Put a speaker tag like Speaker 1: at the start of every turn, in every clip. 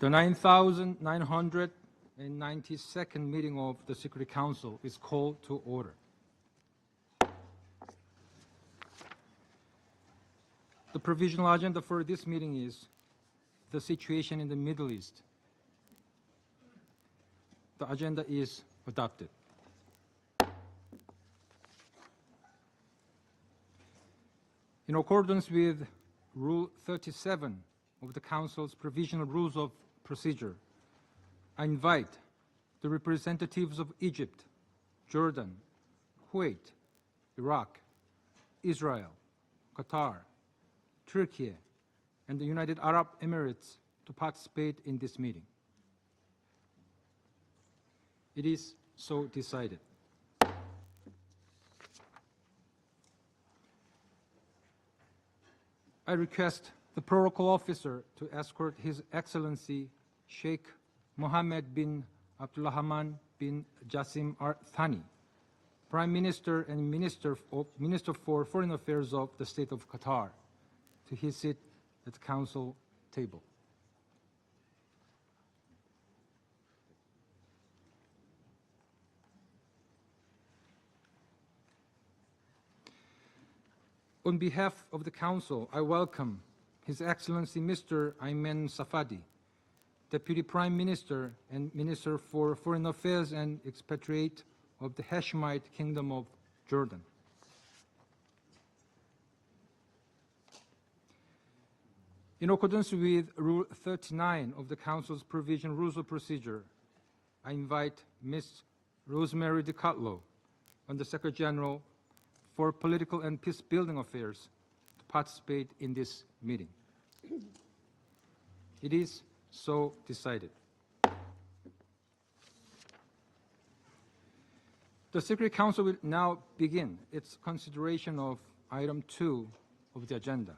Speaker 1: The 9,992nd meeting of the Security Council is called to order. The provisional agenda for this meeting is the situation in the Middle East. The agenda is adopted. In accordance with Rule 37 of the Council's Provisional Rules of Procedure, I invite the representatives of Egypt, Jordan, Kuwait, Iraq, Israel, Qatar, Turkey, and the United Arab Emirates to participate in this meeting. It is so decided. I request the protocol officer to escort His Excellency Sheikh Mohammed bin Abdulrahman bin Jassim Al Thani, Prime Minister and Minister for Foreign Affairs of the State of Qatar, to his seat at the Council table. On behalf of the Council, I welcome His Excellency Mr. Ayman Safadi, Deputy Prime Minister and Minister for Foreign Affairs and Expatriate of the Hashemite Kingdom of Jordan. In accordance with Rule 39 of the Council's Provisional Rules of Procedure, I invite Ms. Rosemary DiCarlo, Under Secretary General for Political and Peace-Building Affairs, to participate in this meeting. It is so decided. The Security Council will now begin its consideration of item 2 of the agenda.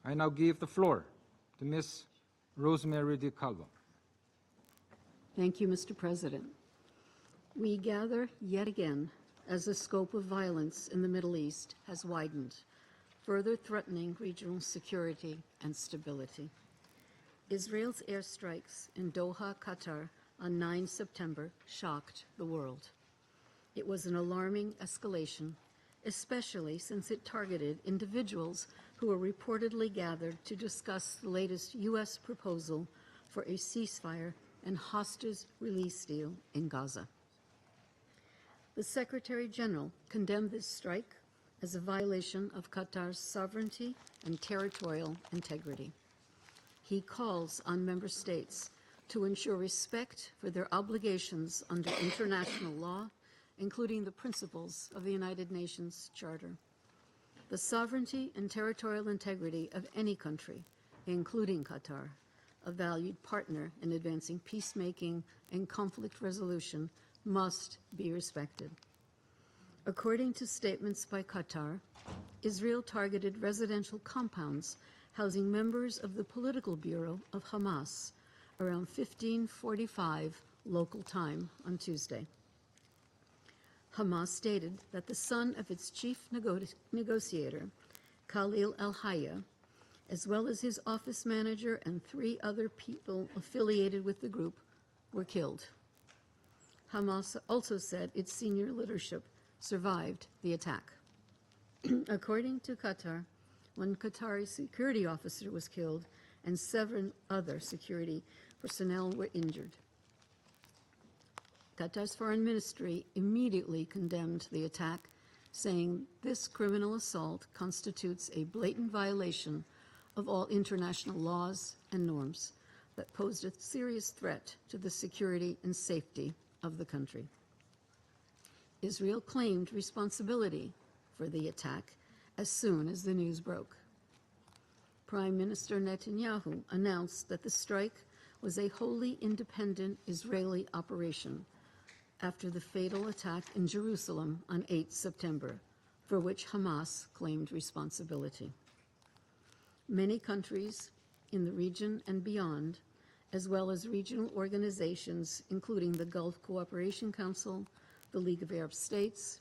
Speaker 1: I now give the floor to Ms. Rosemary DiCarlo.
Speaker 2: Thank you, Mr. President. We gather yet again as the scope of violence in the Middle East has widened, further threatening regional security and stability. Israel's airstrikes in Doha, Qatar on 9 September shocked the world. It was an alarming escalation, especially since it targeted individuals who were reportedly gathered to discuss the latest U.S. proposal for a ceasefire and hostage release deal in Gaza. The Secretary General condemned this strike as a violation of Qatar's sovereignty and territorial integrity. He calls on member states to ensure respect for their obligations under international law, including the principles of the United Nations Charter. The sovereignty and territorial integrity of any country, including Qatar, a valued partner in advancing peacemaking and conflict resolution, must be respected. According to statements by Qatar, Israel targeted residential compounds housing members of the political bureau of Hamas around 15:45 local time on Tuesday. Hamas stated that the son of its chief negotiator, Khalil al-Hayya, as well as his office manager and 3 other people affiliated with the group, were killed. Hamas also said its senior leadership survived the attack. According to Qatar, 1 Qatari security officer was killed and 7 other security personnel were injured. Qatar's foreign ministry immediately condemned the attack, saying this criminal assault constitutes a blatant violation of all international laws and norms that posed a serious threat to the security and safety of the country. Israel claimed responsibility for the attack as soon as the news broke. Prime Minister Netanyahu announced that the strike was a wholly independent Israeli operation after the fatal attack in Jerusalem on 8 September, for which Hamas claimed responsibility. Many countries in the region and beyond, as well as regional organizations including the Gulf Cooperation Council, the League of Arab States,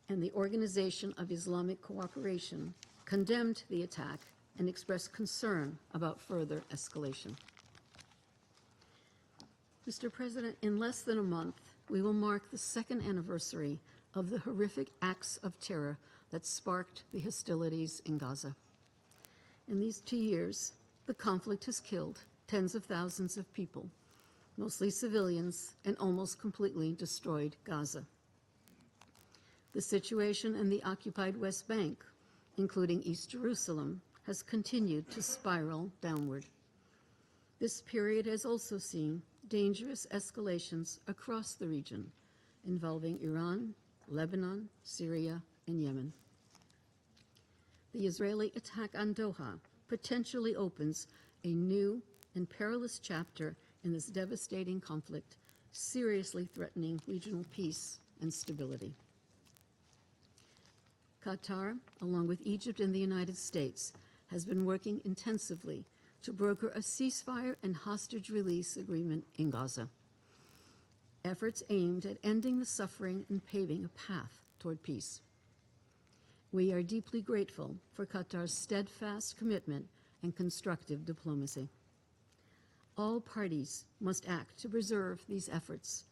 Speaker 2: and the Organization of Islamic Cooperation, condemned the attack and expressed concern about further escalation. Mr. President, in less than a month, we will mark the second anniversary of the horrific acts of terror that sparked the hostilities in Gaza. In these 2 years, the conflict has killed tens of thousands of people, mostly civilians, and almost completely destroyed Gaza. The situation in the occupied West Bank, including East Jerusalem, has continued to spiral downward. This period has also seen dangerous escalations across the region, involving Iran, Lebanon, Syria, and Yemen. The Israeli attack on Doha potentially opens a new and perilous chapter in this devastating conflict, seriously threatening regional peace and stability. Qatar, along with Egypt and the United States, has been working intensively to broker a ceasefire and hostage release agreement in Gaza. Efforts aimed at ending the suffering and paving a path toward peace. We are deeply grateful for Qatar's steadfast commitment and constructive diplomacy. All parties must act to preserve these efforts.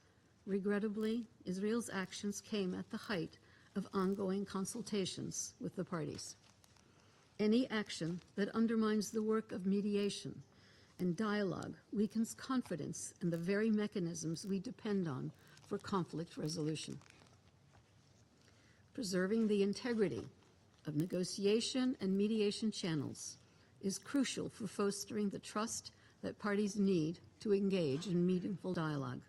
Speaker 2: Regrettably, Israel's actions came at the height of ongoing consultations with the parties. Any action that undermines the work of mediation and dialogue weakens confidence in the very mechanisms we depend on for conflict resolution. Preserving the integrity of negotiation and mediation channels is crucial for fostering the trust that parties need to engage in meaningful dialogue.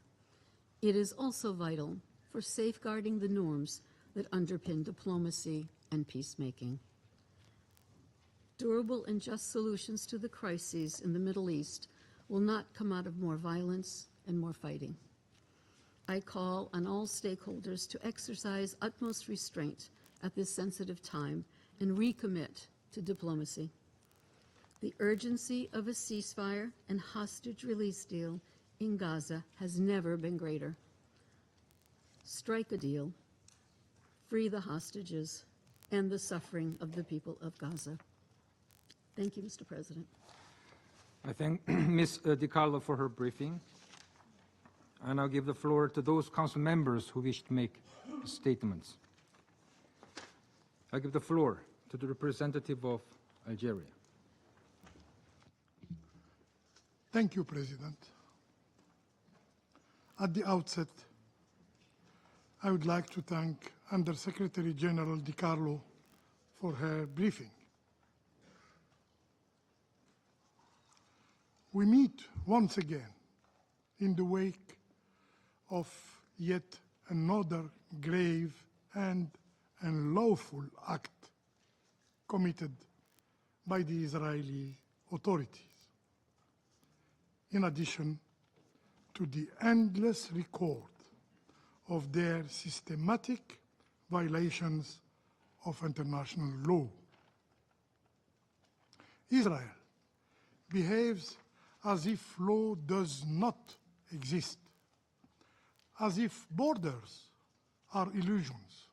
Speaker 2: It is also vital for safeguarding the norms that underpin diplomacy and peacemaking. Durable and just solutions to the crises in the Middle East will not come out of more violence and more fighting. I call on all stakeholders to exercise utmost restraint at this sensitive time and recommit to diplomacy. The urgency of a ceasefire and hostage release deal in Gaza has never been greater. Strike a deal, free the hostages, end the suffering of the people of Gaza. Thank you, Mr. President.
Speaker 1: I thank Ms. DiCarlo for her briefing. I now give the floor to those council members who wish to make statements. I give the floor to the representative of Algeria.
Speaker 3: Thank you, President. At the outset, I would like to thank Under-Secretary General DiCarlo for her briefing. We meet once again in the wake of yet another grave and unlawful act committed by the Israeli authorities, in addition to the endless record of their systematic violations of international law. Israel behaves as if law does not exist, as if borders are illusions,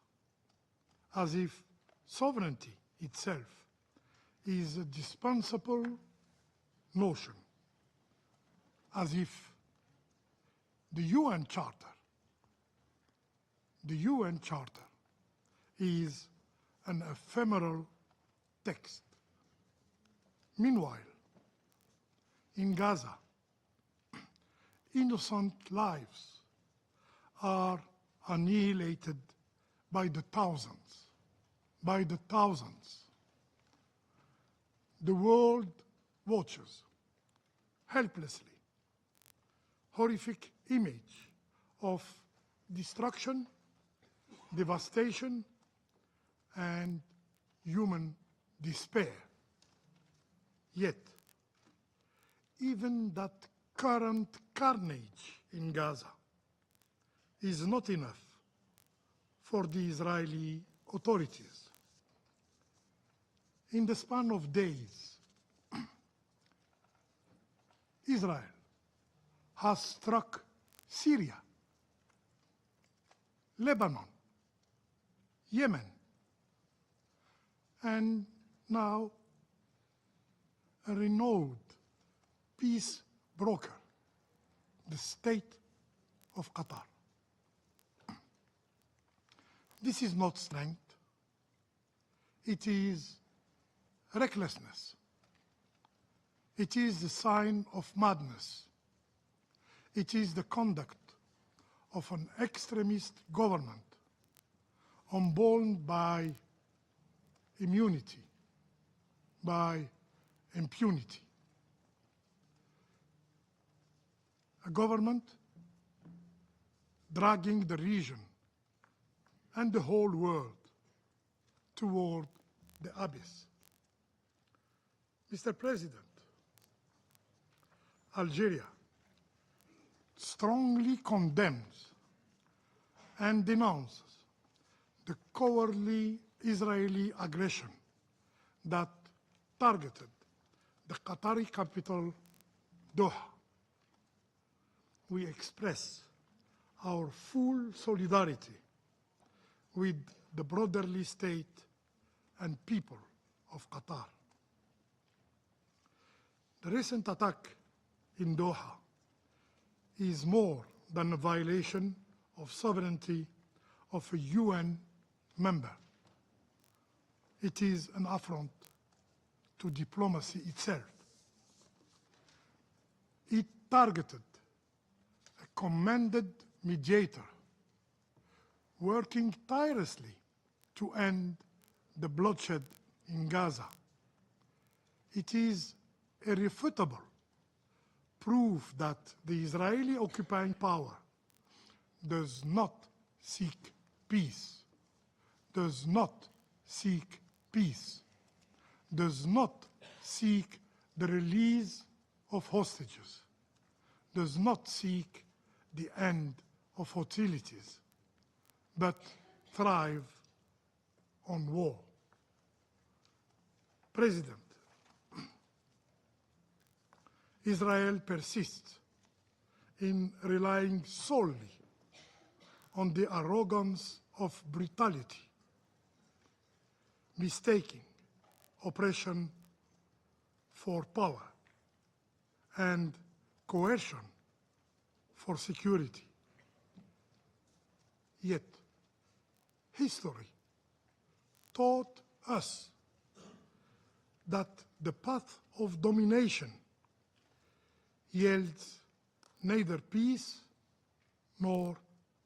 Speaker 3: as if sovereignty itself is a dispensable notion, as if the UN Charter is an ephemeral text. Meanwhile, in Gaza, innocent lives are annihilated by the thousands. The world watches helplessly, horrific image of destruction, devastation, and human despair. Yet, even that current carnage in Gaza is not enough for the Israeli authorities. In the span of days, Israel has struck Syria, Lebanon, Yemen, and now a renowned peace broker, the state of Qatar. This is not strength. It is recklessness. It is the sign of madness. It is the conduct of an extremist government unborn by immunity, by impunity. A government dragging the region and the whole world toward the abyss. Mr. President, Algeria strongly condemns and denounces the cowardly Israeli aggression that targeted the Qatari capital, Doha. We express our full solidarity with the brotherly state and people of Qatar. The recent attack in Doha is more than a violation of sovereignty of a UN member. It is an affront to diplomacy itself. It targeted a commended mediator working tirelessly to end the bloodshed in Gaza. It is irrefutable proof that the Israeli occupying power does not seek peace, does not seek peace, does not seek the release of hostages, does not seek the end of hostilities, but thrive on war. President, Israel persists in relying solely on the arrogance of brutality, mistaking oppression for power and coercion for security. Yet, history taught us that the path of domination yields neither peace nor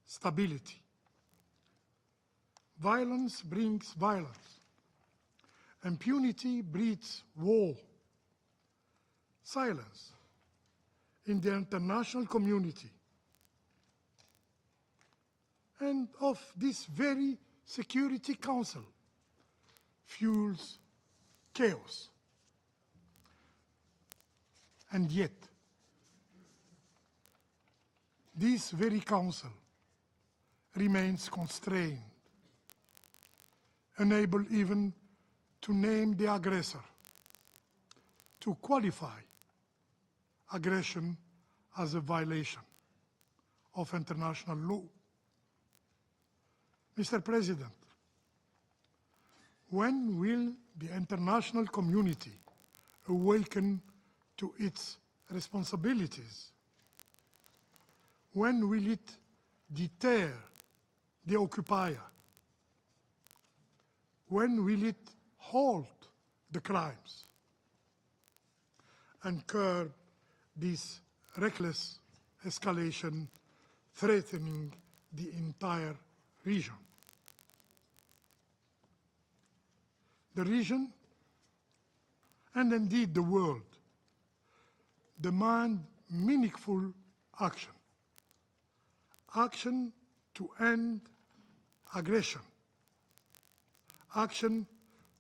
Speaker 3: stability. Violence brings violence. Impunity breeds war. Silence in the international community and of this very Security Council fuels chaos. And yet, this very council remains constrained, unable even to name the aggressor, to qualify aggression as a violation of international law. Mr. President, when will the international community awaken to its responsibilities? When will it deter the occupier? When will it halt the crimes and curb this reckless escalation threatening the entire region? The region, and indeed the world, demand meaningful action. Action to end aggression. Action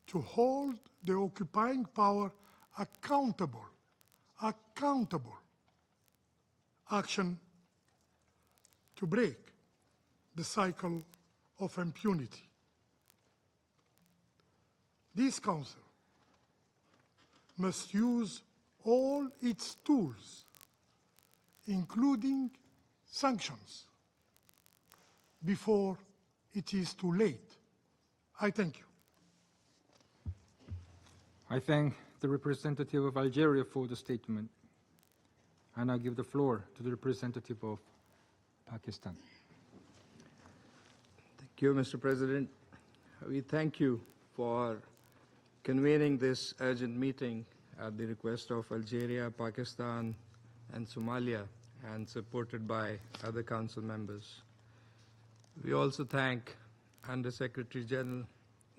Speaker 3: to hold the occupying power accountable. Action to break the cycle of impunity. This Council must use all its tools, including sanctions, before it is too late. I thank you.
Speaker 1: I thank the the representative of Algeria for the statement. And I give the floor to the representative of Pakistan.
Speaker 4: Thank you, Mr. President. We thank you for convening this urgent meeting at the request of Algeria, Pakistan, and Somalia, and supported by other council members. We also thank Under Secretary General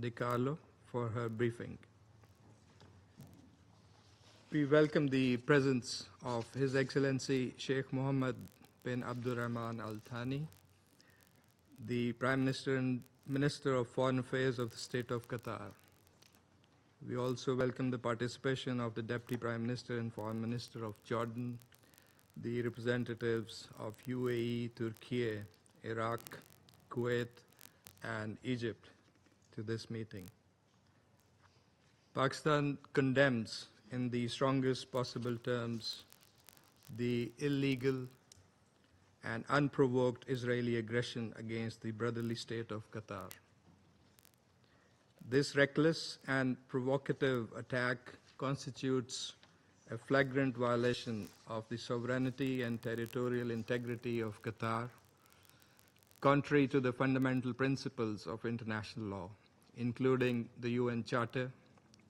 Speaker 4: De Carlo for her briefing. We welcome the presence of His Excellency Sheikh Mohammed bin Abdurrahman Al Thani, the Prime Minister and Minister of Foreign Affairs of the State of Qatar. We also welcome the participation of the Deputy Prime Minister and Foreign Minister of Jordan, the representatives of UAE, Turkey, Iraq, Kuwait, and Egypt to this meeting. Pakistan condemns in the strongest possible terms the illegal and unprovoked Israeli aggression against the brotherly state of Qatar. This reckless and provocative attack constitutes a flagrant violation of the sovereignty and territorial integrity of Qatar, contrary to the fundamental principles of international law, including the UN Charter,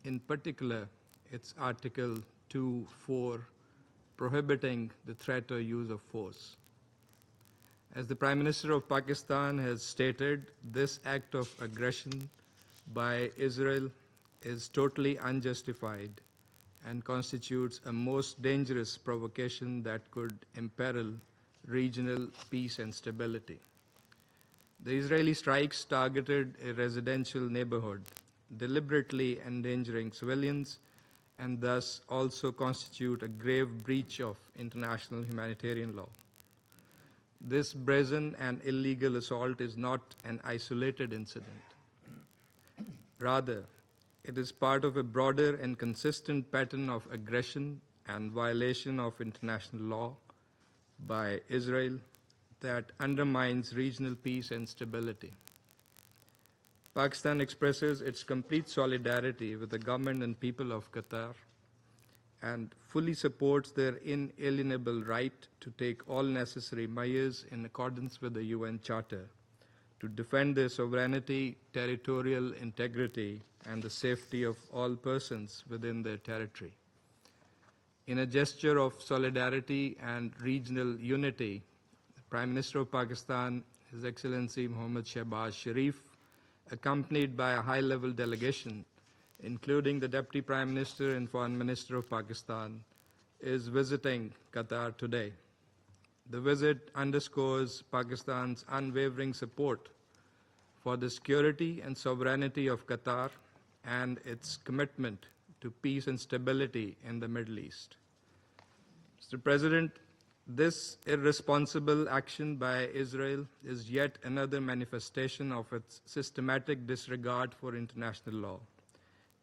Speaker 4: in particular its Article 2.4, prohibiting the threat or use of force. As the Prime Minister of Pakistan has stated, this act of aggression by Israel is totally unjustified and constitutes a most dangerous provocation that could imperil regional peace and stability. The Israeli strikes targeted a residential neighborhood, deliberately endangering civilians, and thus also constitute a grave breach of international humanitarian law. This brazen and illegal assault is not an isolated incident. Rather, it is part of a broader and consistent pattern of aggression and violation of international law by Israel that undermines regional peace and stability. Pakistan expresses its complete solidarity with the government and people of Qatar and fully supports their inalienable right to take all necessary measures in accordance with the UN Charter to defend their sovereignty, territorial integrity, and the safety of all persons within their territory. In a gesture of solidarity and regional unity, the Prime Minister of Pakistan, His Excellency Mohammad Shehbaz Sharif, accompanied by a high-level delegation, including the Deputy Prime Minister and Foreign Minister of Pakistan, is visiting Qatar today. The visit underscores Pakistan's unwavering support for the security and sovereignty of Qatar and its commitment to peace and stability in the Middle East. Mr. President, this irresponsible action by Israel is yet another manifestation of its systematic disregard for international law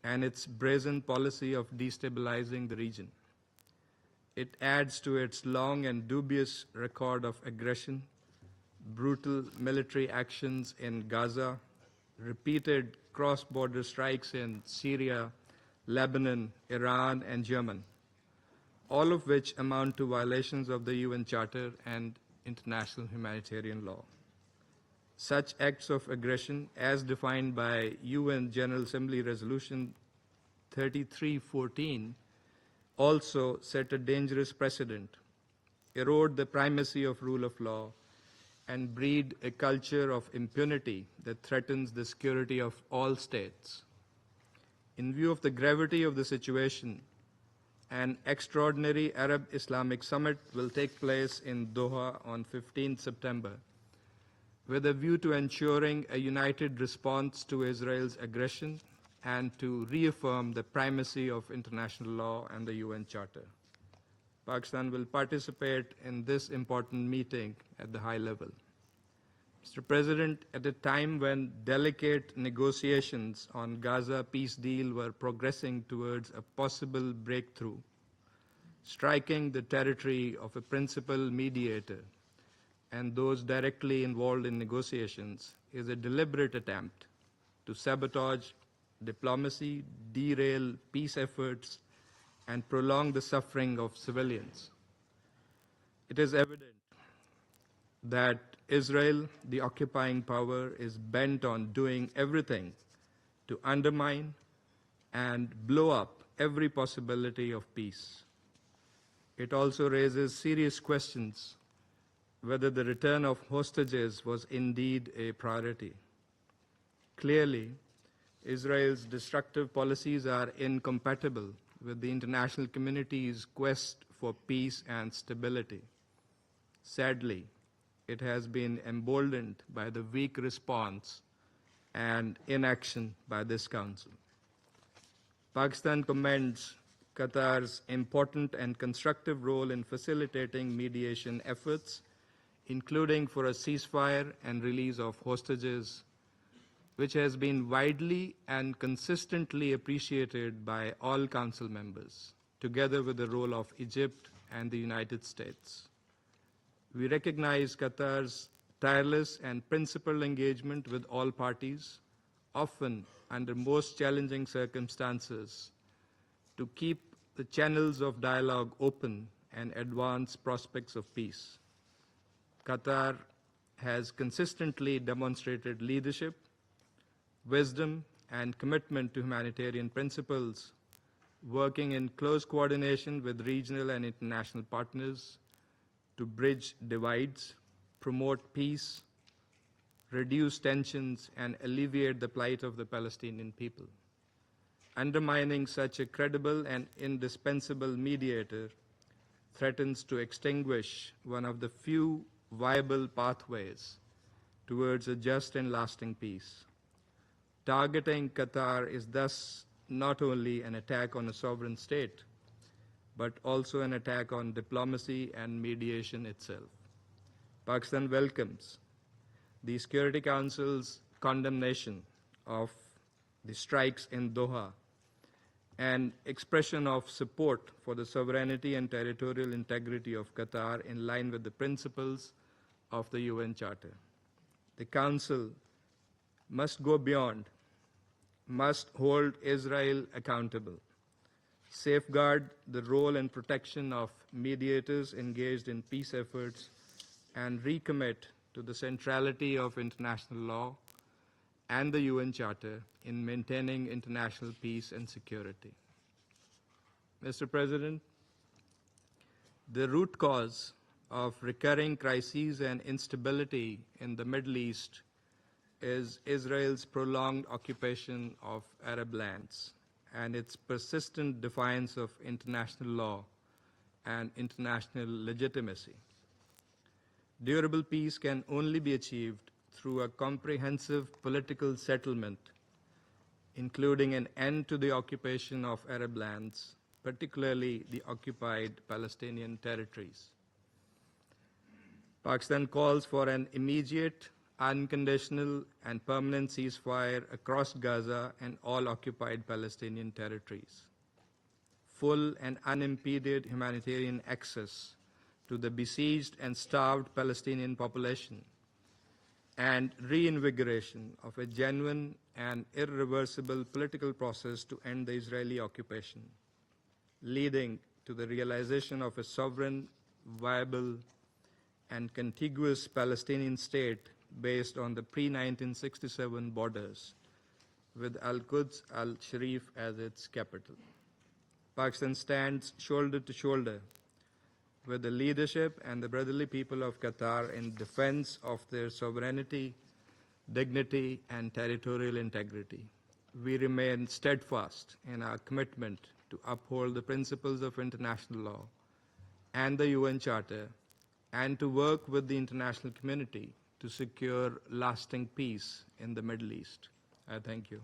Speaker 4: and its brazen policy of destabilizing the region. It adds to its long and dubious record of aggression, brutal military actions in Gaza, repeated cross-border strikes in Syria, Lebanon, Iran, and Yemen, all of which amount to violations of the UN Charter and international humanitarian law. Such acts of aggression, as defined by UN General Assembly Resolution 3314, also set a dangerous precedent, erode the primacy of rule of law, and breed a culture of impunity that threatens the security of all states. In view of the gravity of the situation, an extraordinary Arab-Islamic summit will take place in Doha on 15 September, with a view to ensuring a united response to Israel's aggression and to reaffirm the primacy of international law and the UN Charter. Pakistan will participate in this important meeting at the high level. Mr. President, at a time when delicate negotiations on Gaza peace deal were progressing towards a possible breakthrough, striking the territory of a principal mediator and those directly involved in negotiations is a deliberate attempt to sabotage diplomacy derail peace efforts and prolong the suffering of civilians. It is evident that Israel, the occupying power, is bent on doing everything to undermine and blow up every possibility of peace. It also raises serious questions whether the return of hostages was indeed a priority. Clearly, Israel's destructive policies are incompatible with the international community's quest for peace and stability. Sadly, it has been emboldened by the weak response and inaction by this Council. Pakistan commends Qatar's important and constructive role in facilitating mediation efforts, including for a ceasefire and release of hostages, which has been widely and consistently appreciated by all Council members, together with the role of Egypt and the United States. We recognize Qatar's tireless and principled engagement with all parties, often under most challenging circumstances, to keep the channels of dialogue open and advance prospects of peace. Qatar has consistently demonstrated leadership, wisdom, and commitment to humanitarian principles, working in close coordination with regional and international partners to bridge divides, promote peace, reduce tensions, and alleviate the plight of the Palestinian people. Undermining such a credible and indispensable mediator threatens to extinguish one of the few viable pathways towards a just and lasting peace. Targeting Qatar is thus not only an attack on a sovereign state, but also an attack on diplomacy and mediation itself. Pakistan welcomes the Security Council's condemnation of the strikes in Doha and expression of support for the sovereignty and territorial integrity of Qatar in line with the principles of the UN Charter. The Council must go beyond, must hold Israel accountable, safeguard the role and protection of mediators engaged in peace efforts, and recommit to the centrality of international law and the UN Charter in maintaining international peace and security. Mr. President, the root cause of recurring crises and instability in the Middle East is Israel's prolonged occupation of Arab lands and its persistent defiance of international law and international legitimacy. Durable peace can only be achieved through a comprehensive political settlement, including an end to the occupation of Arab lands, particularly the occupied Palestinian territories. Pakistan calls for an immediate, unconditional, and permanent ceasefire across Gaza and all occupied Palestinian territories. Full and unimpeded humanitarian access to the besieged and starved Palestinian population, and reinvigoration of a genuine and irreversible political process to end the Israeli occupation, leading to the realization of a sovereign, viable, and contiguous Palestinian state based on the pre-1967 borders, with Al-Quds al-Sharif as its capital. Pakistan stands shoulder to shoulder with the leadership and the brotherly people of Qatar in defense of their sovereignty, dignity, and territorial integrity. We remain steadfast in our commitment to uphold the principles of international law and the UN Charter, and to work with the international community to secure lasting peace in the Middle East. I thank you.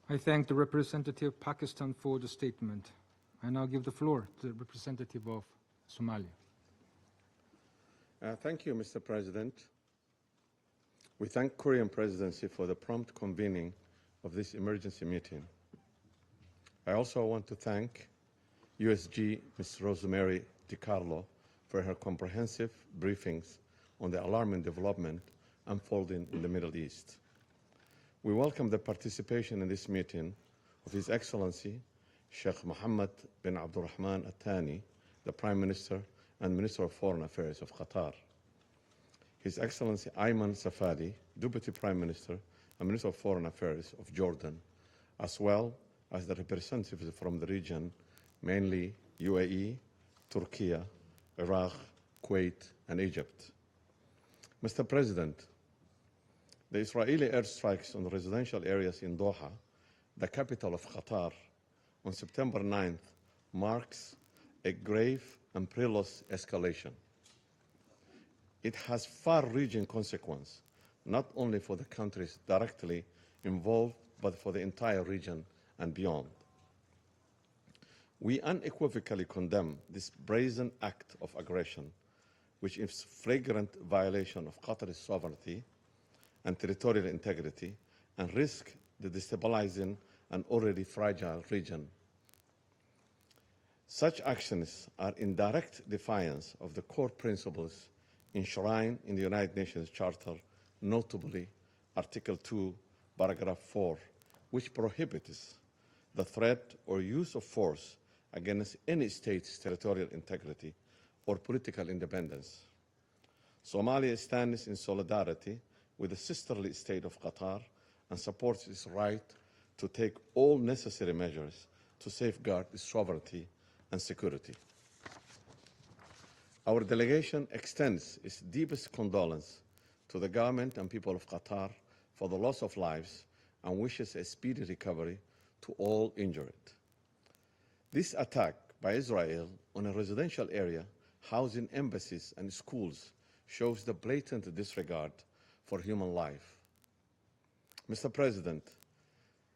Speaker 1: I thank the representative of Pakistan for the statement. I now give the floor to the representative of Somalia.
Speaker 5: Thank you, Mr. President. We thank Korean presidency for the prompt convening of this emergency meeting. I also want to thank USG Ms. Rosemary DiCarlo for her comprehensive briefings on the alarming development unfolding in the Middle East. We welcome the participation in this meeting of His Excellency Sheikh Mohammed bin Abdulrahman Al Thani, the Prime Minister and Minister of Foreign Affairs of Qatar, His Excellency Ayman Safadi, Deputy Prime Minister and Minister of Foreign Affairs of Jordan, as well as the representatives from the region, mainly UAE, Turkey, Iraq, Kuwait, and Egypt. Mr. President, the Israeli airstrikes on residential areas in Doha, the capital of Qatar, on September 9th marks a grave and perilous escalation. It has far-reaching consequences, not only for the countries directly involved, but for the entire region and beyond. We unequivocally condemn this brazen act of aggression, which is flagrant violation of Qatar's sovereignty and territorial integrity, and risk the destabilizing an already fragile region. Such actions are in direct defiance of the core principles enshrined in the United Nations Charter, notably Article 2, Paragraph 4, which prohibits the threat or use of force against any state's territorial integrity or political independence. Somalia stands in solidarity with the sisterly state of Qatar and supports its right to take all necessary measures to safeguard its sovereignty and security. Our delegation extends its deepest condolence to the government and people of Qatar for the loss of lives and wishes a speedy recovery to all injured. This attack by Israel on a residential area housing embassies and schools shows the blatant disregard for human life. Mr. President,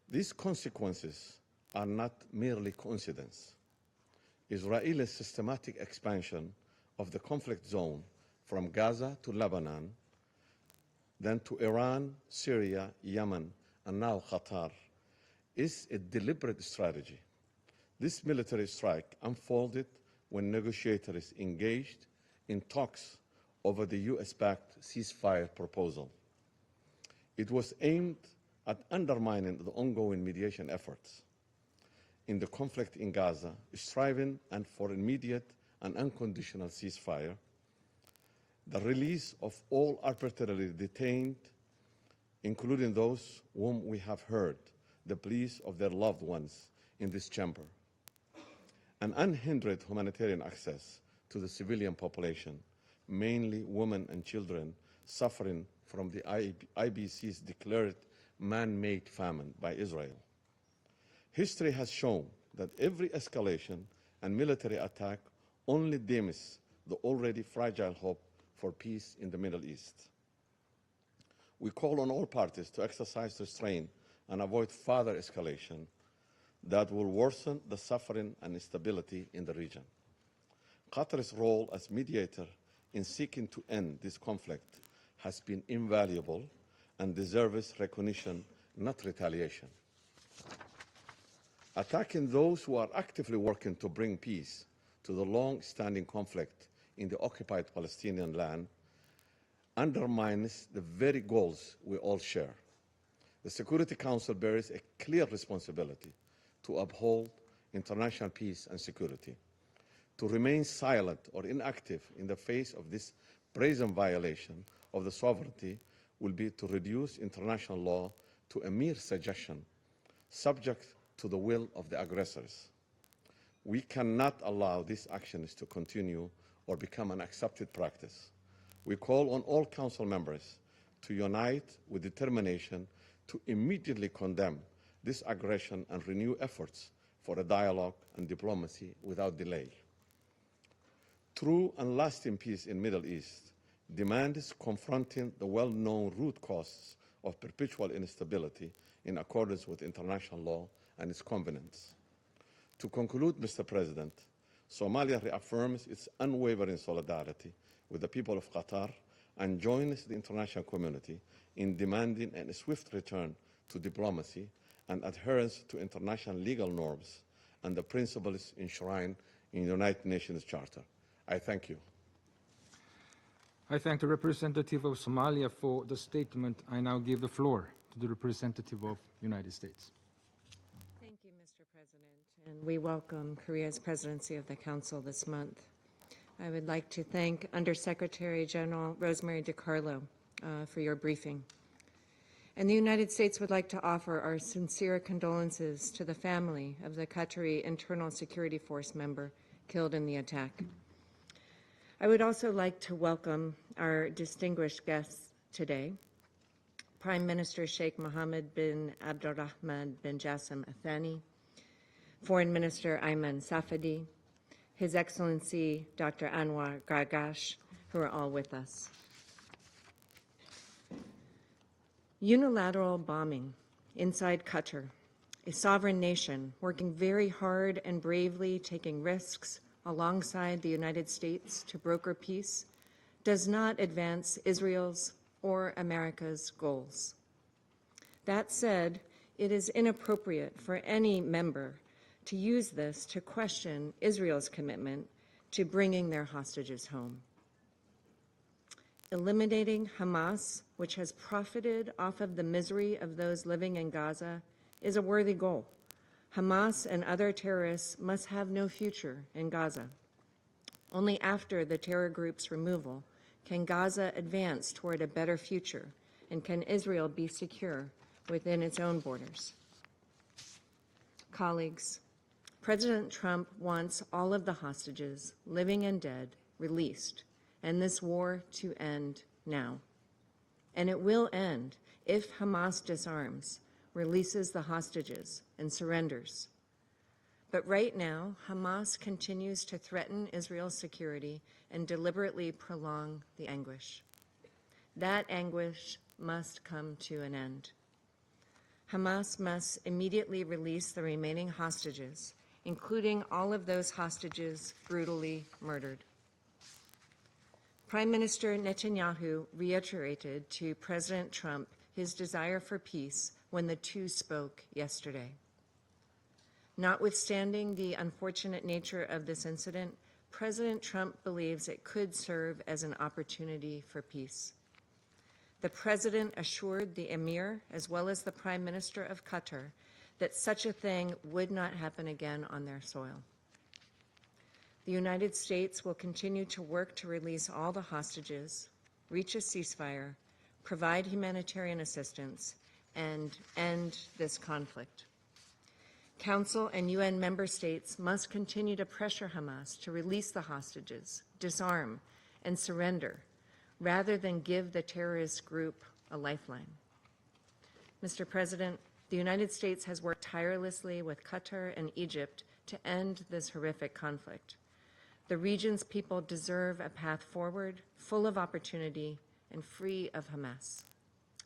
Speaker 5: these consequences are not merely coincidence. Israel's systematic expansion of the conflict zone from Gaza to Lebanon, then to Iran, Syria, Yemen, and now Qatar, is a deliberate strategy. This military strike unfolded when negotiators engaged in talks over the US-backed ceasefire proposal. It was aimed at undermining the ongoing mediation efforts in the conflict in Gaza, striving for immediate and unconditional ceasefire, the release of all arbitrarily detained, including those whom we have heard the pleas of their loved ones in this chamber, and unhindered humanitarian access to the civilian population, mainly women and children suffering from the IBC's declared man-made famine by Israel. History has shown that every escalation and military attack only dims the already fragile hope for peace in the Middle East. We call on all parties to exercise restraint and avoid further escalation that will worsen the suffering and instability in the region. Qatar's role as mediator in seeking to end this conflict has been invaluable and deserves recognition, not retaliation. Attacking those who are actively working to bring peace to the long-standing conflict in the occupied Palestinian land undermines the very goals we all share. The Security Council bears a clear responsibility to uphold international peace and security. To remain silent or inactive in the face of this brazen violation of the sovereignty will be to reduce international law to a mere suggestion, subject to the will of the aggressors. We cannot allow these actions to continue or become an accepted practice. We call on all Council members to unite with determination to immediately condemn this aggression and renew efforts for a dialogue and diplomacy without delay. True and lasting peace in the Middle East demands confronting the well-known root causes of perpetual instability in accordance with international law and its covenants. To conclude, Mr. President, Somalia reaffirms its unwavering solidarity with the people of Qatar and joins the international community in demanding a swift return to diplomacy and adherence to international legal norms and the principles enshrined in the United Nations Charter. I thank you.
Speaker 1: I thank the representative of Somalia for the statement. I now give the floor to the representative of United States.
Speaker 6: Thank you, Mr. President, and we welcome Korea's presidency of the Council this month. I would like to thank Undersecretary General Rosemary DiCarlo for your briefing. And the United States would like to offer our sincere condolences to the family of the Qatari Internal Security Force member killed in the attack. I would also like to welcome our distinguished guests today, Prime Minister Sheikh Mohammed bin Abdulrahman bin Jassim Al Thani, Foreign Minister Ayman Safadi, His Excellency Dr. Anwar Gargash, who are all with us. Unilateral bombing inside Qatar, a sovereign nation working very hard and bravely taking risks alongside the United States to broker peace, does not advance Israel's or America's goals. That said, it is inappropriate for any member to use this to question Israel's commitment to bringing their hostages home. Eliminating Hamas, which has profited off of the misery of those living in Gaza, is a worthy goal. Hamas and other terrorists must have no future in Gaza. Only after the terror group's removal can Gaza advance toward a better future, and can Israel be secure within its own borders. Colleagues, President Trump wants all of the hostages, living and dead, released, and this war to end now. And it will end if Hamas disarms, releases the hostages, and surrenders. But right now, Hamas continues to threaten Israel's security and deliberately prolong the anguish. That anguish must come to an end. Hamas must immediately release the remaining hostages, including all of those hostages brutally murdered. Prime Minister Netanyahu reiterated to President Trump his desire for peace when the two spoke yesterday. Notwithstanding the unfortunate nature of this incident, President Trump believes it could serve as an opportunity for peace. The President assured the Emir, as well as the Prime Minister of Qatar, that such a thing would not happen again on their soil. The United States will continue to work to release all the hostages, reach a ceasefire, provide humanitarian assistance, and end this conflict. Council and UN member states must continue to pressure Hamas to release the hostages, disarm, and surrender, rather than give the terrorist group a lifeline. Mr. President, the United States has worked tirelessly with Qatar and Egypt to end this horrific conflict. The region's people deserve a path forward, full of opportunity and free of Hamas.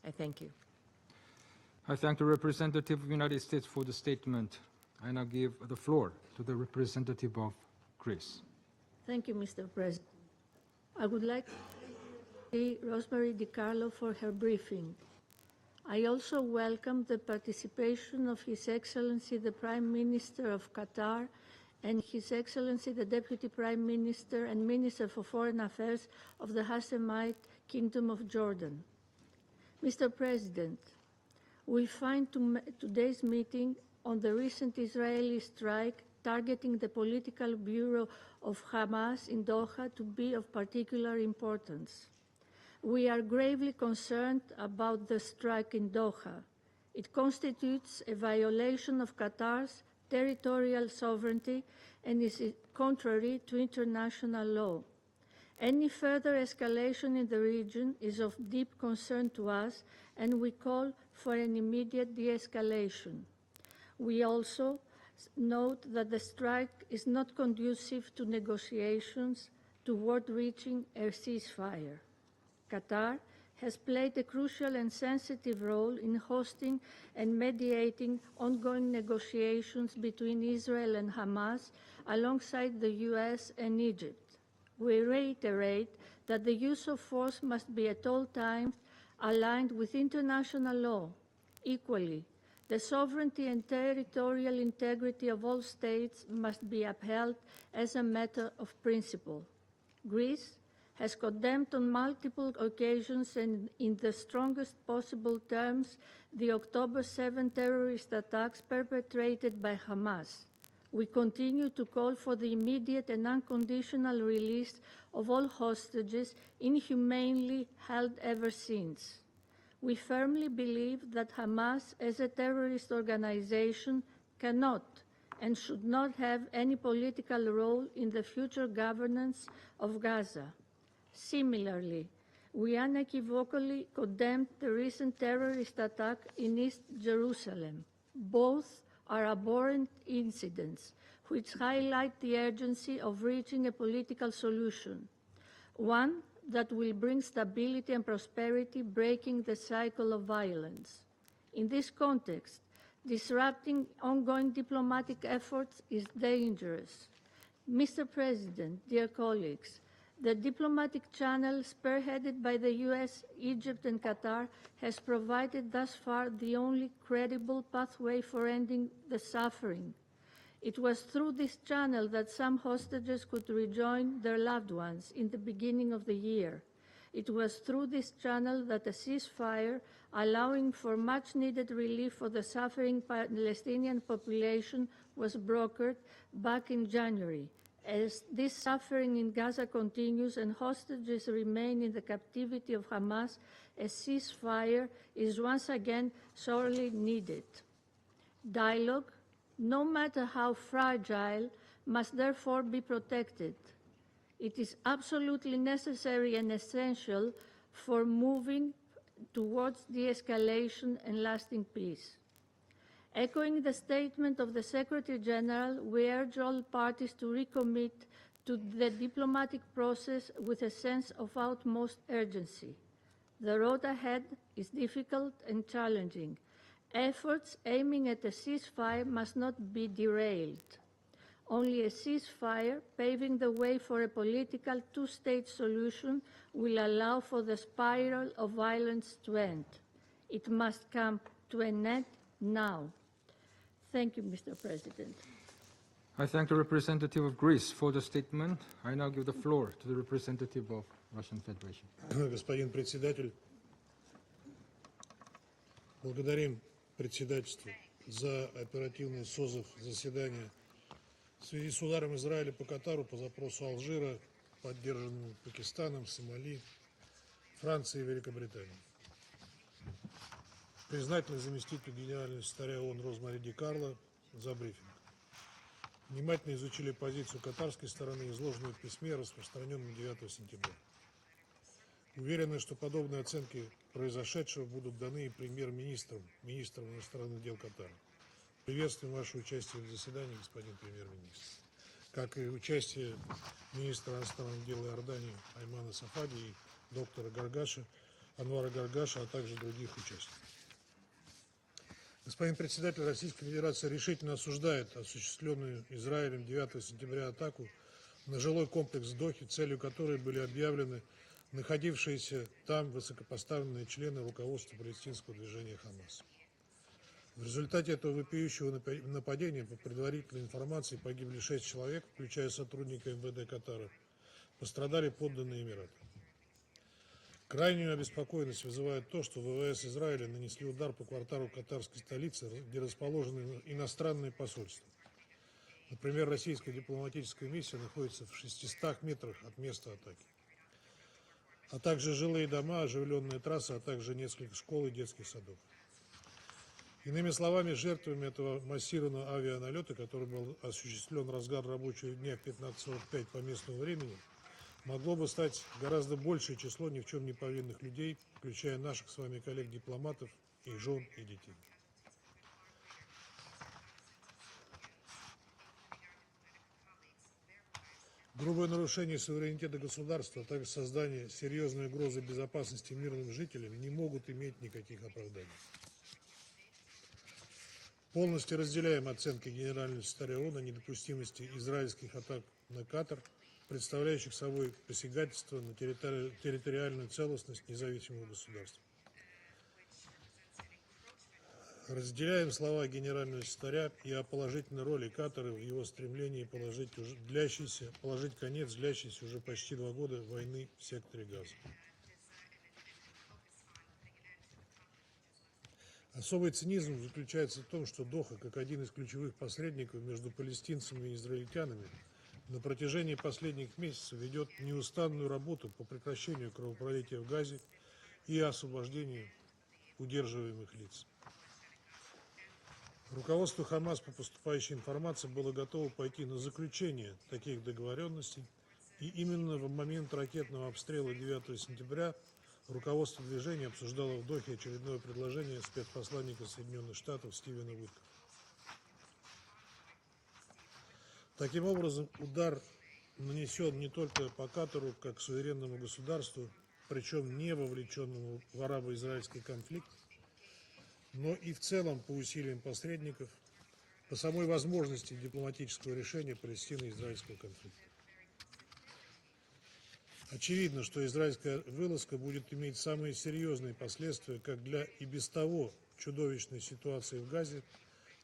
Speaker 6: I thank you.
Speaker 1: I thank the representative of the United States for the statement. I now give the floor to the representative of Greece.
Speaker 7: Thank you, Mr. President. I would like to thank Rosemary DiCarlo for her briefing. I also welcome the participation of His Excellency the Prime Minister of Qatar and His Excellency the Deputy Prime Minister and Minister for Foreign Affairs of the Hashemite Kingdom of Jordan. Mr. President, we find today's meeting on the recent Israeli strike targeting the political bureau of Hamas in Doha to be of particular importance. We are gravely concerned about the strike in Doha. It constitutes a violation of Qatar's territorial sovereignty and is contrary to international law. Any further escalation in the region is of deep concern to us, and we call for an immediate de-escalation. We also note that the strike is not conducive to negotiations toward reaching a ceasefire. Qatar has played a crucial and sensitive role in hosting and mediating ongoing negotiations between Israel and Hamas alongside the US and Egypt. We reiterate that the use of force must be at all times aligned with international law. Equally, the sovereignty and territorial integrity of all states must be upheld as a matter of principle. Greece has condemned on multiple occasions and in the strongest possible terms the October 7 terrorist attacks perpetrated by Hamas. We continue to call for the immediate and unconditional release of all hostages inhumanely held ever since. We firmly believe that Hamas, as a terrorist organization, cannot and should not have any political role in the future governance of Gaza. Similarly, we unequivocally condemned the recent terrorist attack in East Jerusalem. Both are abhorrent incidents which highlight the urgency of reaching a political solution, one that will bring stability and prosperity, breaking the cycle of violence. In this context, disrupting ongoing diplomatic efforts is dangerous. Mr. President, dear colleagues, the diplomatic channel spearheaded by the US, Egypt, and Qatar has provided thus far the only credible pathway for ending the suffering. It was through this channel that some hostages could rejoin their loved ones in the beginning of the year. It was through this channel that a ceasefire, allowing for much-needed relief for the suffering Palestinian population, was brokered back in January. As this suffering in Gaza continues and hostages remain in the captivity of Hamas, a ceasefire is once again sorely needed. Dialogue, no matter how fragile, must therefore be protected. It is absolutely necessary and essential for moving towards de-escalation and lasting peace. Echoing the statement of the Secretary General, we urge all parties to recommit to the diplomatic process with a sense of utmost urgency. The road ahead is difficult and challenging. Efforts aiming at a ceasefire must not be derailed. Only a ceasefire, paving the way for a political two-state solution, will allow for the spiral of violence to end. It must come to an end now. Thank you, Mr. President.
Speaker 1: I thank the representative of Greece for the statement. I now give the floor to the representative of Russian Federation.
Speaker 8: Господин председатель, благодарим председательство за оперативный созыв заседания в связи с ударом Израиля по Катару по запросу Алжира, поддержанному Пакистаном, Сомали, Францией и Великобританией. Признательны заместителю генерального секретаря ООН Розмари Ди Карло за брифинг. Внимательно изучили позицию катарской стороны, изложенную в письме, распространенном 9 сентября. Уверены, что подобные оценки произошедшего будут даны и премьер-министрам, министрам иностранных дел Катара. Приветствуем ваше участие в заседании, господин премьер-министр. Как и участие министра иностранных дел Иордании Аймана Сафади и доктора Гаргаша, Анвара Гаргаша, а также других участников. Господин председатель, Российская Федерация решительно осуждает осуществленную Израилем 9 сентября атаку на жилой комплекс в Дохе, целью которой были объявлены находившиеся там высокопоставленные члены руководства палестинского движения «Хамас». В результате этого вопиющего нападения, по предварительной информации, погибли 6 человек, включая сотрудника МВД Катара. Пострадали подданные Эмирата. Крайнюю обеспокоенность вызывает то, что ВВС Израиля нанесли удар по кварталу катарской столицы, где расположены иностранные посольства. Например, российская дипломатическая миссия находится в 600 метрах от места атаки. А также жилые дома, оживленные трассы, а также несколько школ и детских садов. Иными словами, жертвами этого массированного авианалета, который был осуществлен в разгар рабочего дня в 15:45 по местному времени, могло бы стать гораздо большее число ни в чем не повинных людей, включая наших с вами коллег-дипломатов, их жен и детей. Грубое нарушение суверенитета государства, а также создание серьезной угрозы безопасности мирным жителям не могут иметь никаких оправданий. Полностью разделяем оценки Генерального секретаря ООН о недопустимости израильских атак на Катар, представляющих собой посягательство на территориальную целостность независимого государства. Разделяем слова генерального секретаря и о положительной роли Катара в его стремлении положить конец длящейся уже почти 2 года войны в секторе Газа. Особый цинизм заключается в том, что Доха, как один из ключевых посредников между палестинцами и израильтянами, на протяжении последних месяцев ведет неустанную работу по прекращению кровопролития в Газе и освобождению удерживаемых лиц. Руководство Хамас по поступающей информации было готово пойти на заключение таких договоренностей, и именно в момент ракетного обстрела 9 сентября руководство движения обсуждало в Дохе очередное предложение спецпосланника Соединенных Штатов Стивена Уиткофа. Таким образом, удар нанесен не только по Катару как суверенному государству, причем не вовлеченному в арабо-израильский конфликт, но и в целом по усилиям посредников, по самой возможности дипломатического решения палестино-израильского конфликта. Очевидно, что израильская вылазка будет иметь самые серьезные последствия как для и без того чудовищной ситуации в Газе,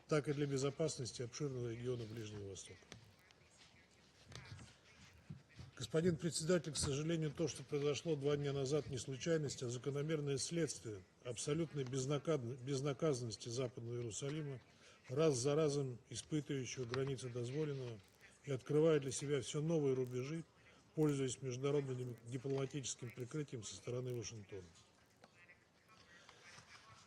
Speaker 8: так и для безопасности обширного региона Ближнего Востока. Господин председатель, к сожалению, то, что произошло 2 дня назад, не случайность, а закономерное следствие абсолютной безнаказанности Западного Иерусалима, раз за разом испытывающего границы дозволенного и открывая для себя все новые рубежи, пользуясь международным дипломатическим прикрытием со стороны Вашингтона.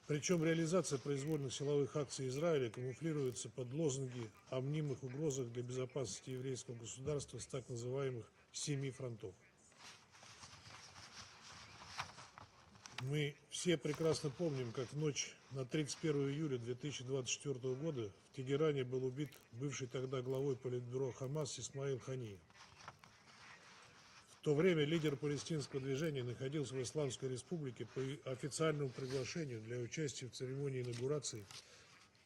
Speaker 8: Причем реализация произвольных силовых акций Израиля камуфлируется под лозунги о мнимых угрозах для безопасности еврейского государства с так называемых 7 фронтов. Мы все прекрасно помним, как в ночь на 31 июля 2024 года в Тегеране был убит бывший тогда главой политбюро Хамас Исмаил Хания. В то время лидер палестинского движения находился в Исламской республике по официальному приглашению для участия в церемонии инаугурации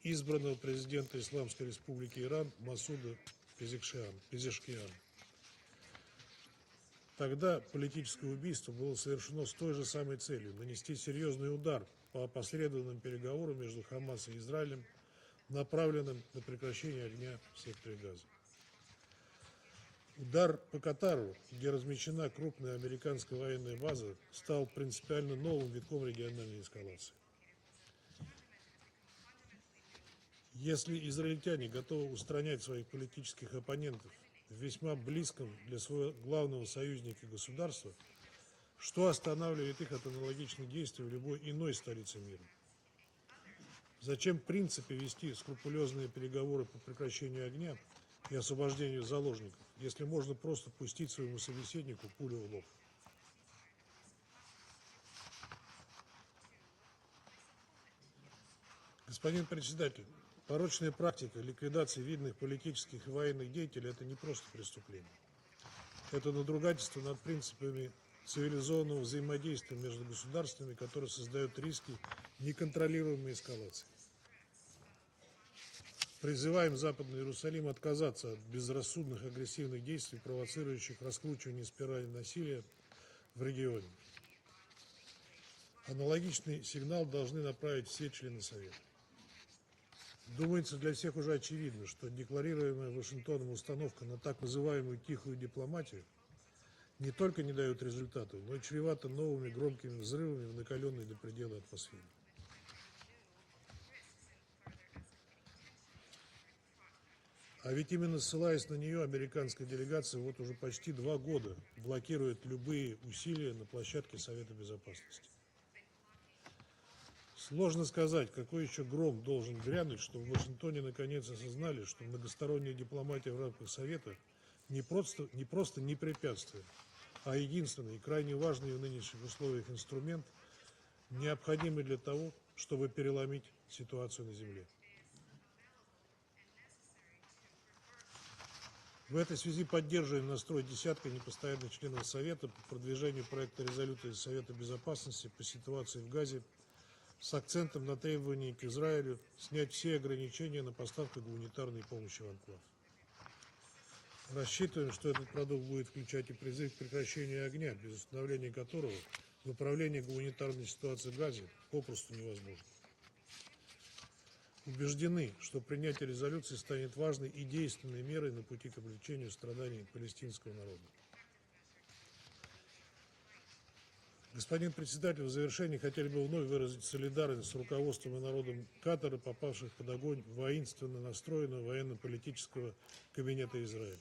Speaker 8: избранного президента Исламской республики Иран Масуда Пезешкиана. Тогда политическое убийство было совершено с той же самой целью – нанести серьезный удар по опосредованным переговорам между Хамас и Израилем, направленным на прекращение огня в секторе Газа. Удар по Катару, где размещена крупная американская военная база, стал принципиально новым витком региональной эскалации. Если израильтяне готовы устранять своих политических оппонентов в весьма близком для своего главного союзника государства, что останавливает их от аналогичных действий в любой иной столице мира? Зачем в принципе вести скрупулезные переговоры по прекращению огня и освобождению заложников, если можно просто пустить своему собеседнику пулю в лоб? Господин председатель, порочная практика ликвидации видных политических и военных деятелей – это не просто преступление. Это надругательство над принципами цивилизованного взаимодействия между государствами, которые создают риски неконтролируемой эскалации. Призываем Западный Иерусалим отказаться от безрассудных агрессивных действий, провоцирующих раскручивание спирали насилия в регионе. Аналогичный сигнал должны направить все члены Совета. Думается, для всех уже очевидно, что декларируемая Вашингтоном установка на так называемую тихую дипломатию не только не дает результатов, но и чревата новыми громкими взрывами в накаленной до предела атмосфере. А ведь именно ссылаясь на нее, американская делегация вот уже почти 2 года блокирует любые усилия на площадке Совета Безопасности. Сложно сказать, какой еще гром должен грянуть, чтобы в Вашингтоне наконец осознали, что многосторонняя дипломатия в рамках Совета не просто не препятствие, а единственный и крайне важный в нынешних условиях инструмент, необходимый для того, чтобы переломить ситуацию на земле. В этой связи поддерживаем настрой десятка непостоянных членов Совета по продвижению проекта резолюции Совета Безопасности по ситуации в Газе с акцентом на требование к Израилю снять все ограничения на поставку гуманитарной помощи в анклав. Рассчитываем, что этот продукт будет включать и призыв к прекращению огня, без установления которого выправление гуманитарной ситуации в Газе попросту невозможно. убеждены, что принятие резолюции станет важной и действенной мерой на пути к облегчению страданий палестинского народа. Господин председатель, в завершении хотели бы вновь выразить солидарность с руководством и народом Катара, попавших под огонь воинственно настроенного военно-политического кабинета Израиля.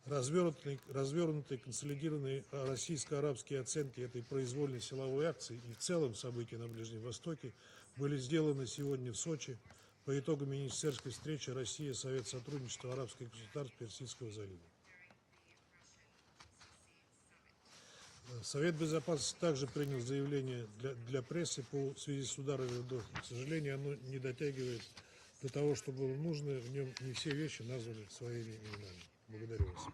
Speaker 8: Развернутые консолидированные российско-арабские оценки этой произвольной силовой акции и в целом событий на Ближнем Востоке были сделаны сегодня в Сочи по итогам министерской встречи Россия-Совет сотрудничества арабских государств Персидского залива. Совет Безопасности также принял заявление для прессы по связи с ударами в Дохе. К сожалению, оно не дотягивает до того, что было нужно. В нем не все вещи названы своими именами. Благодарю вас.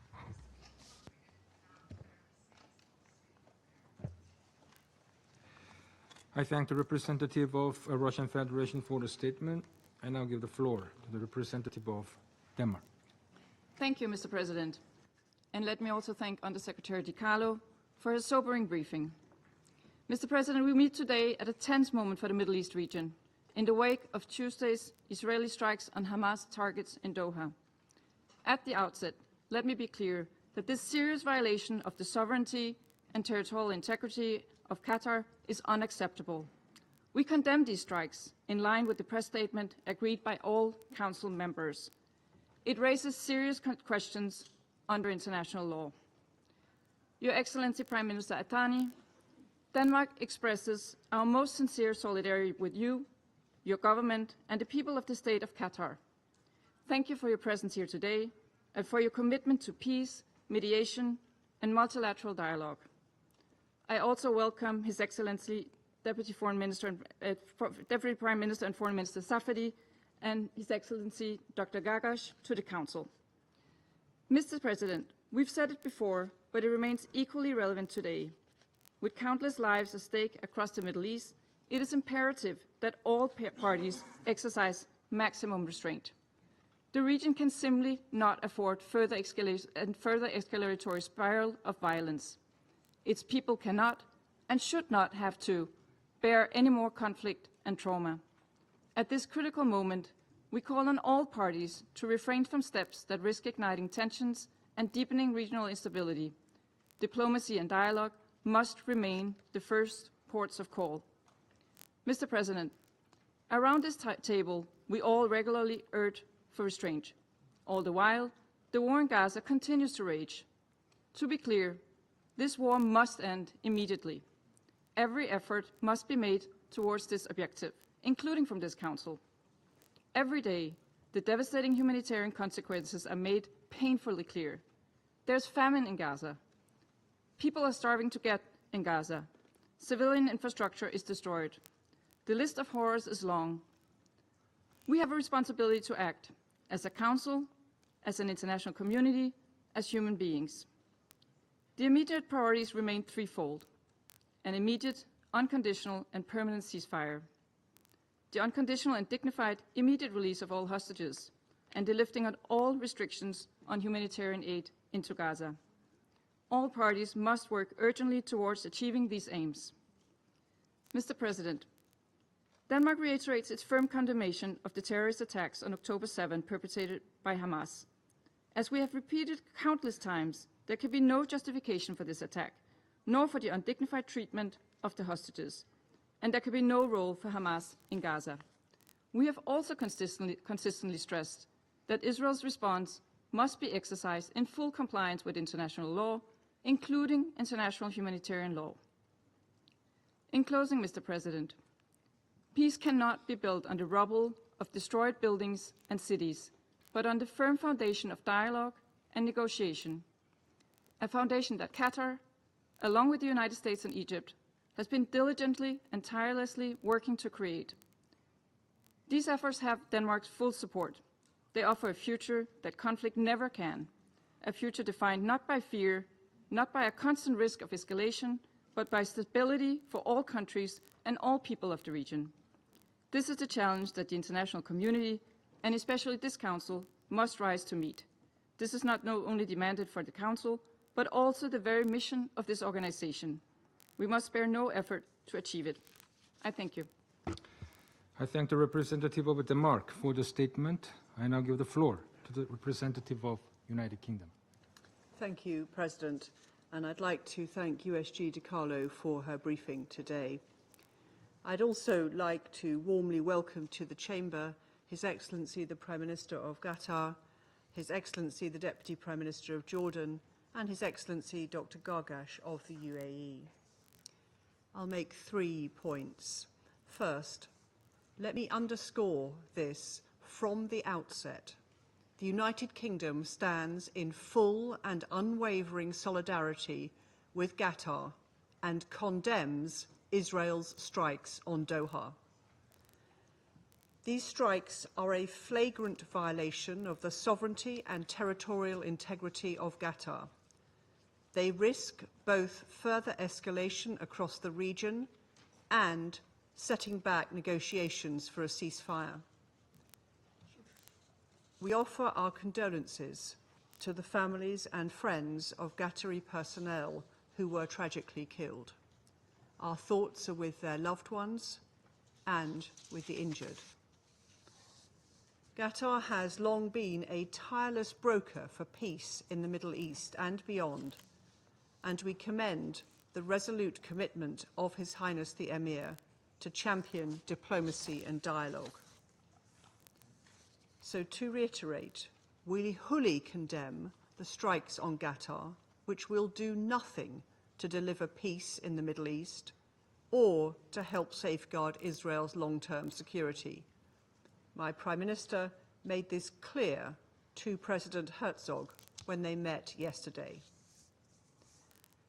Speaker 1: I thank the representative of Russian Federation for the statement. I now give the floor to the representative of Denmark.
Speaker 9: Thank you, Mr. President. And let me also thank Undersecretary Di Carlo for his sobering briefing. Mr. President, we meet today at a tense moment for the Middle East region, in the wake of Tuesday's Israeli strikes on Hamas targets in Doha. At the outset, let me be clear that this serious violation of the sovereignty and territorial integrity of Qatar is unacceptable. We condemn these strikes in line with the press statement agreed by all Council members. It raises serious questions under international law. Your Excellency Prime Minister Atani, Denmark expresses our most sincere solidarity with you, your government, and the people of the state of Qatar. Thank you for your presence here today and for your commitment to peace, mediation, and multilateral dialogue. I also welcome His Excellency Deputy Prime Minister and Foreign Minister Safadi and His Excellency Dr. Gagash to the Council. Mr. President, we've said it before, but it remains equally relevant today. With countless lives at stake across the Middle East, it is imperative that all parties exercise maximum restraint. The region can simply not afford further escalatory spiral of violence. Its people cannot and should not have to bear any more conflict and trauma. At this critical moment, we call on all parties to refrain from steps that risk igniting tensions and deepening regional instability. Diplomacy and dialogue must remain the first ports of call. Mr. President, around this table, we all regularly urge for restraint. All the while, the war in Gaza continues to rage. To be clear, this war must end immediately. Every effort must be made towards this objective, including from this Council. Every day, the devastating humanitarian consequences are made painfully clear. There's famine in Gaza. People are starving to get in Gaza. Civilian infrastructure is destroyed. The list of horrors is long. We have a responsibility to act as a Council, as an international community, as human beings. The immediate priorities remain threefold: an immediate, unconditional, and permanent ceasefire, the unconditional and dignified immediate release of all hostages, and the lifting of all restrictions on humanitarian aid into Gaza. All parties must work urgently towards achieving these aims. Mr. President, Denmark reiterates its firm condemnation of the terrorist attacks on October 7 perpetrated by Hamas. As we have repeated countless times, there can be no justification for this attack, nor for the undignified treatment of the hostages, and there can be no role for Hamas in Gaza. We have also consistently stressed that Israel's response must be exercised in full compliance with international law, including international humanitarian law. In closing, Mr. President, peace cannot be built on the rubble of destroyed buildings and cities, but on the firm foundation of dialogue and negotiation, a foundation that Qatar, along with the United States and Egypt, has been diligently and tirelessly working to create. These efforts have Denmark's full support. They offer a future that conflict never can, a future defined not by fear, not by a constant risk of escalation, but by stability for all countries and all people of the region. This is the challenge that the international community, and especially this Council, must rise to meet. This is not only demanded for the Council, but also the very mission of this organization. We must spare no effort to achieve it. I thank you.
Speaker 1: I thank the representative of Denmark for the statement. I now give the floor to the representative of United Kingdom.
Speaker 10: Thank you, President. And I'd like to thank USG DiCarlo for her briefing today. I'd also like to warmly welcome to the Chamber His Excellency the Prime Minister of Qatar, His Excellency the Deputy Prime Minister of Jordan, and His Excellency Dr. Gargash of the UAE. I'll make 3 points. First, let me underscore this from the outset. The United Kingdom stands in full and unwavering solidarity with Qatar and condemns Israel's strikes on Doha. These strikes are a flagrant violation of the sovereignty and territorial integrity of Qatar. They risk both further escalation across the region and setting back negotiations for a ceasefire. We offer our condolences to the families and friends of Qatari personnel who were tragically killed. Our thoughts are with their loved ones and with the injured. Qatar has long been a tireless broker for peace in the Middle East and beyond, and we commend the resolute commitment of His Highness the Emir to champion diplomacy and dialogue. So to reiterate, we wholly condemn the strikes on Qatar, which will do nothing to deliver peace in the Middle East or to help safeguard Israel's long-term security. My Prime Minister made this clear to President Herzog when they met yesterday.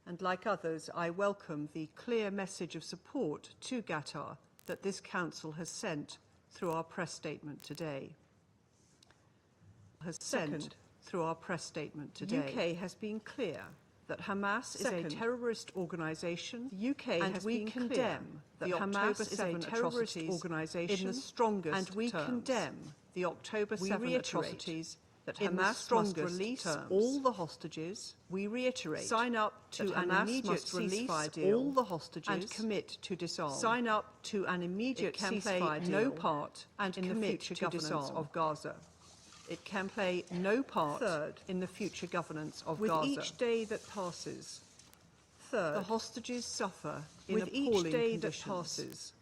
Speaker 10: And like others, I welcome the clear message of support to Qatar that this Council has sent through our press statement today. The UK has been clear that Hamas is a terrorist organisation. The UK and we condemn that Hamas is a terrorist organisation in the strongest terms. And we condemn the October 7 atrocities that Hamas must release all the hostages. We reiterate, sign up to an immediate ceasefire deal, all the hostages, and commit to disarm. Sign up to an immediate ceasefire deal, no part, and in the future governance of Gaza. It can play no part in the future governance of Gaza. With each day that passes, the hostages suffer in appalling conditions.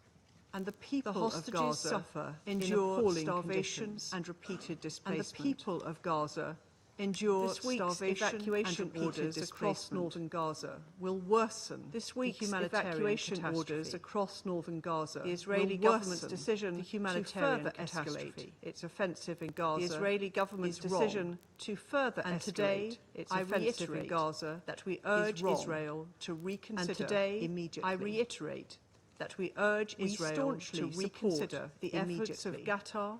Speaker 10: And the people of Gaza suffer, endure starvation and repeated displacement. And the people of Gaza endure starvation evacuation and orders across northern Gaza will worsen. This week's evacuation orders across northern Gaza. The Israeli government's decision to further escalate its offensive in Gaza. The Israeli government's decision to further escalate its offensive in Gaza that we urge Israel to reconsider. And today, immediately, I reiterate that we urge Israel to reconsider the efforts of Qatar,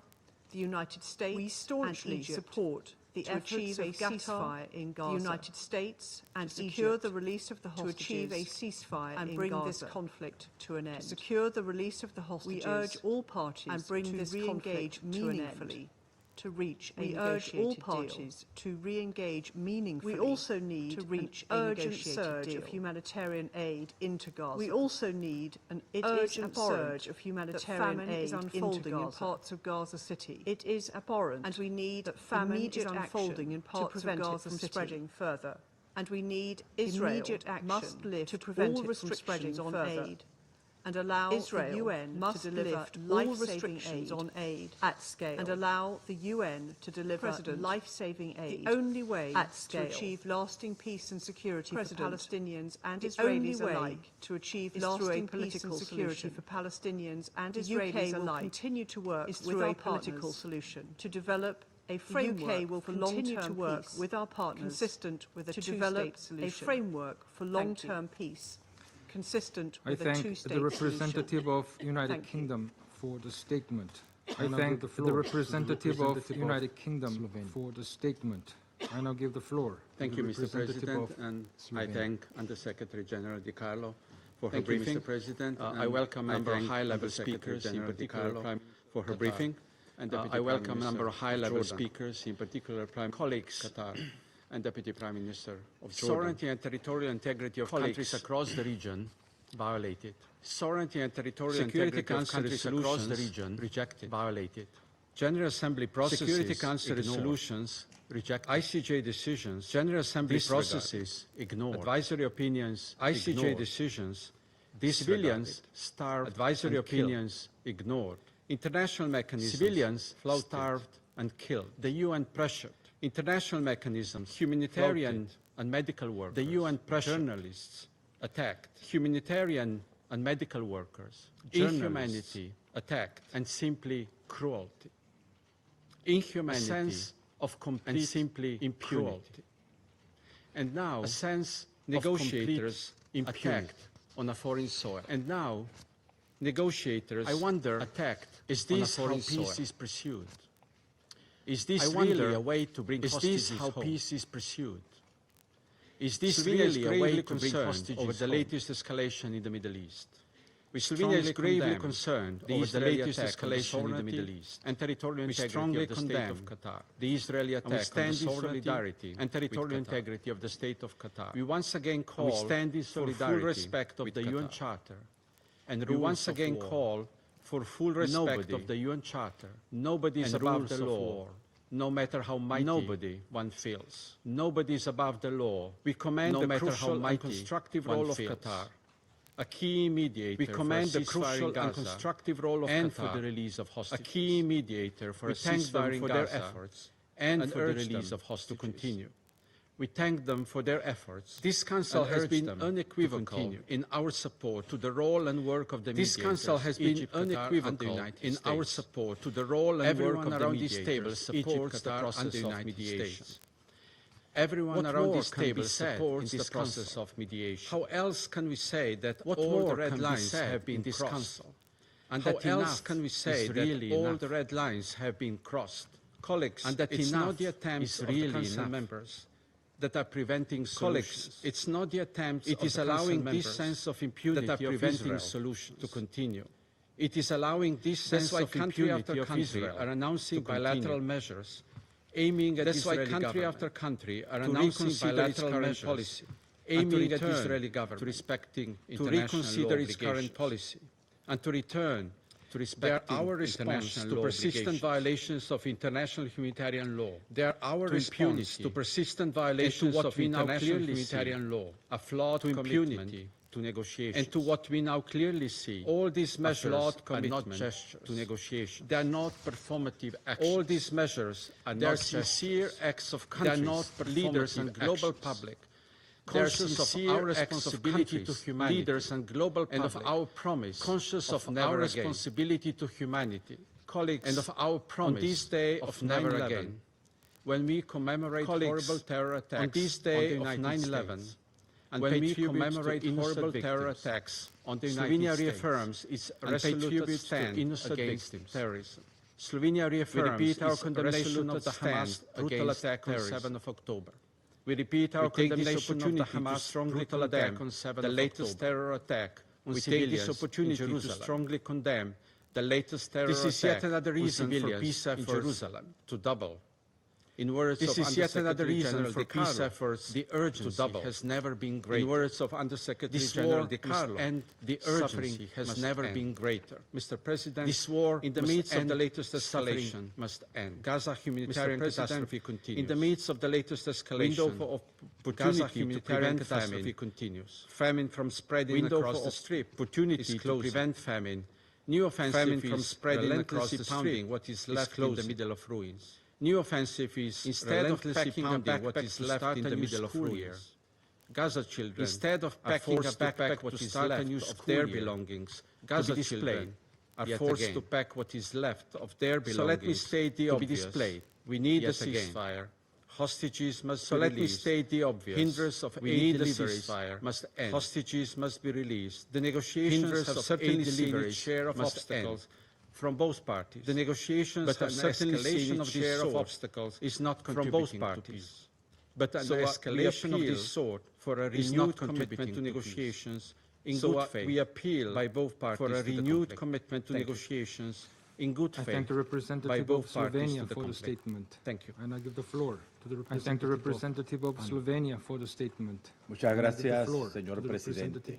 Speaker 10: the United States, and Egypt support the efforts of ceasefire in Gaza, the United States, and secure the release of the hostages, to achieve a ceasefire and bring this conflict to an end. To secure the release of the hostages, we urge all parties and bring this conflict meaningfully to reach a negotiated deal. To re-engage meaningfully. We also need to reach an urgent surge of humanitarian aid into Gaza. We also need an urgent surge of humanitarian aid is unfolding in parts of Gaza City. It is abhorrent, and we need that famine is unfolding in parts of Gaza from spreading further. And we need immediate action must lift to prevent all restrictions on aid. And allow Israel the UN to deliver all restrictions on aid at scale. And allow the UN to deliver life-saving aid. The only way at scale to achieve lasting peace and security for Palestinians and Israelis alike to achieve lasting peace and security for Palestinians and Israelis alike continue to work with our political solution to develop a framework will for continue to work with our partners consistent with a two-state solution. A framework for long-term peace consistent with a two-state solution.
Speaker 1: I thank the representative of United Kingdom for the statement. I thank the representative of United Kingdom for the statement. I now give the floor.
Speaker 11: Thank you, Mr. President, and I thank Under-Secretary General DiCarlo for her briefing. Mr. President, I welcome a number of high-level speakers, in particular for her briefing, and I welcome a number of high-level speakers, in particular Prime colleagues, Qatar, and Deputy Prime Minister of Jordan. Sovereignty and territorial integrity of countries across the region violated. Sovereignty and territorial Security Council resolutions across the region rejected, violated. General Assembly processes Security Council resolutions rejected. ICJ decisions, General Assembly processes ignored. Advisory opinions, ICJ ignored. Decisions, civilians starved. Advisory opinions ignored. International mechanisms, civilians starved and killed. The UN pressured. International mechanisms, humanitarian and medical workers. The UN pressured. Journalists attacked. Humanitarian and medical workers. Inhumanity attacked. And simply cruelty. Inhumanity, a sense of complete and simply impunity. Cruelty. And now, a sense negotiators attacked on a foreign soil. And now, negotiators, I wonder, attacked. Is this how peace is pursued? Is this really a way to bring hostages home? Is this how peace is pursued? Is this really a way to bring hostages over the latest escalation in the Middle East? Slovenia is gravely concerned over the latest escalation in the Middle East and territorial integrity of the state of Qatar. The Israeli attack on the solidarity and territorial integrity of the state of Qatar. We once again call for full respect of the UN Charter and we once again call for full respect of the UN Charter. Nobody is above the law, no matter how mighty one feels. Nobody is above the law. We commend the crucial and constructive role of Qatar, a key mediator. We commend the crucial and constructive role of Qatar for the release of hostages. A key mediator for a ceasefire in Gaza, their efforts and for the release of hostages to continue. We thank them for their efforts. This Council has been unequivocal in our support to the role and work of the mediators. This Council has been unequivocal in our support to the role and work of the mediators. Everyone around this table supports the process of mediation. Everyone around this table supports the process of mediation. How else can we say that all the red lines have been crossed? And that enough can we say that all the red lines have been crossed? Colleagues, and that it's not the attempts of the Council members that are preventing solutions. It's not the attempts it is allowing this sense of impunity that are preventing solutions to continue. It is allowing this sense of impunity of Israel are announcing bilateral measures aiming at Israeli government. That's why country after country are announcing bilateral measures policy aiming at Israeli government to reconsider its current policy and to return to respect our response to persistent violations of international humanitarian law. They are our response to persistent violations of international humanitarian law, a flawed impunity to negotiation. And to what we now clearly see, all these measures are not gestures to negotiation. They are not performative actions. All these measures are not sincere acts of countries, they are not leaders and global public. Conscious of our responsibility to humanity, leaders and global public, and of our promise, conscious of our responsibility to humanity, colleagues, and of our promise on this day of 9/11, when we commemorate horrible terror attacks on this day of 9/11, and when we commemorate horrible terror attacks on the United States, Slovenia reaffirms its resolute stand against terrorism. Slovenia reaffirms its condemnation of the Hamas brutal attack on 7 of October. We repeat our condemnation of the Hamas brutal attack on 7 the latest terror attack on civilians in Jerusalem. To strongly condemn the latest terror attack. This is yet another reason for peace efforts in Jerusalem to double. In words of Undersecretary General De Carlo, the urgency has never been greater. In words of Undersecretary General De Carlo, and the urgency has never been greater. Mr. President, this war in the midst of the latest escalation must end. Gaza humanitarian catastrophe continues. In the midst of the latest escalation, window of opportunity to prevent catastrophe continues. Famine from spreading across the Strip, opportunity to prevent famine. New offensive from spreading across the Strip, what is left in the middle of ruins. New offensive is instead of packing a backpack what is left in the middle of ruins. Gaza children, instead of packing a backpack what is left of their belongings, Gaza children are forced to pack what is left of their belongings. So let me state the obvious. We need a ceasefire. Hostages must be released. So let me state the obvious. Hindrance of aid deliveries must end. Hostages must be released. The negotiations have certainly seen its share of obstacles from both parties. The negotiations have certainly seen its share of obstacles is not contributing from both parties. But an escalation of this sort for a renewed commitment to negotiations in good faith. We appeal by both parties for a renewed commitment to negotiations in good faith.
Speaker 1: I thank the representative of Slovenia for the statement.
Speaker 11: Thank you.
Speaker 1: And I give the floor to the representative of Slovenia for the statement.
Speaker 12: Muchas gracias, señor presidente.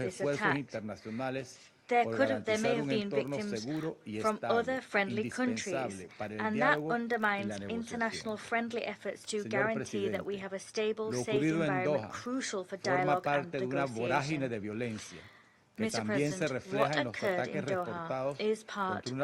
Speaker 12: this attack. There may have been victims from other friendly countries, and that undermines international friendly efforts to guarantee that we have a stable, safe environment crucial for dialogue and negotiation. Mr. President, what occurred in Doha is part of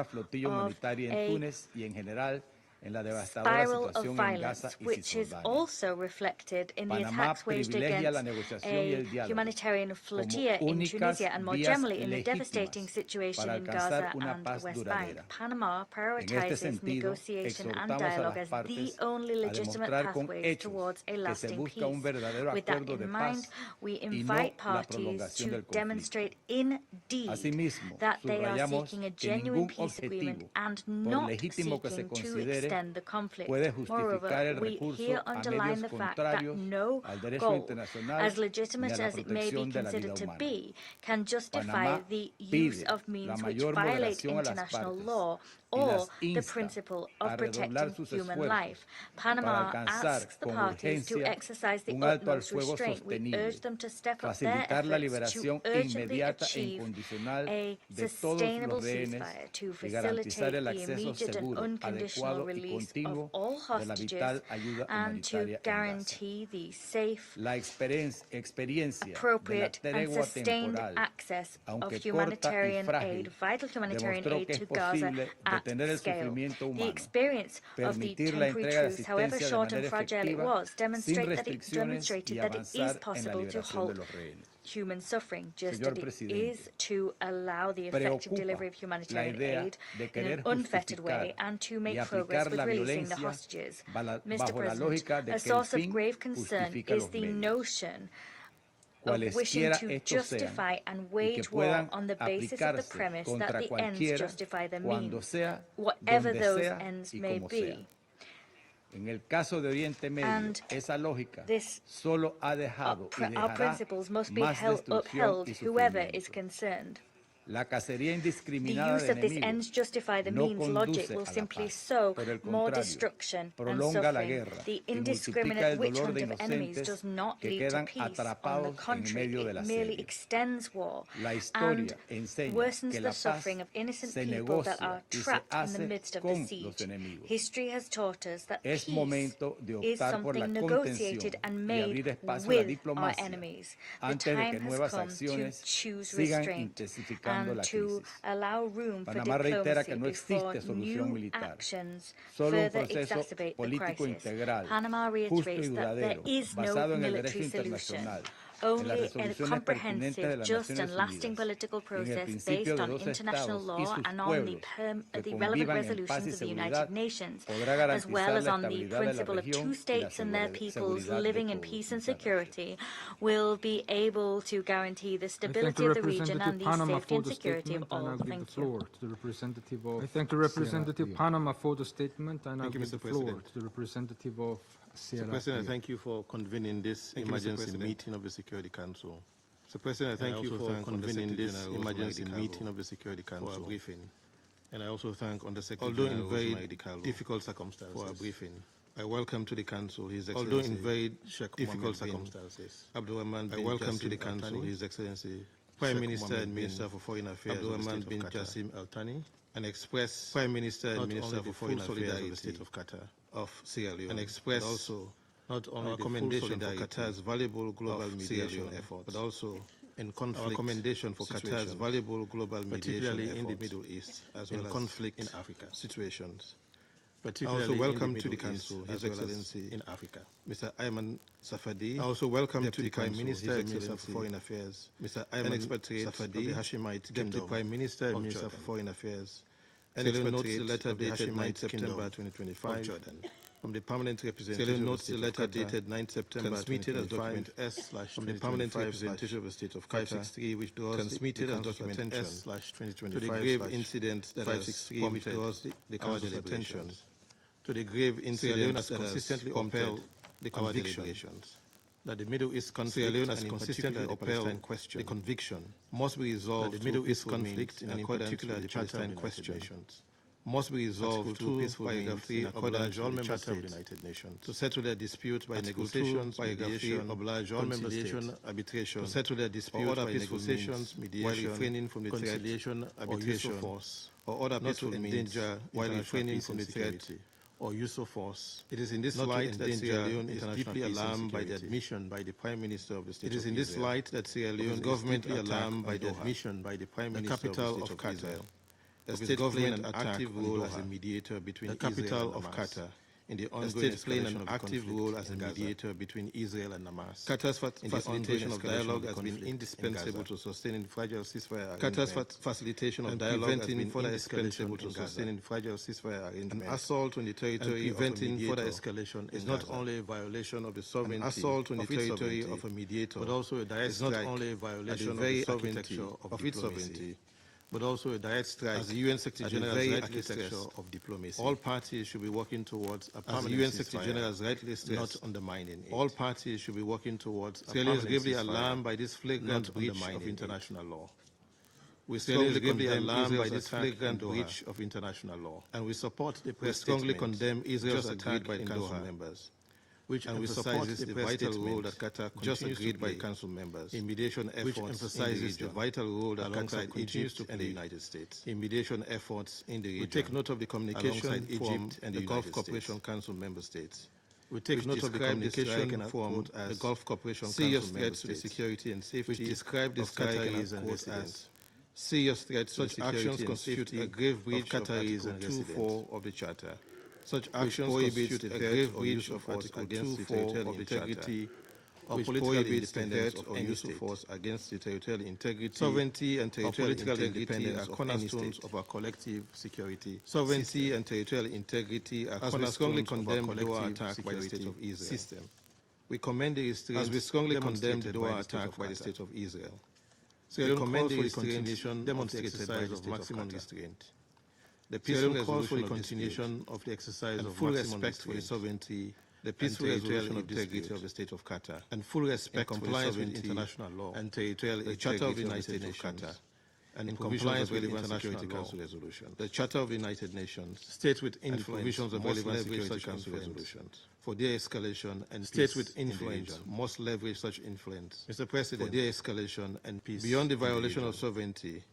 Speaker 12: a spiral of violence, which is also reflected in the attacks waged against a humanitarian flotilla in Tunisia and more generally in the devastating situation in Gaza and the West Bank. Panama prioritizes negotiation and dialogue as the only legitimate pathways towards a lasting peace. With that in mind, we invite parties to demonstrate in deed that they are seeking a genuine peace agreement and not seeking to extend the conflict. Moreover, we here underline the fact that no goal, as legitimate as it may be considered to be, can justify the use of means which violate international law or the principle of protecting human life. Panama asks the parties to exercise the utmost restraint. We urge them to step up their efforts to urgently achieve a sustainable ceasefire to facilitate the immediate and unconditional release of all hostages and to guarantee the safe, appropriate and sustained access of humanitarian aid, vital humanitarian aid to Gaza at scale. The experience of the temporary truce, however short and fragile it was, demonstrated that it is possible to halt human suffering, just as it is to allow the effective delivery of humanitarian aid in an unfettered way and to make progress with releasing the hostages. Mr. President, a source of grave concern is the notion of wishing to justify and wage war on the basis of the premise that the ends justify the means, whatever those ends may be.
Speaker 13: En el caso de Oriente Medio, esa lógica solo ha dejado y dejará
Speaker 12: our principles must be upheld, whoever is concerned.
Speaker 13: La cacería
Speaker 12: The
Speaker 13: indiscriminada
Speaker 12: use of this ends justify the means logic will simply sow more destruction and suffering. The indiscriminate witch hunt of enemies does not lead to peace. On the contrary, it merely extends war and worsens the suffering of innocent people that are trapped in the midst of the siege. History has taught us that peace is something negotiated and made with our enemies. The time has come to choose restraint and to allow room for diplomacy before new actions further exacerbate the crisis. Panama reiterates that there is no military solution. Only a comprehensive, just and lasting political process based on international law and on the relevant resolutions of the United Nations, as well as on the principle of two states and their peoples living in peace and security, will be able to guarantee the stability of the region and the safety and security of all. Thank you.
Speaker 1: I thank the representative Panama for the statement, and I give the floor to the representative of Sierra Leone.
Speaker 14: Mr. President, thank you for convening this emergency meeting of the Security Council. Mr. President, thank you for convening this emergency meeting of the Security Council for a briefing. And I also thank Undersecretary General, although in very difficult circumstances, for a briefing. I welcome to the Council His Excellency, although in very difficult circumstances, I welcome to the Council His Excellency Prime Minister and Minister for Foreign Affairs Abdurrahman bin Jassim Al Thani, and express Prime Minister and Minister for Foreign Affairs of the State of Qatar of Sierra Leone, and express also not only our commendation for Qatar's valuable global mediation efforts, but also in conflict, our commendation for Qatar's valuable global mediation efforts, in the Middle East, as well as conflict in Africa situations. Particularly also welcome to the Council His Excellency in Africa, Mr. Ayman Safadi. I also welcome to the Prime Minister and Minister for Foreign Affairs, Mr. Ayman Safadi, of the Hashemite Deputy Prime Minister and Minister for Foreign Affairs. And notes the letter dated 9 September 2025 Jordan. From the permanent representative notes the letter dated 9 September transmitted as document S/ from the permanent representative of the State of Qatar, 563, which draws transmitted as document S/2025 to the grave incident that 563, which draws the Council's attention to the grave incident that consistently compelled the convictions that the Middle East conflict, and in particular the Palestine question, the conviction must be resolved. The Middle East conflict, and in particular the Palestine question, must be resolved through peaceful means in accordance with the Charter of the United Nations. To settle their dispute by negotiations, mediation, oblige all member states, arbitration, to settle their dispute by negotiations, mediation, while refraining from the conciliation, arbitration, force, or other peaceful means, while refraining from the threat or use of force. It is in this light that Sierra Leone is deeply alarmed by the admission by the Prime Minister of the State of Israel. It is in this light that Sierra Leone is deeply alarmed by the admission by the Prime Minister of the capital of Qatar, the state playing an active role as a mediator between the capital of Qatar in the ongoing escalation of the active role as a mediator between Israel and Hamas. Qatar's facilitation of dialogue has been indispensable to sustaining fragile ceasefire arrangement. Qatar's facilitation of dialogue has been further escalation to sustaining fragile ceasefire arrangement. An assault on the territory of a mediator further escalation is not only a violation of the sovereignty an assault on the territory of a mediator, but also a direct strike not only a violation of the sovereignty of its sovereignty, but also a direct strike as the UN Secretary General's rightly stressed of diplomacy. All parties should be working towards a permanent ceasefire. As the UN Secretary General's rightly stressed, not undermining it. All parties should be working towards a permanent ceasefire. Australia is gravely alarmed by this flagrant breach of international law. We strongly condemn Israel's flagrant breach of international law, and we support the press statement. We strongly condemn Israel's attack by Council members, which emphasizes the vital role that Qatar just agreed by Council members in mediation efforts, which emphasizes the vital role that Qatar continues to play and the United States in mediation efforts in the region. We take note of the communication Egypt and the Gulf Cooperation Council member states. We take note of the communication from the Gulf Cooperation Council threats to the security and safety, which describe the Qataris and residents. Serious threats. Such actions constitute a grave breach of Article 2.4 of the Charter. Such actions constitute a grave breach of Article 2.4 of the Charter, or political independence or use of force against the territorial integrity, sovereignty and territorial integrity are cornerstones of our collective security. Sovereignty and territorial integrity are cornerstones of our collective attack by the State of Israel. We commend the restraint as we strongly condemn the Doha attack by the State of Israel. We commend the continuation demonstrated by the maximum restraint. The peaceful calls for the continuation of the exercise of full respect for the sovereignty, the peaceful resolution of the integrity of the State of Qatar, and full respect for compliance with international law and territorial the Charter of the United Nations, and in compliance with relevant Security Council resolutions. The Charter of the United Nations states with influence provisions of relevant Security Council resolutions for de-escalation and states with influence must leverage such influence, Mr. President, for de-escalation and peace beyond the violation of sovereignty.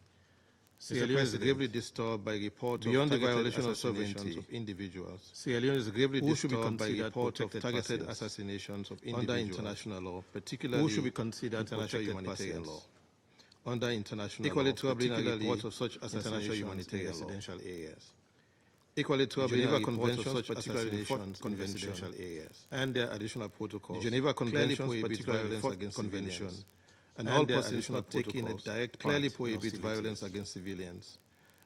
Speaker 14: Sierra Leone is gravely disturbed by reports beyond the violation of sovereignty of individuals. Sierra Leone is gravely disturbed by reports of targeted assassinations of individuals under international law, particularly who should be considered international humanitarian law. Under international equally law, troubling are reports of such assassinations in residential areas. Equally troubling are reports of such assassinations in residential areas. And their additional protocols. The Geneva Convention prohibits violence against civilians. And all persons not taking a direct clearly prohibits violence against civilians.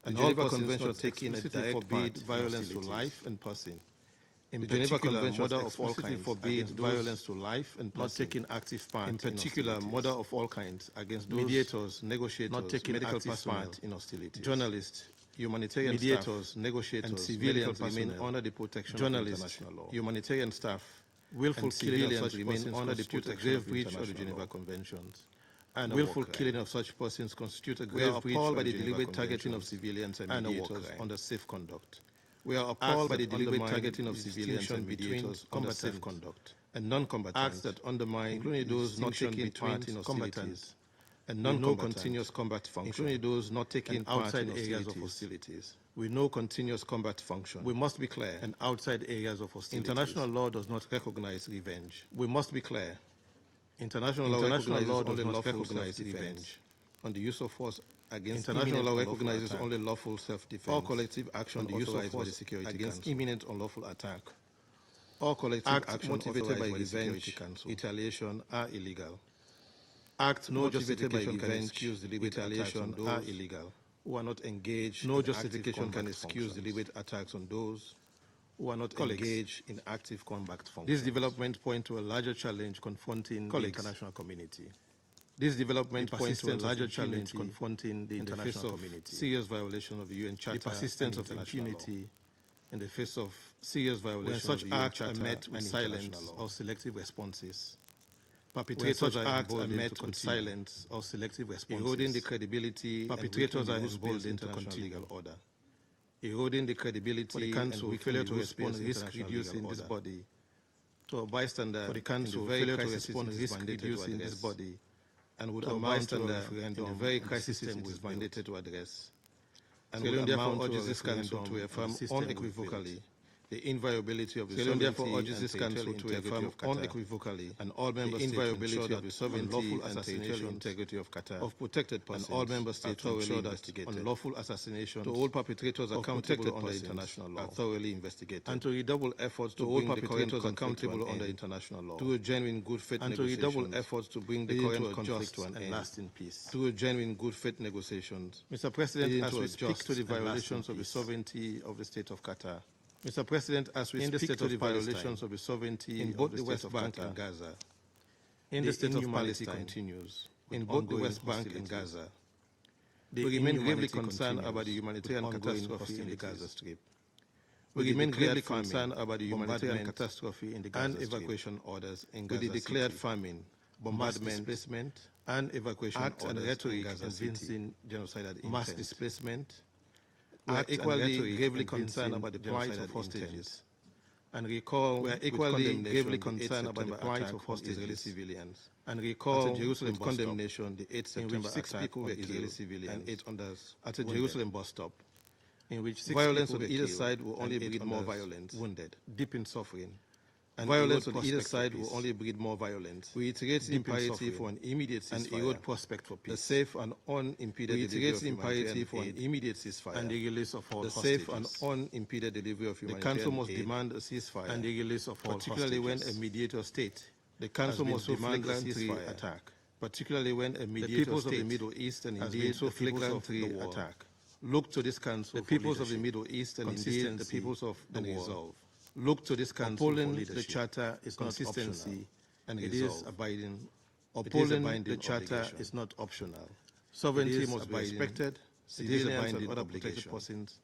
Speaker 14: And all persons not taking a direct forbid violence to life and person. In the Geneva Convention, murder of all kinds forbids violence to life and person. Not taking active part in particular, murder of all kinds against mediators, negotiators, not taking medical part in hostilities. Journalists, humanitarian mediators, negotiators, and civilians remain under the protection of international law. Humanitarian staff, willful civilians remain under the protection of breach of the Geneva Conventions. And willful killing of such persons constitute a grave breach by the deliberate targeting of civilians and mediators under safe conduct. We are appalled by the deliberate targeting of civilians and mediators under safe conduct. And non-combatants, acts that undermine, including those not taking part in hostilities, and non-continuous combat function, including those not taking part in areas of hostilities. We know continuous combat function. We must be clear. And outside areas of hostilities. International law does not recognize revenge. We must be clear. International law does not recognize revenge on the use of force against international law recognizes only lawful self-defense. All collective action on the use of force against imminent unlawful attack. All collective action motivated by revenge, retaliation are illegal. Acts no justification can excuse deliberate retaliation are illegal. Who are not engaged. No justification can excuse deliberate attacks on those who are not engaged in active combat functions. This development points to a larger challenge confronting the international community. This development points to a larger challenge confronting the international community. Serious violation of the UN Charter. The persistence of impunity in the face of serious violation of the UN Charter. When such acts are met with silence or selective responses. Perpetrators are emboldened met with silence or selective responses. Eroding the credibility. Perpetrators are emboldened to continue legal order. Eroding the credibility for the Council failure to respond risk-reducing this body to a bystander for the Council failure to respond risk-reducing this body and would amount to a referendum in the very crisis system was mandated to address. And will therefore urge this Council to affirm unequivocally the inviolability of the sovereignty therefore urges this Council to affirm unequivocally and all member states inviolability of the sovereignty unlawful assassination integrity of Qatar of protected persons and all member states to ensure that unlawful assassination to all perpetrators accountable under international law are thoroughly investigated and to redouble efforts to bring the current accountable under international law through a genuine good faith and to redouble efforts to bring the current conflict to an end and lasting peace through a genuine good faith negotiations. Mr. President, as we speak to the violations of the sovereignty of the state of Qatar, Mr. President, as we speak to the violations of the sovereignty in both the West Bank and Gaza, in the state of Palestine continues, in both the West Bank and Gaza, we remain gravely concerned about the humanitarian catastrophe in the Gaza Strip. We remain gravely concerned about the humanitarian catastrophe in the Gaza Strip and evacuation orders in Gaza with the declared famine, bombardment, displacement, and evacuation orders and rhetoric convincing genocidal intent. Mass displacement. We are equally gravely concerned about the plight of hostages. And recall, we are equally gravely concerned about the plight of Israeli civilians. And recall at a Jerusalem condemnation, the 8th September 6 people were Israeli civilians and 8 others at a Jerusalem bus stop, in which violence on either side will only breed more violence, wounded, deep in suffering. And violence on either side will only breed more violence. We iterate the imperative for an immediate ceasefire and erode prospect for peace. The safe and unimpeded delivery of imperative for an immediate ceasefire and the release of all hostages. The safe and unimpeded delivery of humanitarian aid. The Council must demand a ceasefire and the release of all particularly hostages. When a mediator state. The Council must demand a ceasefire attack, particularly when a mediator the peoples state of the Middle East and indeed the flagrantly attack. Look to this Council the peoples of the Middle East and indeed the peoples of the resolve. Look to this Council upholding the Charter is consistency and it is abiding. Upholding the Charter is not optional. Sovereignty must be respected. Civilians and other protected persons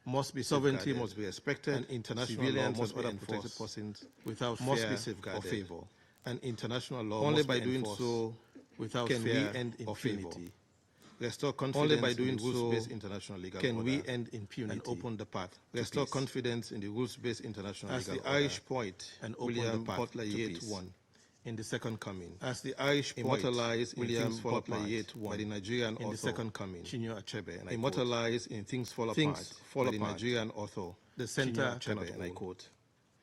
Speaker 14: must be sovereignty must be respected. And international law must be enforced persons without fear or favor. And international law only by doing so without fear and impunity. Restore confidence only by doing so international legal can order. We end impunity and open the path. Restore confidence in the rules-based international legal order. As the Irish poet and William Butler Yeats won in the Second Coming. As the Irish poet immortalized William Butler Yeats won by the Nigerian author in the Second Coming. Chinua Achebe and I immortalized in Things Fall Apart by the Nigerian author the center cannot hold. And I quote,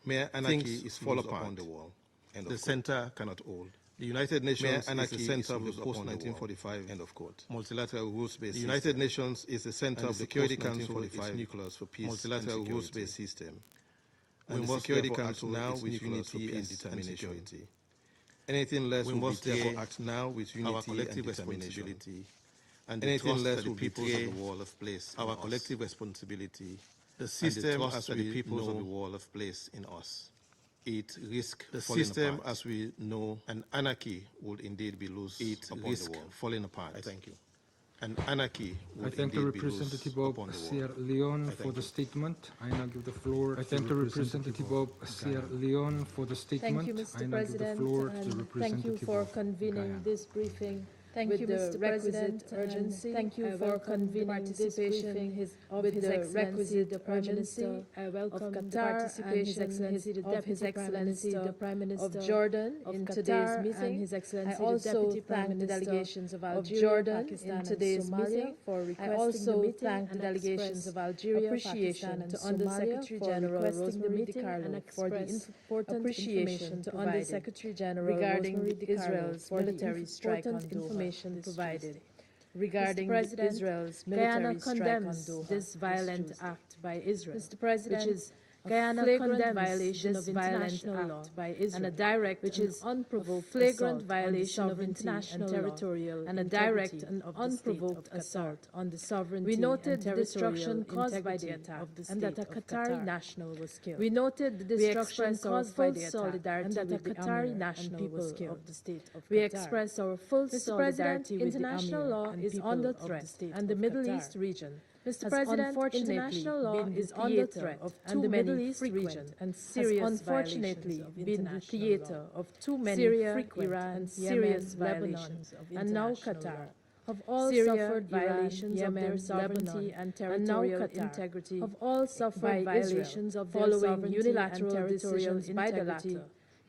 Speaker 14: "Mere anarchy is fall apart on the wall. And the center cannot hold." The United Nations is the center of the post-1945 end of quote. Multilateral rules-based. The United Nations is the center of the Security Council with its nucleus for peace. Multilateral rules-based system. And the Security Council now with unity and determination. Anything less we must therefore act now with unity our collective and responsibility. And anything less will peoples of the wall of place. Our collective responsibility. The system as the peoples of the wall of place in us. It risks the system apart. As we know, and anarchy would indeed be loose. It risks falling apart. I thank you. And anarchy would
Speaker 1: I thank the representative of Sierra Leone for the statement. I now give the floor. I thank the representative of Sierra Leone for the statement.
Speaker 7: Thank you, Mr. President, and thank you for convening this briefing. Thank you, Mr. President. Urgency. Thank you for convening this briefing with the requisite urgency. I welcome the participation of His Excellency the Prime Minister of Jordan in today's meeting. His Excellency I also thank the delegations of Algeria, Pakistan, in today's meeting for requesting I also thank the delegations of Algeria, appreciation to Under-Secretary General Rosemary DiCarlo for the important information to Under-Secretary General regarding Israel's military strike on Doha. Provided regarding Israel's military strike on Doha. This violent act by Israel, Mr. President, which is Guyana flagrant violation of international law by Israel, and a direct, which is unprovoked flagrant violation of international and territorial and a direct and unprovoked assault on the sovereignty. We noted the destruction caused by the attack, and that a Qatari national was killed. We noted the destruction caused by the attack, and that a Qatari national was killed. Of the state of Qatar. We express our full solidarity with international law is under threat, and the Middle East region. Mr. President, international law is under threat of too many frequent and serious unfortunately been the theater of too many frequent and serious violations and now Qatar have all suffered violations of their sovereignty and territorial integrity, have all suffered violations of their following unilateral decisions by the latter,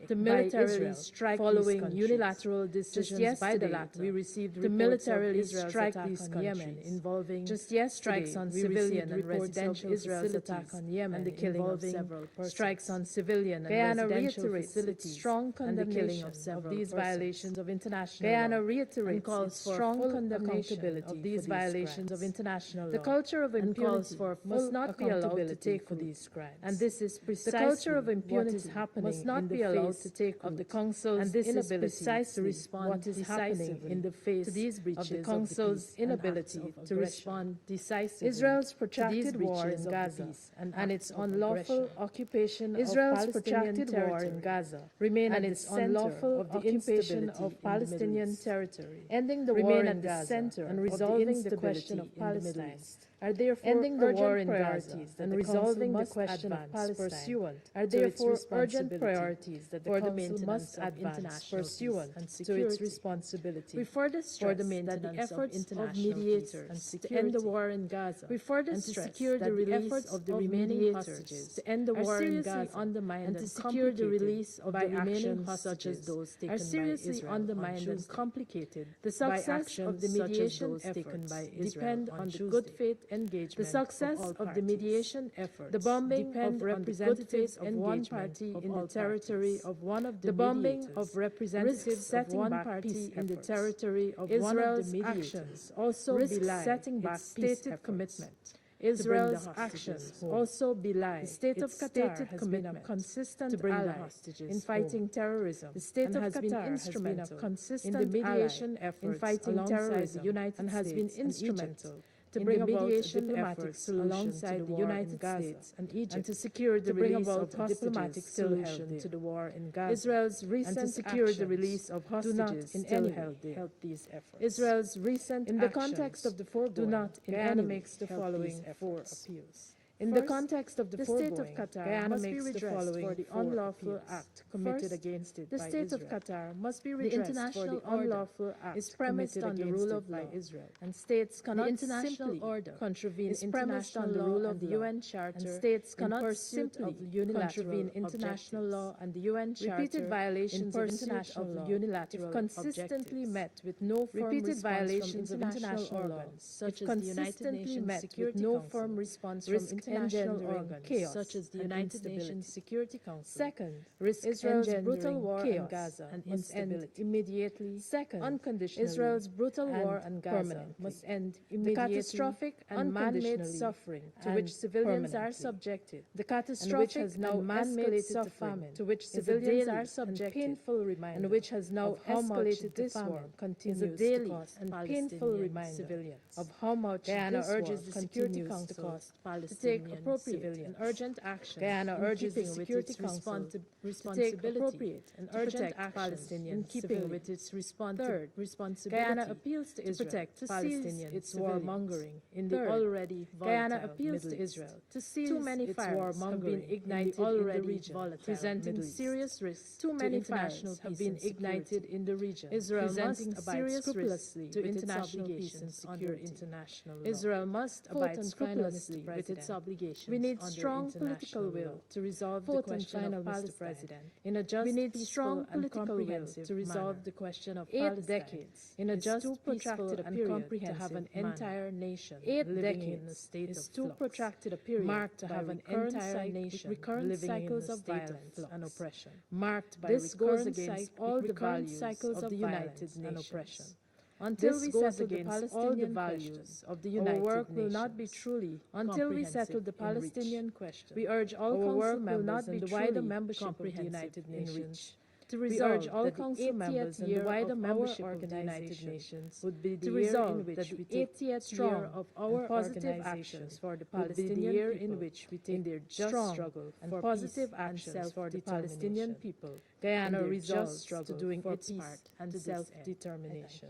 Speaker 15: to militarily strike following unilateral decisions by the latter. We received to militarily strike these on Yemen involving strikes on civilian and residential Israel's attack on Yemen and the killing of several persons. Strikes on civilian and residential facilities strong condemnation of these violations of international law. Guyana reiterates calls for strong condemnation of these violations of international law. The culture of impunity must not be allowed to take for these crimes. And this is precisely the culture of impunity what is happening must not be allowed to take of the Council's inability to respond what is happening in the face to these breaches of the Council's inability to respond decisively. Israel's protracted war in Gaza and its unlawful occupation Israel's protracted war in Gaza remain at its unlawful of the occupation of Palestinian territory, ending the war in Gaza and resolving the question of Palestine are therefore ending the war in Gaza and resolving the question of Palestine are therefore urgent priorities that the Council must advance pursuant to its responsibility. We further stress that the efforts of mediators to end the war in Gaza and to secure the release of the remaining hostages to end the war in Gaza and to secure the release of the remaining hostages are seriously undermined and complicated. The success of the mediation efforts depend on the good faith engagement the success of the mediation effort, the bombing of representatives of one party in the territory of one of the bombing of representatives of one party in the territory of one of the actions also belie setting back stated commitment. Israel's actions also belie the state of Qatar has been a consistent ally in fighting terrorism. The state of Qatar has been a consistent in the mediation efforts in fighting terrorism, the United States and has been instrumental to bring about a diplomatic solution alongside the United States and Egypt, and to secure the release of diplomatic solution to the war in Gaza. Israel's recent and to secure the release of hostages in any way help these efforts. Israel's recent in the context of the foregoing do not in any makes the following four appeals. In the context of the state of Qatar, Guyana makes the following for the unlawful act committed against it by Israel. The state of Qatar must be redressed for the unlawful act is premised on the rule of law, Israel, and states cannot simply contravene international law and the UN Charter, and states cannot simply contravene international law and the UN Charter. Repeated violations of international law, unilateral, if consistently met with no firm response from international organs, such as the United Nations Security Council, no firm response from international organs, chaos, such as the United Nations Security Council. Second, risk Israel's brutal war in Gaza and must end immediately. Second, unconditionally, Israel's brutal war in Gaza must end immediately. The catastrophic and man-made suffering to which civilians are subjected. The catastrophic has now man-made suffering to which civilians are subjected. Painful reminder and which has now escalated this war continues a daily and painful reminder of how much Guyana urges the Security Council to take appropriate and urgent action. Guyana urges the Security Council to take appropriate and urgent action in keeping with its responsibility. Guyana appeals to Israel to cease its warmongering in the already volatile Guyana appeals to Israel to cease too many fires have been ignited in the region, presenting serious risks. Too many fires have been ignited in the region. Israel must abide scrupulously to international peace and security. Israel must abide scrupulously with its obligations. We need strong political will to resolve the question of Palestine in a just, peaceful, and comprehensive to resolve the question of Palestine. 8 decades in a just, peaceful, and comprehensive to have an entire nation. 8 decades in a state is too protracted a period marked to have an entire nation recurrent cycles of violence and oppression. Marked by this goes against all the values cycles of the United Nations and oppression. Until we settle against all the values of the United Nations, our work will not be truly until we settle the Palestinian question. We urge all council members and the wider membership of the United Nations to resolve all council members and the wider membership of the United Nations would be the year in which we take 80th year of our positive actions for the Palestinian year in which we take their just struggle and positive actions for the Palestinian people. Guyana resolves to doing its part and self-determination.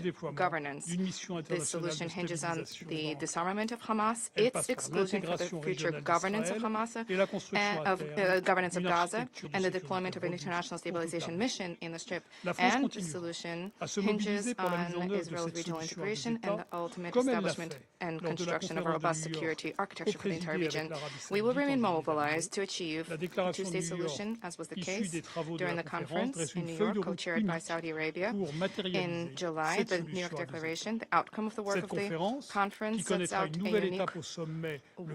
Speaker 16: governance. This solution hinges on the disarmament of Hamas, its exclusion for the future governance of Hamas, governance of Gaza, and the deployment of an international stabilization mission in the Strip. And the solution hinges on Israel's regional integration and the ultimate establishment and construction of a robust security architecture for the entire region. We will remain mobilized to achieve a two-state solution, as was the case during the conference in New York, co-chaired by Saudi Arabia. In July, the New York Declaration, the outcome of the work of the conference, sets out a unique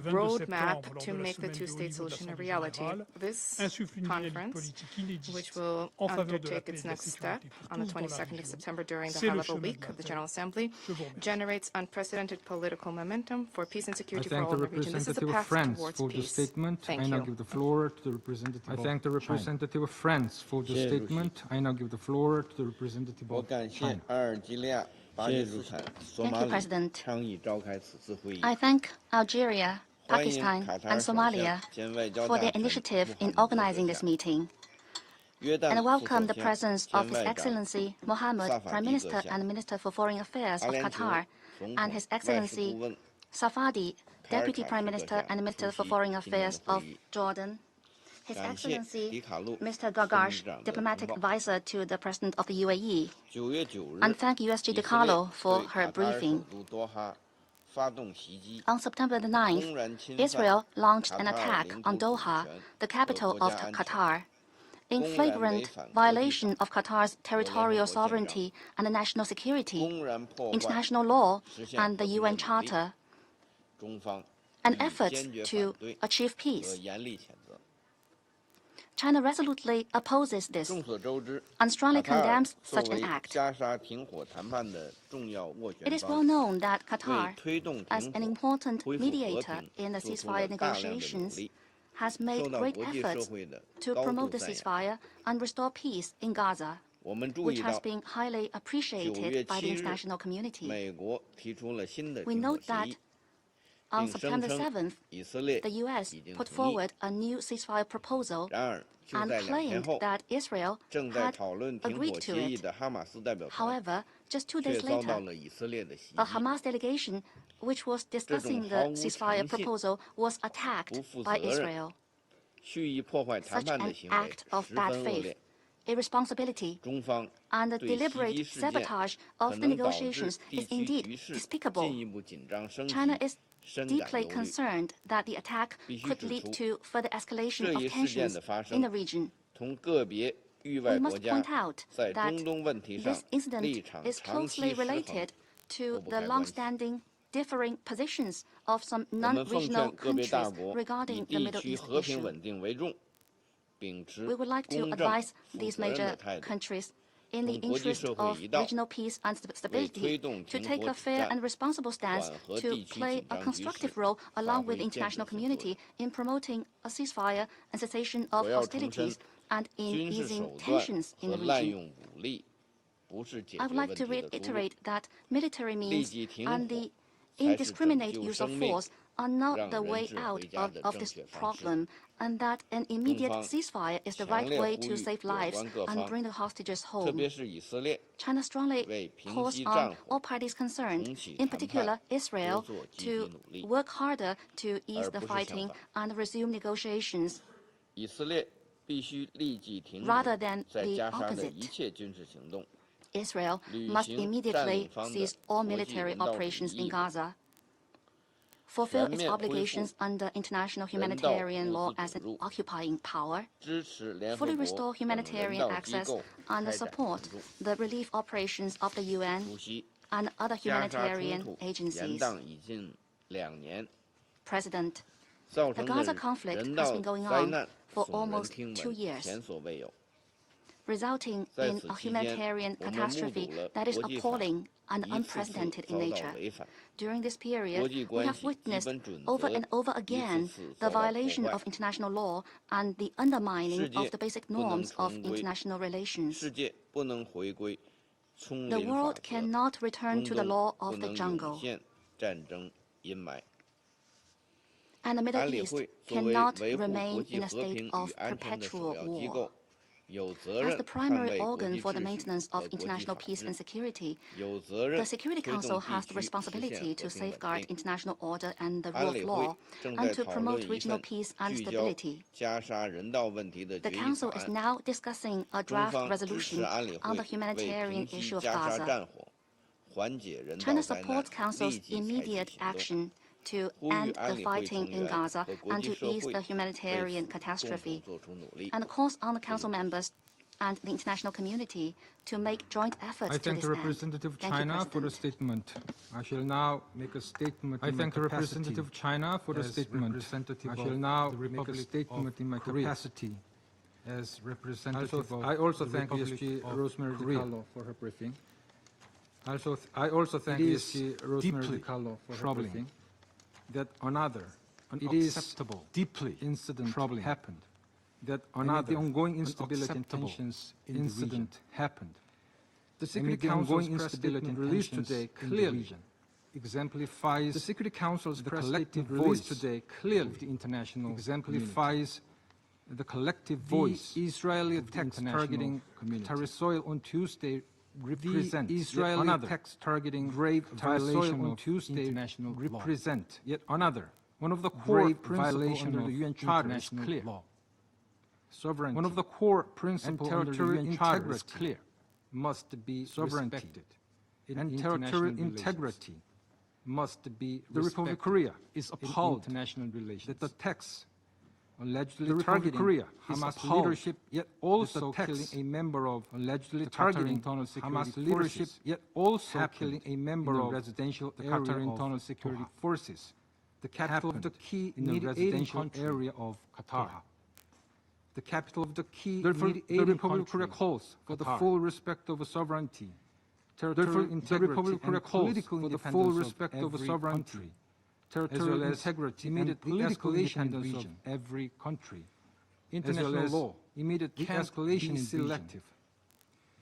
Speaker 16: roadmap to make the two-state solution a reality. This conference, which will undertake its next step on the 22nd of September during the high-level week of the General Assembly, generates unprecedented political momentum for peace and security for all in the region. This is a path towards peace. Thank you.
Speaker 1: I now give the floor to the representative. I thank the representative of France for the statement. I now give the floor to the representative of China.
Speaker 17: Thank you, President. I thank Algeria Pakistan, and Somalia for their initiative in organizing this meeting. And I welcome the presence of His Excellency Mohammed, Prime Minister and Minister for Foreign Affairs of Qatar, and His Excellency Safadi, Deputy Prime Minister and Minister for Foreign Affairs of Jordan, His Excellency Mr. Gargash, Diplomatic Advisor to the President of the UAE, and thank USG DiCarlo for her briefing. On September the 9th, Israel launched an attack on Doha, the capital of Qatar, in flagrant violation of Qatar's territorial sovereignty and national security, international law, and the UN Charter, and efforts to achieve peace. China resolutely opposes this and strongly condemns such an act. It is well known that Qatar, as an important mediator in the ceasefire negotiations, has made great efforts to promote the ceasefire and restore peace in Gaza, which has been highly appreciated by the international community. We note that on September 7th, the U.S. put forward a new ceasefire proposal and claimed that Israel had agreed to it. However, just 2 days later, a Hamas delegation which was discussing the ceasefire proposal was attacked by Israel. Such an act of bad faith, irresponsibility, and the deliberate sabotage of the negotiations is indeed despicable. China is deeply concerned that the attack could lead to further escalation of tensions in the region. We must point out that this incident is closely related to the long-standing differing positions of some non-regional countries regarding the Middle East issue. We would like to advise these major countries, in the interest of regional peace and stability, to take a fair and responsible stance to play a constructive role along with the international community in promoting a ceasefire and cessation of hostilities and in easing tensions in the region. I would like to reiterate that military means and the indiscriminate use of force are not the way out of this problem, and that an immediate ceasefire is the right way to save lives and bring the hostages home. China strongly calls on all parties concerned, in particular Israel, to work harder to ease the fighting and resume negotiations, rather than the opposite. Israel must immediately cease all military operations in Gaza, fulfill its obligations under international humanitarian law as an occupying power, fully restore humanitarian access, and support the relief operations of the UN and other humanitarian agencies. President, the Gaza conflict has been going on for almost 2 years, resulting in a humanitarian catastrophe that is appalling and unprecedented in nature. During this period, we have witnessed over and over again the violation of international law and the undermining of the basic norms of international relations. The world cannot return to the law of the jungle, and the Middle East cannot remain in a state of perpetual war. As the primary organ for the maintenance of international peace and security, the Security Council has the responsibility to safeguard international order and the rule of law, and to promote regional peace and stability. The Council is now discussing a draft resolution on the humanitarian issue of Gaza. China supports Council's immediate action to end the fighting in Gaza and to ease the humanitarian catastrophe, and calls on the Council members and the international community to make joint efforts to this end.
Speaker 1: I thank the representative of China for the statement. I shall now make a statement. I thank the representative of China for the statement. I shall now make a statement in my capacity as representative of. I also thank ESG Rosemary DiCarlo for her briefing. I also thank ESG Rosemary DiCarlo for her briefing. That another unacceptable, deeply incident happened. That another the ongoing instability and tensions incident happened. The Security Council's instability and released today clearly exemplifies the Security Council's collective voice today clearly. The international exemplifies the collective voice. Israeli attacks targeting Qatari soil on Tuesday represent Israeli attacks targeting grave violation on Tuesday represent yet another. One of the core principles under the UN Charter is clear. Sovereignty. One of the core principles under the UN Charter is clear. Must be respected. And territorial integrity must be respected. The Republic of Korea is appalled international relations that attacks allegedly targeting Korea, Hamas leadership, yet also killing a member of allegedly targeting Hamas leadership, yet also killing a member of residential Qatar internal security forces, the capital of the key residential area of Qatar. The capital of the key the Republic of Korea calls for the full respect of sovereignty, territorial integrity, and political for the full respect of sovereignty, territorial integrity, immediate escalation of every country. International law, immediate de-escalation is selective.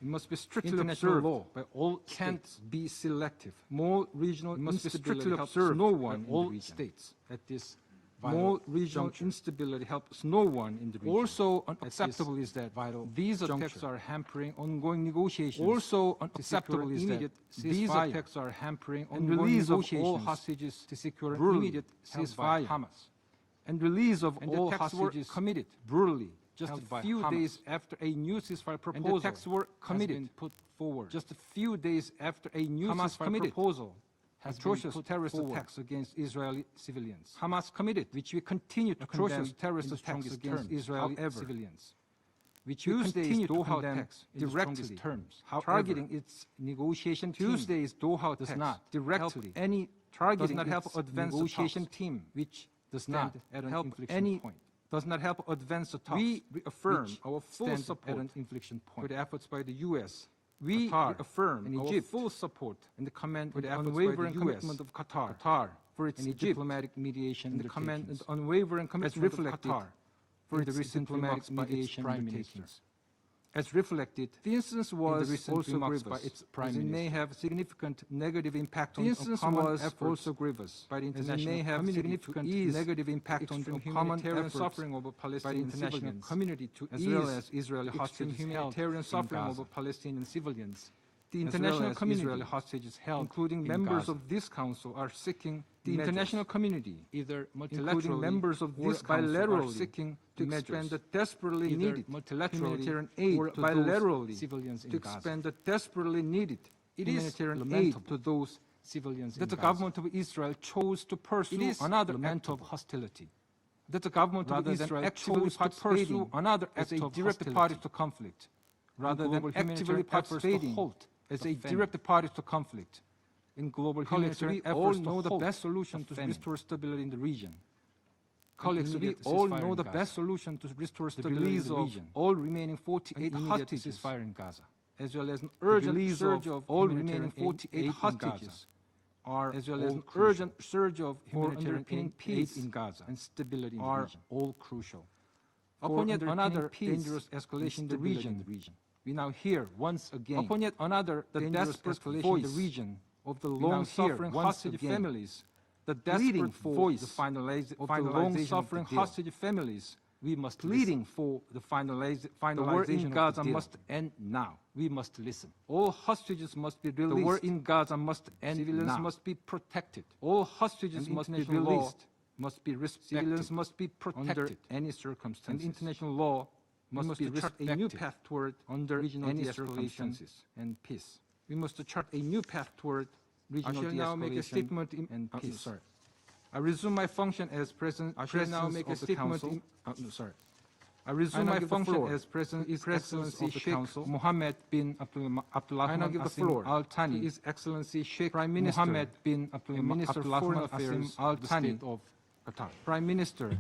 Speaker 1: It must be strictly observed by all can't be selective. More regional instability helps no one in all states at this. More regional instability helps no one in the region. Also unacceptable is that these attacks are hampering ongoing negotiations. Also unacceptable is that these attacks are hampering ongoing negotiations. All hostages to secure immediate ceasefire. Hamas. And release of all hostages committed brutally just a few days after a new ceasefire proposal. And the attacks were committed put forward just a few days after a new ceasefire proposal. Atrocious terrorist attacks against Israeli civilians. Hamas committed, which we continue to condemn atrocious terrorist attacks against Israeli civilians. Which Tuesday's Doha attacks directly targeting its negotiation team. Tuesday's Doha does not directly any targeting does not help advance negotiation team, which does not help any point. Does not help advance the talks. We reaffirm our full support at an inflection point for the efforts by the U.S. We reaffirm in Egypt full support and the command with the unwavering commitment of Qatar for its diplomatic mediation and the command and unwavering commitment of Qatar for its recent diplomatic mediation undertakings. As reflected, the instance was also grievous by its prime minister. It may have significant negative impact on common efforts also grievous by the international community. It may have significant negative impact on humanitarian suffering of Palestinian international community to as well as Israeli hostages humanitarian suffering of Palestinian civilians. The international community, Israeli hostages held, including members of this council, are seeking the international community, either multilaterally, including members of this bilaterally, seeking to expand the desperately needed humanitarian aid or bilaterally civilians to expand the desperately needed humanitarian aid to those civilians that the government of Israel chose to pursue another act of hostility. That the government of Israel chose to pursue another act of direct party to conflict, rather than actively participating as a direct party to conflict. In global humanitarian efforts, we all know the best solution to restore stability in the region. Colleagues, we all know the best solution to restore stability in the region. All remaining 48 hostages in Gaza, as well as an urgent surge of all remaining 48 hostages, as well as an urgent surge of humanitarian peace in Gaza and stability in the region, all crucial. Upon yet another dangerous escalation in the region, we now hear once again, upon yet another the desperate voice in the region of the long-suffering hostage families, the desperate voice of the long-suffering hostage families, we must pleading for the finalization. The war in Gaza must end now. We must listen. All hostages must be released. The war in Gaza must end now. Civilians must be protected. All hostages must be released. Must be respected. Civilians must be protected under any circumstances. And international law must be respected. A new path toward under any circumstances and peace. We must chart a new path toward regional de-escalation now make a statement and peace. I resume my function as president. I shall now make a statement. I resume my function as president. His Excellency Sheikh Mohammed bin Abdullah Al Thani. His Excellency Sheikh Prime Minister Mohammed bin Minister of Foreign Affairs Al Thani of Qatar. Prime Minister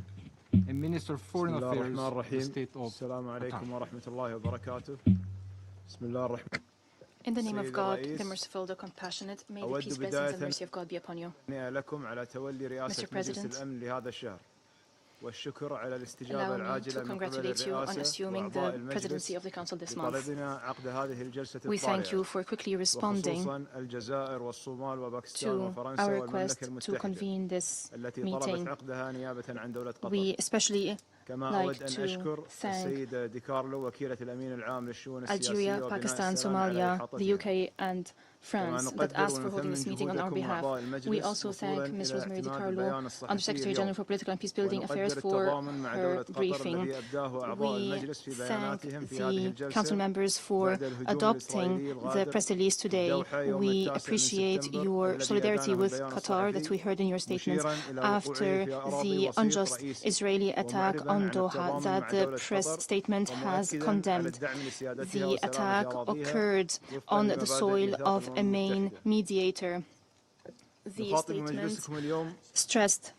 Speaker 1: and Minister of Foreign Affairs of the State of Qatar.
Speaker 16: In the name of God, the merciful, the compassionate, may the peace, blessings, and mercy of God be upon you. Mr. President, Allow me to congratulate you on assuming the presidency of the Council this month. We thank you for quickly responding to our request to convene this meeting. We especially like to thank Algeria, Pakistan, Somalia, the UK, and France that asked for holding this meeting on our behalf. We also thank Ms. Rosemary DiCarlo, Undersecretary General for Political and Peacebuilding Affairs, for her briefing. We thank the Council members for adopting the press release today. We appreciate your solidarity with Qatar that we heard in your statements after the unjust Israeli attack on Doha that the press statement has condemned. The attack occurred on the soil of a main mediator. The statement stressed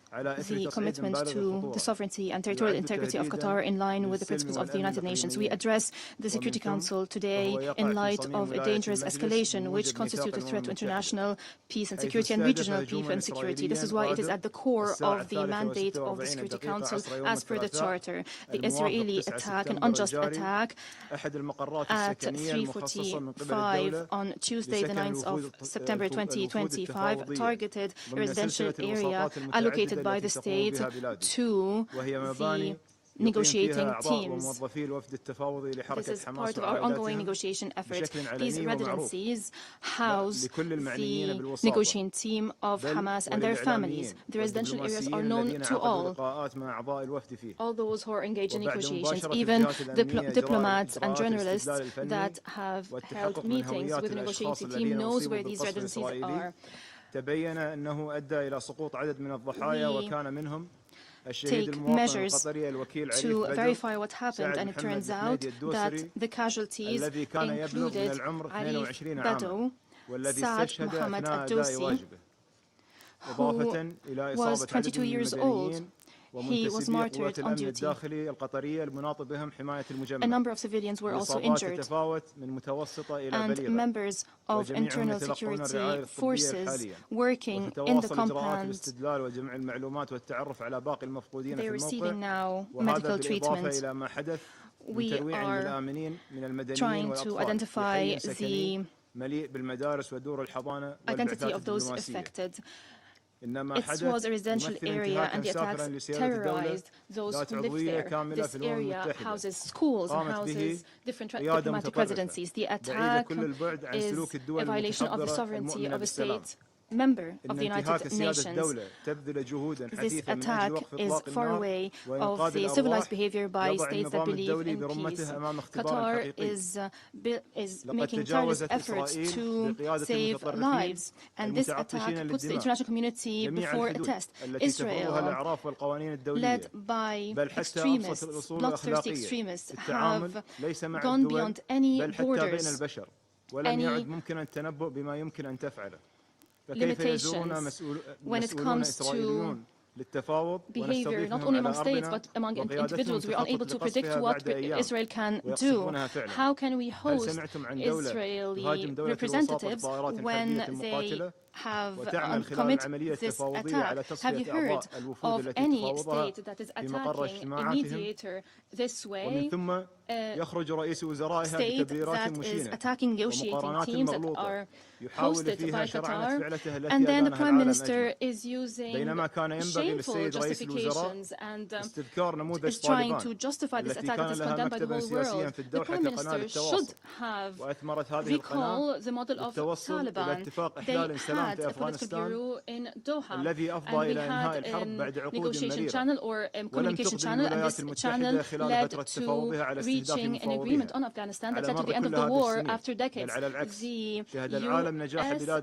Speaker 16: the commitment to the sovereignty and territorial integrity of Qatar in line with the principles of the United Nations. We address the Security Council today in light of a dangerous escalation which constitutes a threat to international peace and security and regional peace and security. This is why it is at the core of the mandate of the Security Council as per the Charter. The Israeli attack, an unjust attack, at 3:45 on Tuesday, the 9th of September 2025, targeted a residential area allocated by the state to the negotiating teams. This is part of our ongoing negotiation efforts. These residencies house the negotiating team of Hamas and their families. The residential areas are known to all those who are engaged in negotiations, even diplomats and journalists that have held meetings with the negotiating team knows where these residencies are. Take measures to verify what happened, and it turns out that the casualties included Arif Bado, Saad Mohammed Ad-Dosi, who was 22 years old. He was martyred on duty. A number of civilians were also injured, and members of internal security forces working in the compound, they're receiving now medical treatment. We are trying to identify the identity of those affected. It was a residential area, and the attacks terrorized those who lived there. This area houses schools and houses different diplomatic residencies. The attack is a violation of the sovereignty of a state member of the United Nations. This attack is far away of the civilized behavior by states that believe in peace. Qatar is making tireless efforts to save lives, and this attack puts the international community before a test. Israel, led by extremists, bloodthirsty extremists, have gone beyond any borders, any limitations when it comes to behavior, not only among states but among individuals. We are unable to predict what Israel can do. How can we host Israeli representatives when they have commit this attack? Have you heard of any state that is attacking a mediator this way? A state that is attacking negotiating teams that are hosted by Qatar, and then the Prime Minister is using shameful justifications and is trying to justify this attack that is condemned by the whole world. The Prime Minister should have recalled the model of Taliban. They had a political bureau in Doha, and we had a negotiation channel or a communication channel, and this channel led to reaching an agreement on Afghanistan that led to the end of the war after decades. The US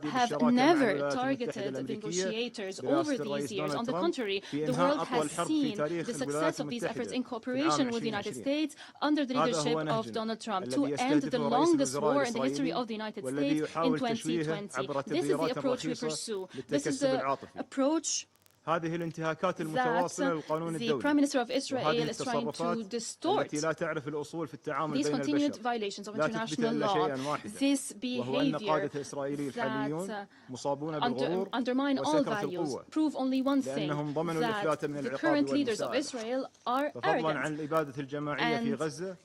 Speaker 16: have never targeted the negotiators over these years. On the contrary, the world has seen the success of these efforts in cooperation with the United States under the leadership of Donald Trump to end the longest war in the history of the United States in 2020. This is the approach we pursue. This is the approach
Speaker 18: هذه الانتهاكات المتواصلة للقانون
Speaker 9: the Prime Minister of Israel is trying to distort
Speaker 18: التي لا تعرف الأصول في التعامل
Speaker 9: these
Speaker 18: بين
Speaker 9: continued
Speaker 18: البشر
Speaker 9: violations of
Speaker 18: لا تثبت
Speaker 9: international
Speaker 18: إلا
Speaker 9: law,
Speaker 18: شيئا واحدا
Speaker 9: this
Speaker 18: وهو أن
Speaker 9: behavior
Speaker 18: قادة الإسرائيلي الحاليون
Speaker 9: that
Speaker 18: مصابون بالغرور
Speaker 9: undermine all
Speaker 18: وسكرة
Speaker 9: values
Speaker 18: القوة
Speaker 9: prove only one thing,
Speaker 18: لأنهم ضمنوا
Speaker 9: that
Speaker 18: الإفلات من
Speaker 9: the
Speaker 18: العقاب
Speaker 9: current leaders of
Speaker 18: والمساءلة
Speaker 9: Israel are
Speaker 18: فضلا عن
Speaker 9: arrogant
Speaker 18: الإبادة الجماعية في غزة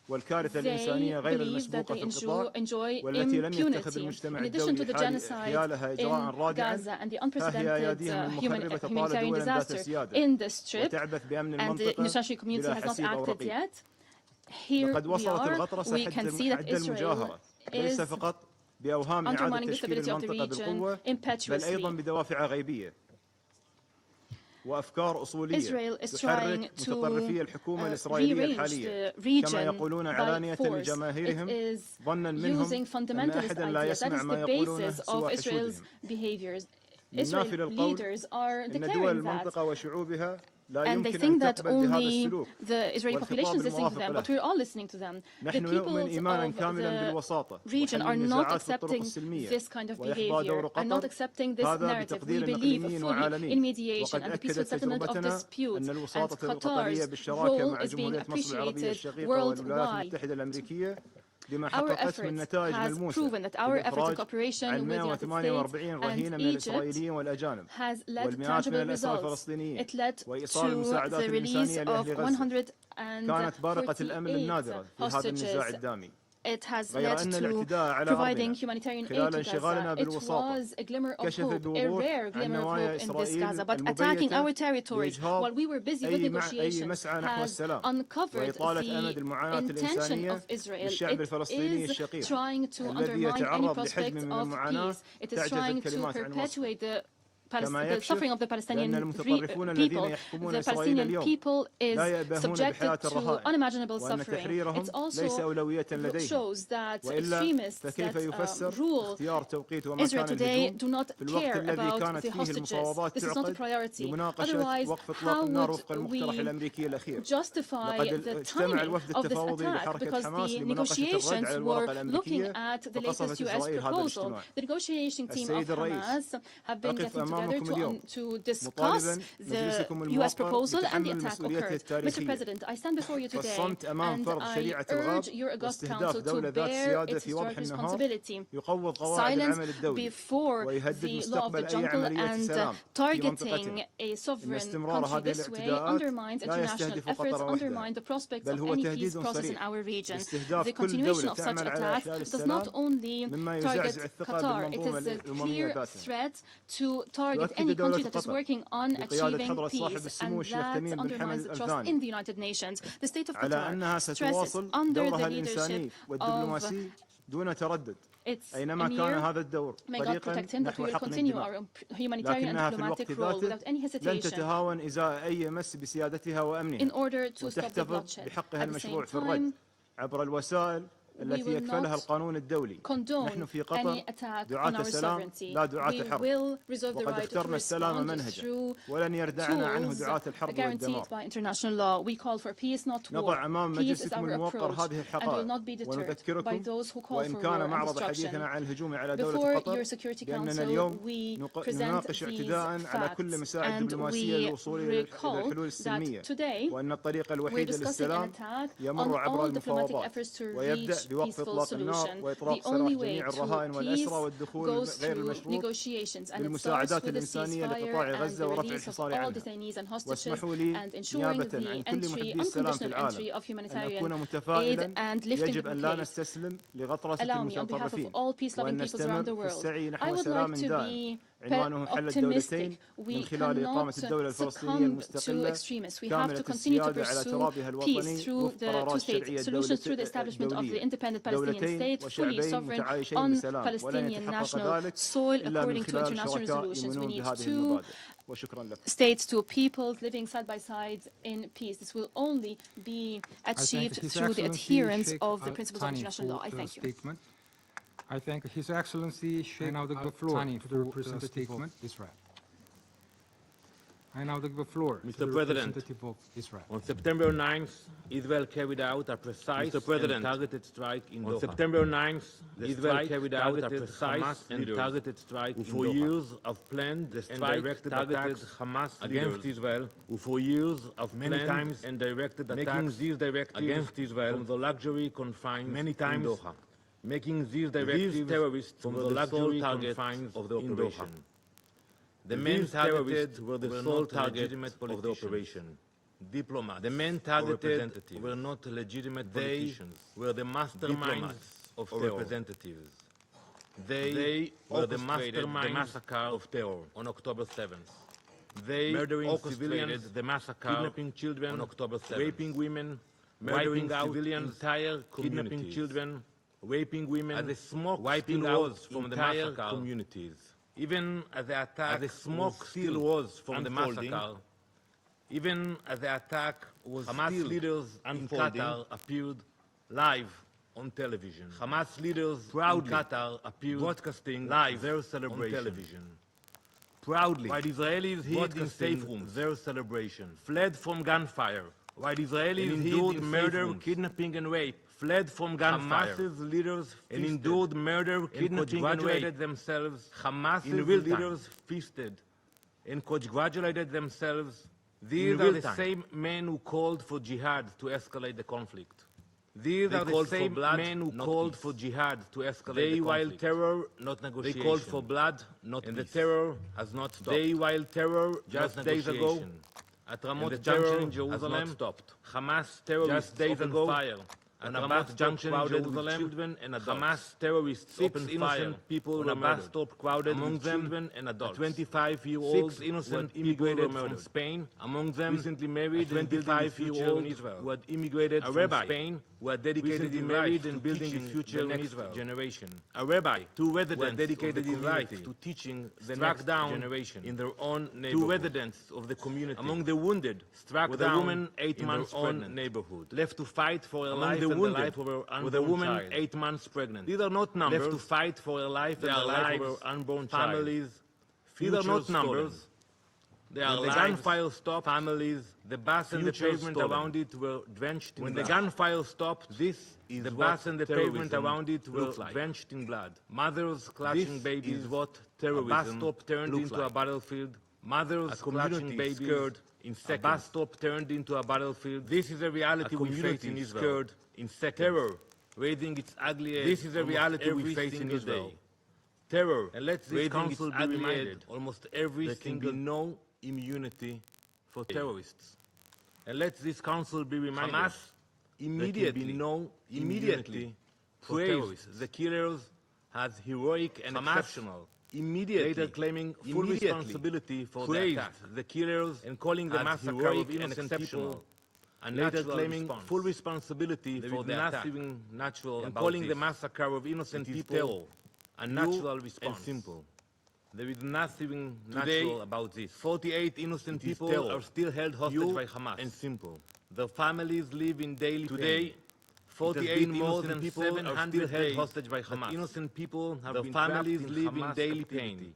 Speaker 18: والكارثة الإنسانية غير المسبوقة في القطاع والتي لم يتخذ المجتمع الدولي حيالها إجراء رادعا ها هي أياديهم المخربة طال دولا ذات سيادة وتعبث بأمن المنطقة بلا حسيب أو رقيب لقد وصلت الغطرسة حد المجاهرة ليس فقط بأوهام إعادة تشكيل المنطقة بالقوة بل أيضا بدوافع غيبية وأفكار أصولية تحرك متطرفي الحكومة الإسرائيلية الحالية كما يقولون علانية لجماهيرهم ظنا منهم أن أحدا لا يسمع ما يقولونه سوى حشودهم من نافل القول إن دول المنطقة وشعوبها
Speaker 9: and they think that only the Israeli population is listening to them, but we're all listening to them. The people of the region are not accepting this kind of behavior, are not accepting this narrative. We believe fully in mediation and the peaceful settlement of disputes, and Qatar's role is being appreciated worldwide. Our effort has proven that our efforts in cooperation with the United States and Egypt has led to tangible results. It led to the release of 168 hostages. It has led to providing humanitarian aid to Gaza. It was a glimmer of hope, a rare glimmer of hope in this Gaza. But attacking our territories while we were busy with negotiations has uncovered the intention of Israel. It is trying to undermine any prospect of peace. It is trying to perpetuate the suffering of the Palestinian people. The Palestinian people is subjected to unimaginable suffering. It also shows that extremists that rule Israel today do not care about the hostages. This is not a priority. Otherwise, how would we justify the timing of this attack? Because the negotiations were looking at the latest U.S. proposal. The negotiation team of Hamas have been getting together to discuss the U.S. proposal and the attack occurred. Mr. President, I stand before you today and I urge your august council to bear its historic responsibility. Silence before the law of the jungle and targeting a sovereign country this way undermines international efforts, undermines the prospects of any peace process in our region. The continuation of such attacks does not only target Qatar, it is a clear threat to target any country that is working on achieving peace, and that undermines trust in the United Nations. The state of Qatar stresses under the leadership of its emir, may God protect him, that we will continue our humanitarian and diplomatic role without any hesitation in order to stop the bloodshed. At the same time, التي يكفلها القانون الدولي. نحن في قطر دعاة السلام لا دعاة الحرب. وقد اخترنا السلام منهجا ولن يردعنا عنه دعاة الحرب والدمار. نضع أمام مجلسكم الموقر هذه الحقائق ونذكركم وإن كان معرض حديثنا عن الهجوم على دولة قطر بأننا اليوم نناقش اعتداء على كل مساعي الدبلوماسية للوصول إلى الحلول السلمية وأن الطريق الوحيد للسلام يمر عبر المفاوضات ويبدأ بوقف إطلاق النار وإطلاق سراح جميع الرهائن والأسرى والدخول غير المشروط بالمساعدات الإنسانية لقطاع غزة ورفع الحصار عنها. واسمحوا لي نيابة عن كل محبي السلام في العالم أن أكون متفائلا يجب أن لا نستسلم لغطرسة المتطرفين وأن نستمر في السعي نحو سلام دائم عنوانه حل الدولتين من خلال إقامة الدولة الفلسطينية المستقلة كاملة السيادة على ترابها الوطني وقرارات الشرعية الدولية دولتين وشعبين متعايشين بسلام ولن يتحقق ذلك إلا من خلال شركاء يؤمنون بهذه المبادئ. وشكرا لكم. States to peoples living side by side in peace. This will only be achieved through the adherence of the principles of international law. I thank you.
Speaker 1: I thank His Excellency Sheikh. Now the floor to the representative of Israel. I now give the floor to the representative of Israel.
Speaker 19: On September 9th, Israel carried out a precise and targeted strike in Doha. On September 9th, Israel carried out a precise and targeted strike in Doha. For years of planned and directed attacks Hamas against Israel, who for years of many times and directed attacks against Israel from the luxury confines in Doha, making these directives terrorists from the luxury confines of the operation. The men targeted were the sole target of the operation. Diplomats. The men targeted were not legitimate politicians. They were the masterminds of representatives. They were the masterminds of terror on October 7th. They murdering civilians, the massacre, kidnapping children on October 7th, raping women, murdering civilians, entire kidnapping children, raping women, as the smoke wiping out from the massacre communities. Even as the attack, the smoke still was from the massacre, even as the attack was Hamas leaders in Qatar appeared live on television. Hamas leaders proudly in Qatar appeared broadcasting live their celebration on television. Proudly, while Israelis hid in safe rooms, their celebration, fled from gunfire, while Israelis endured murder, kidnapping and rape, fled from gunfire. Hamas's leaders and endured murder, kidnapping and rape themselves. Hamas's leaders feasted and congratulated themselves. These are the same men who called for jihad to escalate the conflict. These are the same men who called for jihad to escalate the conflict. While terror, not negotiation. They called for blood, not peace. And the terror has not stopped. They, while terror, just days ago, at Ramot Junction in Jerusalem, stopped. Hamas terrorists just days ago, fire. And Ramot Junction in Jerusalem, children and adults. Hamas terrorists opened fire. People on a bus stop crowded among them children and adults. 25-year-old 6 innocent immigrated from Spain, among them recently married 25-year-old who had immigrated from Spain, who had dedicated his life and building a future in Israel generation. A rabbi, 2 residents dedicated his life to teaching the next generation in their own neighborhood. 2 residents of the community among the wounded struck down a woman 8 months pregnant neighborhood, left to fight for her life and the life of her unborn with a woman child. 8 months pregnant. These are not numbers. Left to fight for her life and the life of her unborn families. These are not numbers. They are when the gunfire stopped, families, the bus and the pavement around it were drenched in blood. When the gunfire stopped, this is the bus and the pavement around it were drenched in blood. Mothers clutching babies is what terrorism. A bus stop turned into a battlefield. Mothers clutching babies scared in seconds. A bus stop turned into a battlefield. This is a reality we face in Israel. In seconds. Terror raising its ugly head. This is a reality we face in Israel. Terror, and let this council be reminded, almost every single no immunity for terrorists. And let this council be reminded, Hamas immediately praised the killers as heroic and exceptional. Immediately, later claiming full responsibility for the attack. The killers and calling the massacre heroic and exceptional. And later claiming full responsibility for the attack. Natural and calling the massacre of innocent people a natural response. And simple. There is nothing natural about this. 48 innocent people are still held hostage by Hamas. And simple. Their families live in daily pain. 48 innocent people are still held hostage by Hamas. Innocent people have been families live in daily pain.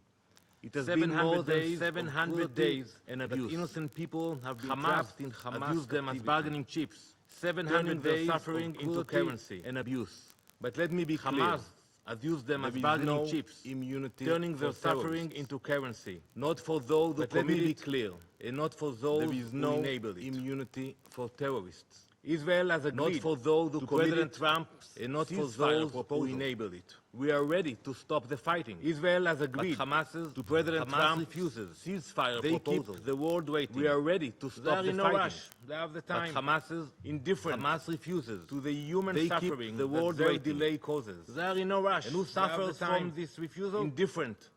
Speaker 19: It has been more than 700 days and abuse. Innocent people have been trapped in Hamas, abused them as bargaining chips. 700 days suffering into currency and abuse. But let me be clear. Hamas has used them as bargaining chips, immunity, turning their suffering into currency. Not for those who commit it, clear, and not for those who enable it. Immunity for terrorists. Israel has agreed, not for those who committed Trump, and not for those who enable it. We are ready to stop the fighting. Israel has agreed, but Hamas to President Trump refuses ceasefire proposal. Keep the world waiting. We are ready to stop the fighting. Rush. They have the time. But Hamas is indifferent. Hamas refuses to the human suffering the world that delay causes. They are in no rush. And who suffers from this refusal? Indifferent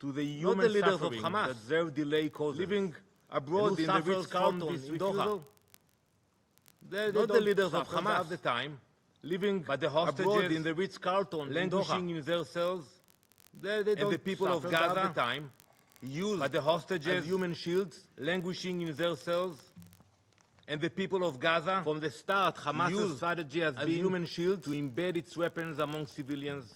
Speaker 19: to the human suffering that their delay causes. Living abroad in the Ritz-Carlton in Doha. Not the leaders of Hamas have the time, living but the hostages in the Ritz-Carlton, languishing in their cells. And the people of Gaza have the time, used but the hostages as human shields, languishing in their cells. And the people of Gaza, from the start, Hamas's strategy has been human shields to embed its weapons among civilians.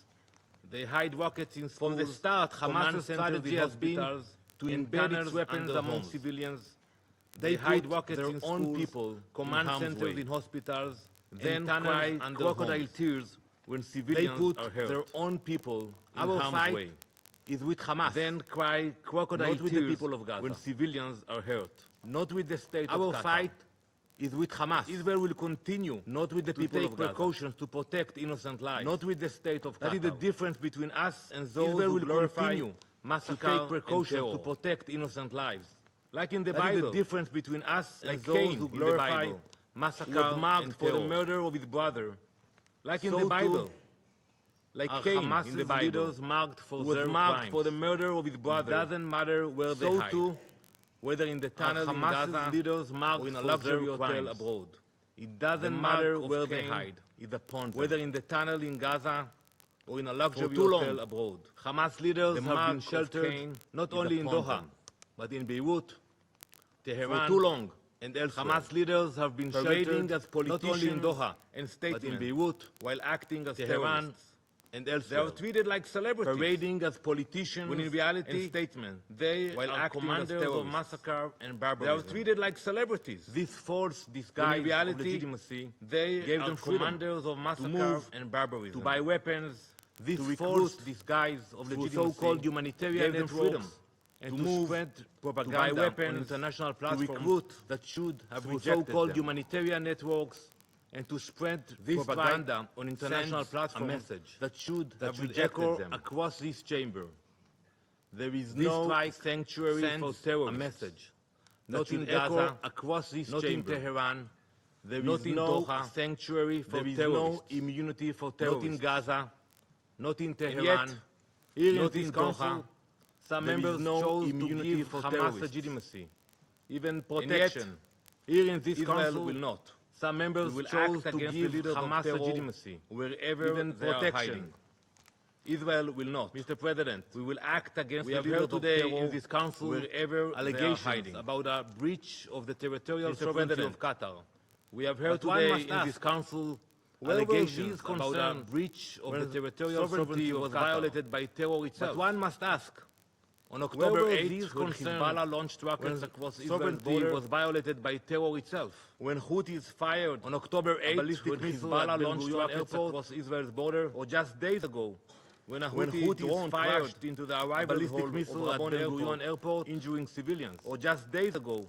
Speaker 19: They hide rockets in schools. From the start, Hamas's strategy has been to embed its weapons among civilians. They hide rockets in schools, people, command centers in hospitals, then cry crocodile tears when civilians are hurt. Their own people in harm's way. Is with Hamas. Then cry crocodile tears with the people of Gaza when civilians are hurt. Not with the state of Qatar. Our fight is with Hamas. Israel will continue not with the people of Gaza. To take precautions to protect innocent lives. Not with the state of Qatar. That is the difference between us and those who glorify massacre to take precautions to protect innocent lives. Like in the Bible. That is the difference between us and those who glorify massacre marked for the murder of his brother. Like in the Bible. Like Cain in the Bible, leaders marked for their crimes. For the murder of his brother. It doesn't matter where they hide. So too, whether in the tunnel in Gaza leaders marked or in a luxury hotel abroad. It doesn't matter where they hide. Whether in the tunnel in Gaza or in a luxury hotel abroad. Hamas leaders have been sheltered not only in Doha, but in Beirut, Tehran, for too long, and elsewhere. Hamas leaders have been sheltered as politicians not only in Doha and but in Beirut, while acting as terrorists. And elsewhere. They are treated like celebrities, parading as politicians, when in reality, and statesmen, they while are commanders of massacre and barbarism. They are treated like celebrities. This false disguise in reality, of legitimacy, they gave them commanders of massacre and barbarism. To buy weapons, this false disguise of legitimacy, so-called humanitarian gave them freedom, and to move, spread propaganda, to buy weapons on international platforms, to recruit that should have rejected so-called humanitarian networks, and to spread this propaganda on international platforms, a message that should echo them across this chamber. There is no sanctuary for terrorists. A message not in Gaza, across this not chamber. In Tehran. There is no sanctuary for terrorists. There is no immunity for terrorists. Not in Gaza, not in Tehran, yet, here not in Doha. Some members chose to give Hamas legitimacy, even protection. Here in this council will not. Some members will chose to give Hamas legitimacy wherever even protection. Israel will not. Mr. President, we will act against the leaders today in this council wherever allegations about a breach of the territorial sovereignty of Qatar. We have heard today in this council allegations about a breach of the territorial sovereignty was violated by terror itself. But one must ask, on October 8th, when Hezbollah launched rockets across Israel's border, was violated by terror itself. When Houthis fired on October 8th, when Hezbollah launched rockets across Israel's border, or just days ago, when a Houthi fired into the arrival ballistic missile at Ben Gurion Airport, injuring civilians, or just days ago,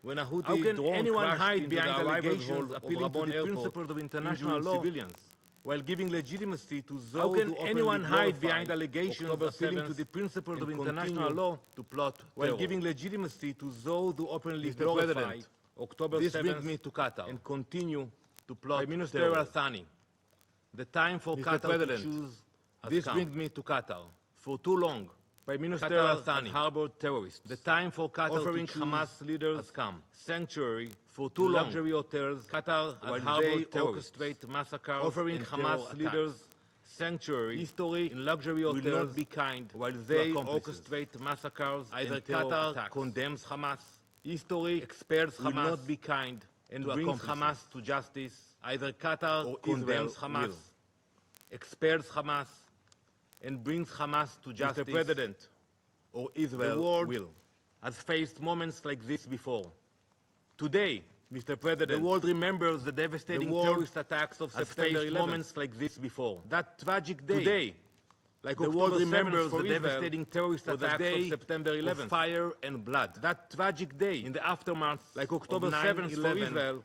Speaker 19: when a Houthi drone crashed behind allegations appealing to the principles of international law, civilians, while giving legitimacy to those how can anyone hide behind allegations appealing to the principles of international law to plot while giving legitimacy to those who openly glorify October 7th? This brings me to Qatar and continue to plot Prime Minister Al-Thani. The time for Qatar to choose has come. Brings me to Qatar. For too long, Prime Minister Al-Thani harbored terrorists. The time for Qatar offering to Hamas leaders has come. Sanctuary for too long. Luxury hotels, Qatar has harbored orchestrate massacres, offering Hamas leaders sanctuary. History in luxury hotels will not be kind while they orchestrate massacres. Either Qatar attacks. Condemns Hamas. History experts Hamas will not be kind and brings Hamas to justice. Either Qatar or condemns Hamas, experts Hamas, and brings Hamas to justice. Mr. President, or Israel the world will, has faced moments like this before. Today, Mr. President, the world remembers the devastating terrorist attacks of September 11th. Moments like this before. That tragic day. Today, like the world remembers the devastating terrorist attacks of September 11th. Of fire and blood. That tragic day in the aftermath, like October 7th for Israel,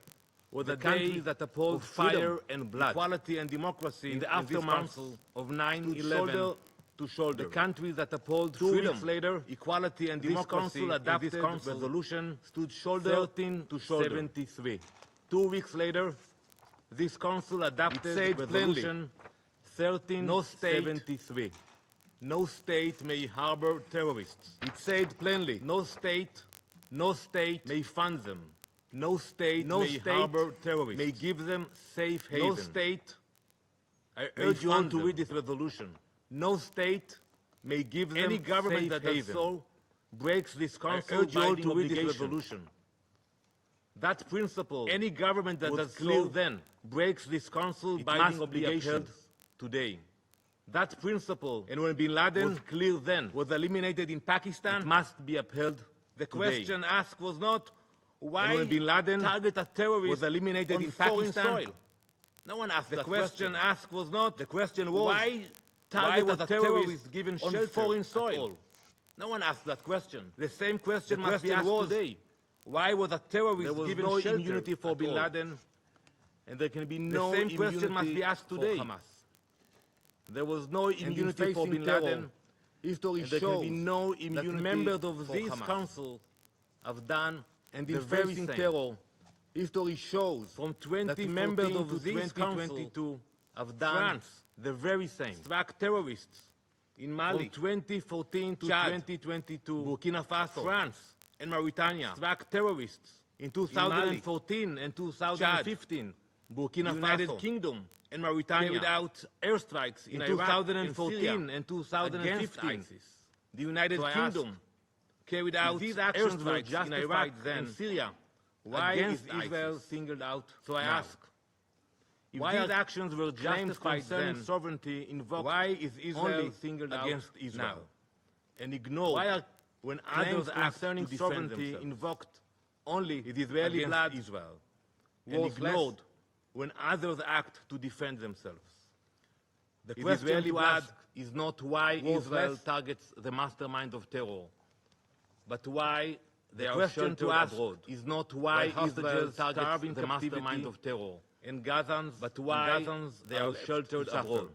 Speaker 19: or the country that upholds fire and blood, equality and democracy in the aftermath of 9/11. To shoulder. The countries that uphold freedom later, equality and democracy adopted this resolution stood shoulder 13 to shoulder 73. 2 weeks later, this council adopted resolution 1373. No state may harbor terrorists. It said plainly, no state may fund them. No state may harbor terrorists. May give them safe haven. No state, I urge you all to read this resolution. No state may give them any government that does so breaks this council binding obligation. That principle, any government that does so then breaks this council binding obligation today. That principle, and when bin Laden was clear then, was eliminated in Pakistan, it must be upheld. The question asked was not why when bin Laden target a terrorist was eliminated in Pakistan. Soil. No one asked the question. Asked was not the question was why was a terrorist given shelter on foreign soil. No one asked that question. The same question must be asked today. Why was a terrorist given no shelter immunity for bin Laden? And there can be no same question must be asked today. Hamas. There was no immunity for bin Laden. History shows no immunity that members of this Hamas. Council have done and in facing terror. History shows from 20 members of this council have done France, the very same. Struck terrorists in Mali from 2014 to Chad, 2022. Burkina Faso, France, and Mauritania struck terrorists in 2014 and 2015. Chad, Burkina Faso, United Kingdom, and Mauritania carried out airstrikes in 2014 and 2015. The United Kingdom carried out these airstrikes in Iraq and Syria. Why is Israel singled out? So I ask, if these actions were justified then, sovereignty invoked, why is Israel singled out against Israel now and ignored? Why are, when others concerning sovereignty invoked only it is Israeli blood Israel and ignored when others act to defend themselves? The question to ask is not why Israel targets the mastermind of terror, but why they are sheltered abroad. Is not why Israel targets the mastermind of terror and Gazans, but why they are sheltered abroad.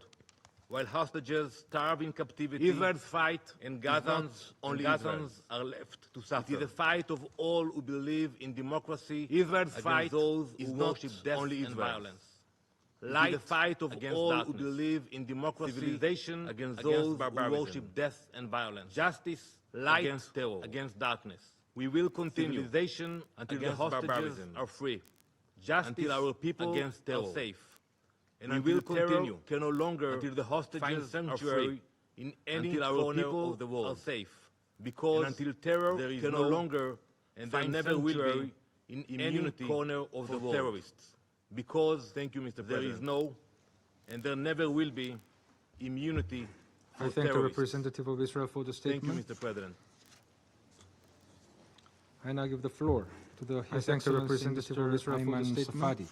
Speaker 19: While hostages starve in captivity, Israel's fight and Gazans only Gazans are left to suffer. It is a fight of all who believe in democracy. Israel's fight those who worship death and violence. Light, the fight of all darkness. Who believe in democracy, civilization against those who worship death and violence. Justice, light against terror, against darkness. We will continue civilization until the hostages are free. Justice until our people against terror are safe. And we will continue can no longer until the hostages are free in any corner of the world are safe. Because until terror there is can no longer and there never will be in any corner of the world terrorists. Because thank you, Mr. President. There is no and there never will be immunity for terrorists.
Speaker 1: I thank the representative of Israel for the statement.
Speaker 19: Thank you, Mr. President.
Speaker 1: I now give the floor to His Excellency Mr. Israel for the statement.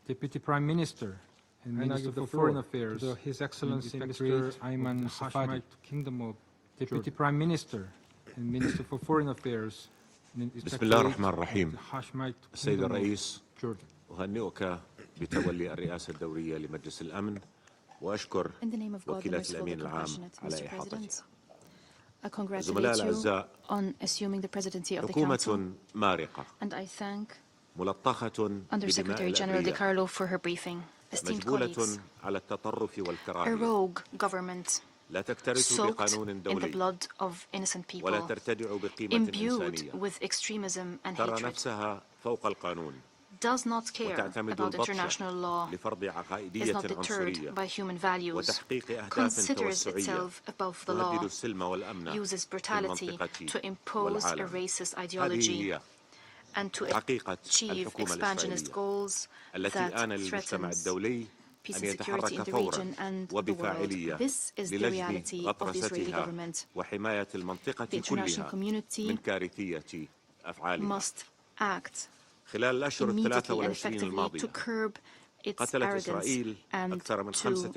Speaker 1: Deputy Prime Minister and Minister for Foreign Affairs, to His Excellency Mr. Ayman Safadi, Kingdom of Deputy Prime Minister and Minister for Foreign Affairs.
Speaker 20: بسم الله الرحمن الرحيم. السيد الرئيس، أهنئك بتولي الرئاسة الدورية لمجلس الأمن وأشكر وكيلة الأمين العام على إحاطتها.
Speaker 21: I congratulate you on assuming the presidency of the Council, and I thank Undersecretary General De Carlo for her briefing. Esteemed colleagues, a rogue government soaked in the blood of innocent people, imbued with extremism and hatred, does not care about international law, is not deterred by human values, considers itself above the law, uses brutality to impose a racist ideology, and to achieve expansionist goals that threatens peace and security in the region and the world. This is the reality of the Israeli government. The international community must act immediately and effectively to curb its arrogance and to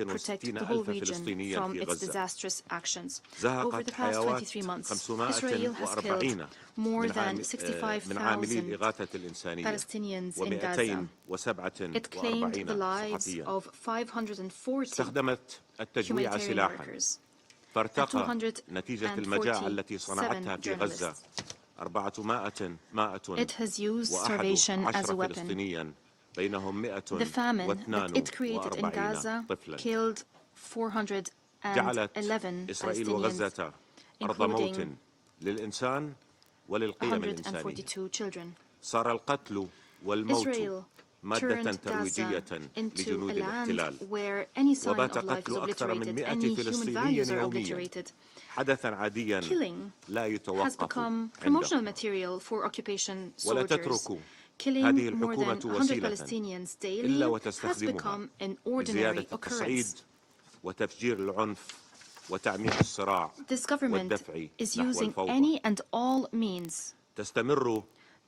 Speaker 21: protect the whole region from its disastrous actions. Over the past 23 months, Israel has killed more than 65,000 Palestinians in Gaza. It claimed the lives of 540 humanitarian workers and 247 journalists. It has used starvation as a weapon. The famine that it created in Gaza killed 411 Palestinians, including 142 children. Israel turned Gaza into a land where any sign of life is obliterated, any human values are obliterated. Killing has become promotional material for occupation soldiers. Killing more than 100 Palestinians daily has become an ordinary occurrence.
Speaker 20: وتفجير العنف وتعميق الصراع
Speaker 21: This government
Speaker 20: والدفع
Speaker 21: is
Speaker 20: نحو
Speaker 21: using
Speaker 20: الفوضى.
Speaker 21: any and all means
Speaker 20: تستمر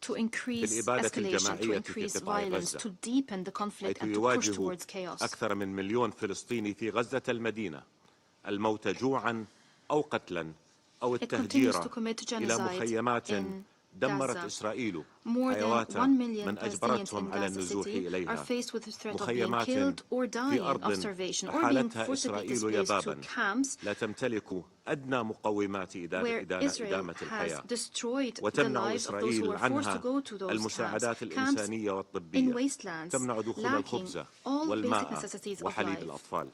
Speaker 21: to increase
Speaker 20: بالإبادة
Speaker 21: escalation, to
Speaker 20: الجماعية في
Speaker 21: increase
Speaker 20: قطاع
Speaker 21: violence,
Speaker 20: غزة،
Speaker 21: to deepen the conflict,
Speaker 20: حيث
Speaker 21: and to push
Speaker 20: يواجه
Speaker 21: towards chaos.
Speaker 20: أكثر من 1,000,000 فلسطيني في غزة المدينة الموت جوعا أو قتلا أو التهجير إلى مخيمات دمرت إسرائيل حيوات من أجبرتهم على النزوح إليها، مخيمات في أرض أحالتها إسرائيل يبابا لا تمتلك أدنى مقومات إدامة الحياة، وتمنع إسرائيل عنها المساعدات الإنسانية والطبية، تمنع دخول الخبز والماء وحليب الأطفال.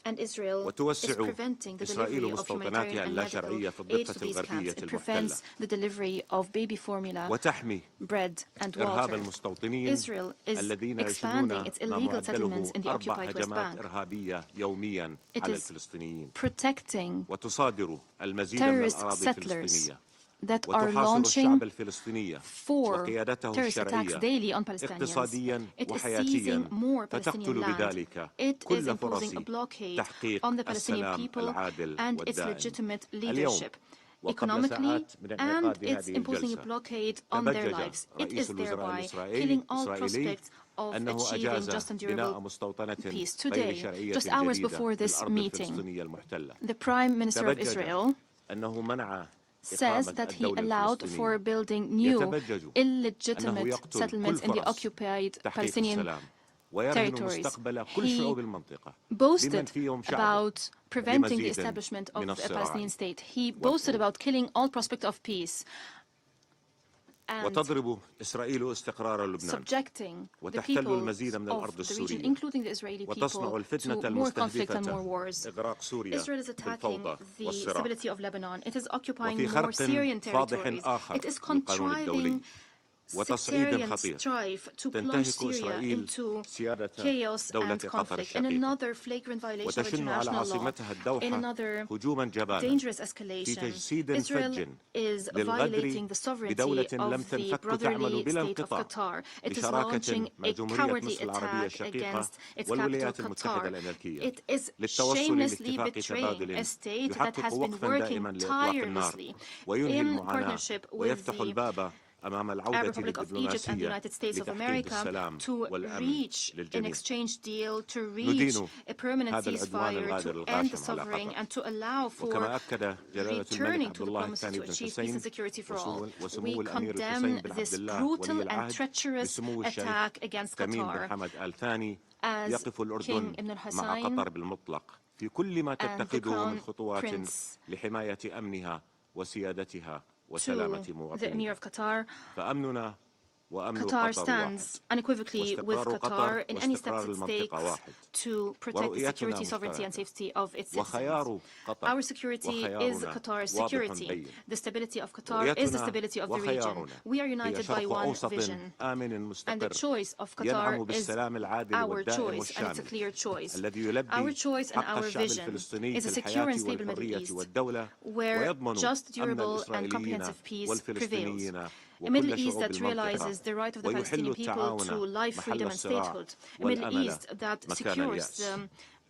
Speaker 21: And Israel
Speaker 20: وتوسع
Speaker 21: is preventing the
Speaker 20: إسرائيل
Speaker 21: delivery of
Speaker 20: مستوطناتها
Speaker 21: humanitarian and
Speaker 20: اللاشرعية في
Speaker 21: medical aid
Speaker 20: الضفة
Speaker 21: to these
Speaker 20: الغربية
Speaker 21: camps. It
Speaker 20: المحتلة،
Speaker 21: prevents the delivery of baby formula,
Speaker 20: وتحمي
Speaker 21: bread, and
Speaker 20: إرهاب
Speaker 21: water.
Speaker 20: المستوطنين
Speaker 21: Israel is
Speaker 20: الذين
Speaker 21: expanding
Speaker 20: يشنون
Speaker 21: its
Speaker 20: ما
Speaker 21: illegal settlements
Speaker 20: معدله
Speaker 21: in the
Speaker 20: 4
Speaker 21: occupied West
Speaker 20: هجمات
Speaker 21: Bank.
Speaker 20: إرهابية يوميا
Speaker 21: It
Speaker 20: على
Speaker 21: is
Speaker 20: الفلسطينيين،
Speaker 21: protecting
Speaker 20: وتصادر المزيد من
Speaker 21: terrorist
Speaker 20: الأراضي
Speaker 21: settlers
Speaker 20: الفلسطينية،
Speaker 21: that are
Speaker 20: وتحاصر
Speaker 21: launching
Speaker 20: الشعب الفلسطيني
Speaker 21: 4
Speaker 20: وقيادته
Speaker 21: terrorist attacks
Speaker 20: الشرعية
Speaker 21: daily on Palestinians.
Speaker 20: اقتصاديا
Speaker 21: It is
Speaker 20: وحياتيا،
Speaker 21: seizing more Palestinian
Speaker 20: فتقتل
Speaker 21: land.
Speaker 20: بذلك
Speaker 21: It is
Speaker 20: كل
Speaker 21: imposing
Speaker 20: فرص
Speaker 21: a blockade
Speaker 20: تحقيق
Speaker 21: on the Palestinian
Speaker 20: السلام
Speaker 21: people
Speaker 20: العادل
Speaker 21: and its
Speaker 20: والدائم.
Speaker 21: legitimate
Speaker 20: اليوم
Speaker 21: leadership.
Speaker 20: وقبل
Speaker 21: Economically,
Speaker 20: ساعات من
Speaker 21: and
Speaker 20: انعقاد
Speaker 21: it's
Speaker 20: هذه
Speaker 21: imposing a
Speaker 20: الجلسة
Speaker 21: blockade on their
Speaker 20: تبجج
Speaker 21: lives. It
Speaker 20: رئيس
Speaker 21: is
Speaker 20: الوزراء
Speaker 21: thereby killing all
Speaker 20: الإسرائيلي
Speaker 21: prospects of
Speaker 20: أنه
Speaker 21: achieving
Speaker 20: أجاز
Speaker 21: just and
Speaker 20: بناء
Speaker 21: durable
Speaker 20: مستوطنة
Speaker 21: peace.
Speaker 20: غير
Speaker 21: Today,
Speaker 20: شرعية
Speaker 21: just hours
Speaker 20: جديدة
Speaker 21: before this
Speaker 20: للأرض
Speaker 21: meeting,
Speaker 20: الفلسطينية المحتلة.
Speaker 21: the Prime Minister of Israel
Speaker 20: أنه منع
Speaker 21: says that he allowed for building new illegitimate settlements in the occupied Palestinian territories. He boasted about preventing the establishment of a Palestinian state. He boasted about killing all prospect of peace and
Speaker 20: وتضرب إسرائيل استقرار لبنان
Speaker 21: subjecting the
Speaker 20: وتحتل
Speaker 21: people
Speaker 20: المزيد من الأرض
Speaker 21: of the region,
Speaker 20: السورية
Speaker 21: including the Israeli
Speaker 20: وتصنع
Speaker 21: people,
Speaker 20: الفتنة
Speaker 21: to more conflict and
Speaker 20: المستهدفة
Speaker 21: more wars.
Speaker 20: إغراق سوريا
Speaker 21: Israel is attacking
Speaker 20: بالفوضى
Speaker 21: the
Speaker 20: والصراع
Speaker 21: stability of Lebanon. It is occupying
Speaker 20: وفي
Speaker 21: more
Speaker 20: خرق
Speaker 21: Syrian
Speaker 20: فاضح
Speaker 21: territories.
Speaker 20: آخر
Speaker 21: It is
Speaker 20: للقانون الدولي
Speaker 21: contriving
Speaker 20: وتصعيد
Speaker 21: sectarian
Speaker 20: خطير
Speaker 21: strife to plunge
Speaker 20: تنتهك
Speaker 21: Syria
Speaker 20: إسرائيل
Speaker 21: into
Speaker 20: سيادة
Speaker 21: chaos
Speaker 20: دولة
Speaker 21: and
Speaker 20: قطر
Speaker 21: conflict in
Speaker 20: الشقيقة
Speaker 21: another flagrant violation of
Speaker 20: وتشن على
Speaker 21: international law,
Speaker 20: عاصمتها
Speaker 21: in
Speaker 20: الدوحة
Speaker 21: another
Speaker 20: هجوما جبانا
Speaker 21: dangerous
Speaker 20: في
Speaker 21: escalation.
Speaker 20: تجسيد
Speaker 21: Israel
Speaker 20: فج
Speaker 21: is
Speaker 20: للغدر
Speaker 21: violating the sovereignty
Speaker 20: بدولة لم
Speaker 21: of the
Speaker 20: تنفك تعمل
Speaker 21: brotherly
Speaker 20: بلا
Speaker 21: state of
Speaker 20: انقطاع
Speaker 21: Qatar. It is
Speaker 20: بشراكة
Speaker 21: launching
Speaker 20: مع
Speaker 21: a
Speaker 20: جمهورية
Speaker 21: cowardly
Speaker 20: مصر العربية
Speaker 21: attack
Speaker 20: الشقيقة
Speaker 21: against its capital
Speaker 20: والولايات المتحدة
Speaker 21: Qatar.
Speaker 20: الأمريكية
Speaker 21: It is
Speaker 20: للتوصل
Speaker 21: shamelessly
Speaker 20: لاتفاق
Speaker 21: betraying
Speaker 20: تبادل
Speaker 21: a state that
Speaker 20: يحقق
Speaker 21: has been
Speaker 20: وقفا دائما
Speaker 21: working
Speaker 20: لإطلاق النار
Speaker 21: tirelessly
Speaker 20: وينهي
Speaker 21: in
Speaker 20: المعاناة
Speaker 21: partnership with
Speaker 20: ويفتح
Speaker 21: the
Speaker 20: الباب أمام
Speaker 21: Arab
Speaker 20: العودة
Speaker 21: Republic of Egypt and the
Speaker 20: للدبلوماسية
Speaker 21: United States of
Speaker 20: لتحقيق
Speaker 21: America
Speaker 20: السلام
Speaker 21: to
Speaker 20: والأمن
Speaker 21: reach an
Speaker 20: للجميع.
Speaker 21: exchange deal, to reach
Speaker 20: ندين
Speaker 21: a permanent
Speaker 20: هذا العدوان
Speaker 21: ceasefire,
Speaker 20: الغادر
Speaker 21: to end the
Speaker 20: الغاشم على
Speaker 21: suffering,
Speaker 20: قطر.
Speaker 21: and to allow for
Speaker 20: وكما أكد جلالة الملك
Speaker 21: returning
Speaker 20: عبد
Speaker 21: to
Speaker 20: الله
Speaker 21: diplomacy
Speaker 20: الثاني
Speaker 21: to
Speaker 20: بن
Speaker 21: achieve peace
Speaker 20: حسين
Speaker 21: and security for all.
Speaker 20: وسمو
Speaker 21: We
Speaker 20: الأمير
Speaker 21: condemn
Speaker 20: الحسين بن عبد
Speaker 21: this
Speaker 20: الله
Speaker 21: brutal
Speaker 20: ولي
Speaker 21: and
Speaker 20: العهد
Speaker 21: treacherous
Speaker 20: بسمو الشيخ
Speaker 21: attack against
Speaker 20: تميم بن
Speaker 21: Qatar
Speaker 20: حمد آل ثاني
Speaker 21: as
Speaker 20: يقف
Speaker 21: King
Speaker 20: الأردن
Speaker 21: Ibn
Speaker 20: مع
Speaker 21: al-Hussein
Speaker 20: قطر بالمطلق في كل ما
Speaker 21: and the
Speaker 20: تتخذه من
Speaker 21: Crown
Speaker 20: خطوات
Speaker 21: Prince
Speaker 20: لحماية أمنها وسيادتها
Speaker 21: to
Speaker 20: وسلامة
Speaker 21: the Emir
Speaker 20: مواطنيها.
Speaker 21: of Qatar.
Speaker 20: فأمننا وأمن
Speaker 21: Qatar
Speaker 20: قطر
Speaker 21: stands unequivocally with Qatar in any steps it takes to protect the security, sovereignty, and safety of its citizens. Our security is Qatar's security. The stability of Qatar is the stability of the region. We are united by one vision, and the choice of Qatar is our choice, and it's a clear choice. Our choice and our vision is a secure and stable Middle East, where just, durable, and comprehensive peace prevails. A Middle East that realizes the right of the Palestinian people to life, freedom, and statehood. A Middle East that secures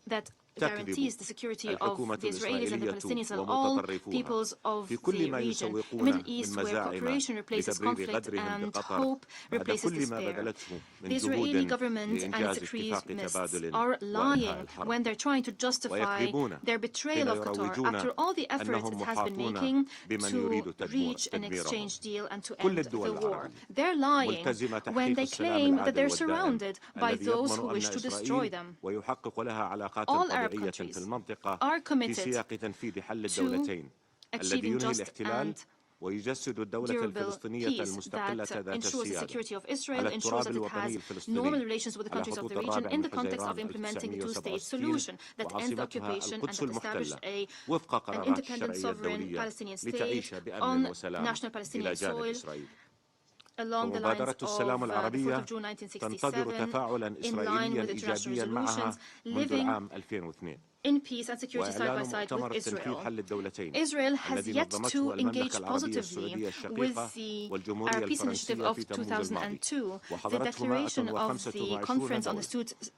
Speaker 21: that guarantees the security of the Israelis and the Palestinians and all peoples of the region. A Middle East where cooperation replaces conflict and hope replaces despair. The Israeli government and its extremists are lying when they're trying to justify their betrayal of Qatar after all the efforts it has been making to reach an exchange deal and to end the war. They're lying when they claim that they're surrounded by those who wish to destroy them. All Arab countries are committed to achieving just and
Speaker 20: ويجسد الدولة الفلسطينية المستقلة ذات
Speaker 21: ensures the
Speaker 20: السيادة
Speaker 21: security of Israel, ensures that it has normal relations with the countries of the region in the context of implementing the two-state solution that ends the occupation and that establishes an independent, sovereign Palestinian state on national Palestinian soil along the lines of the 4th of June 1967, in line with international resolutions, living in peace and security side by side with Israel. Israel has yet to engage positively with the Arab Peace Initiative of 2002, the declaration of the Conference on the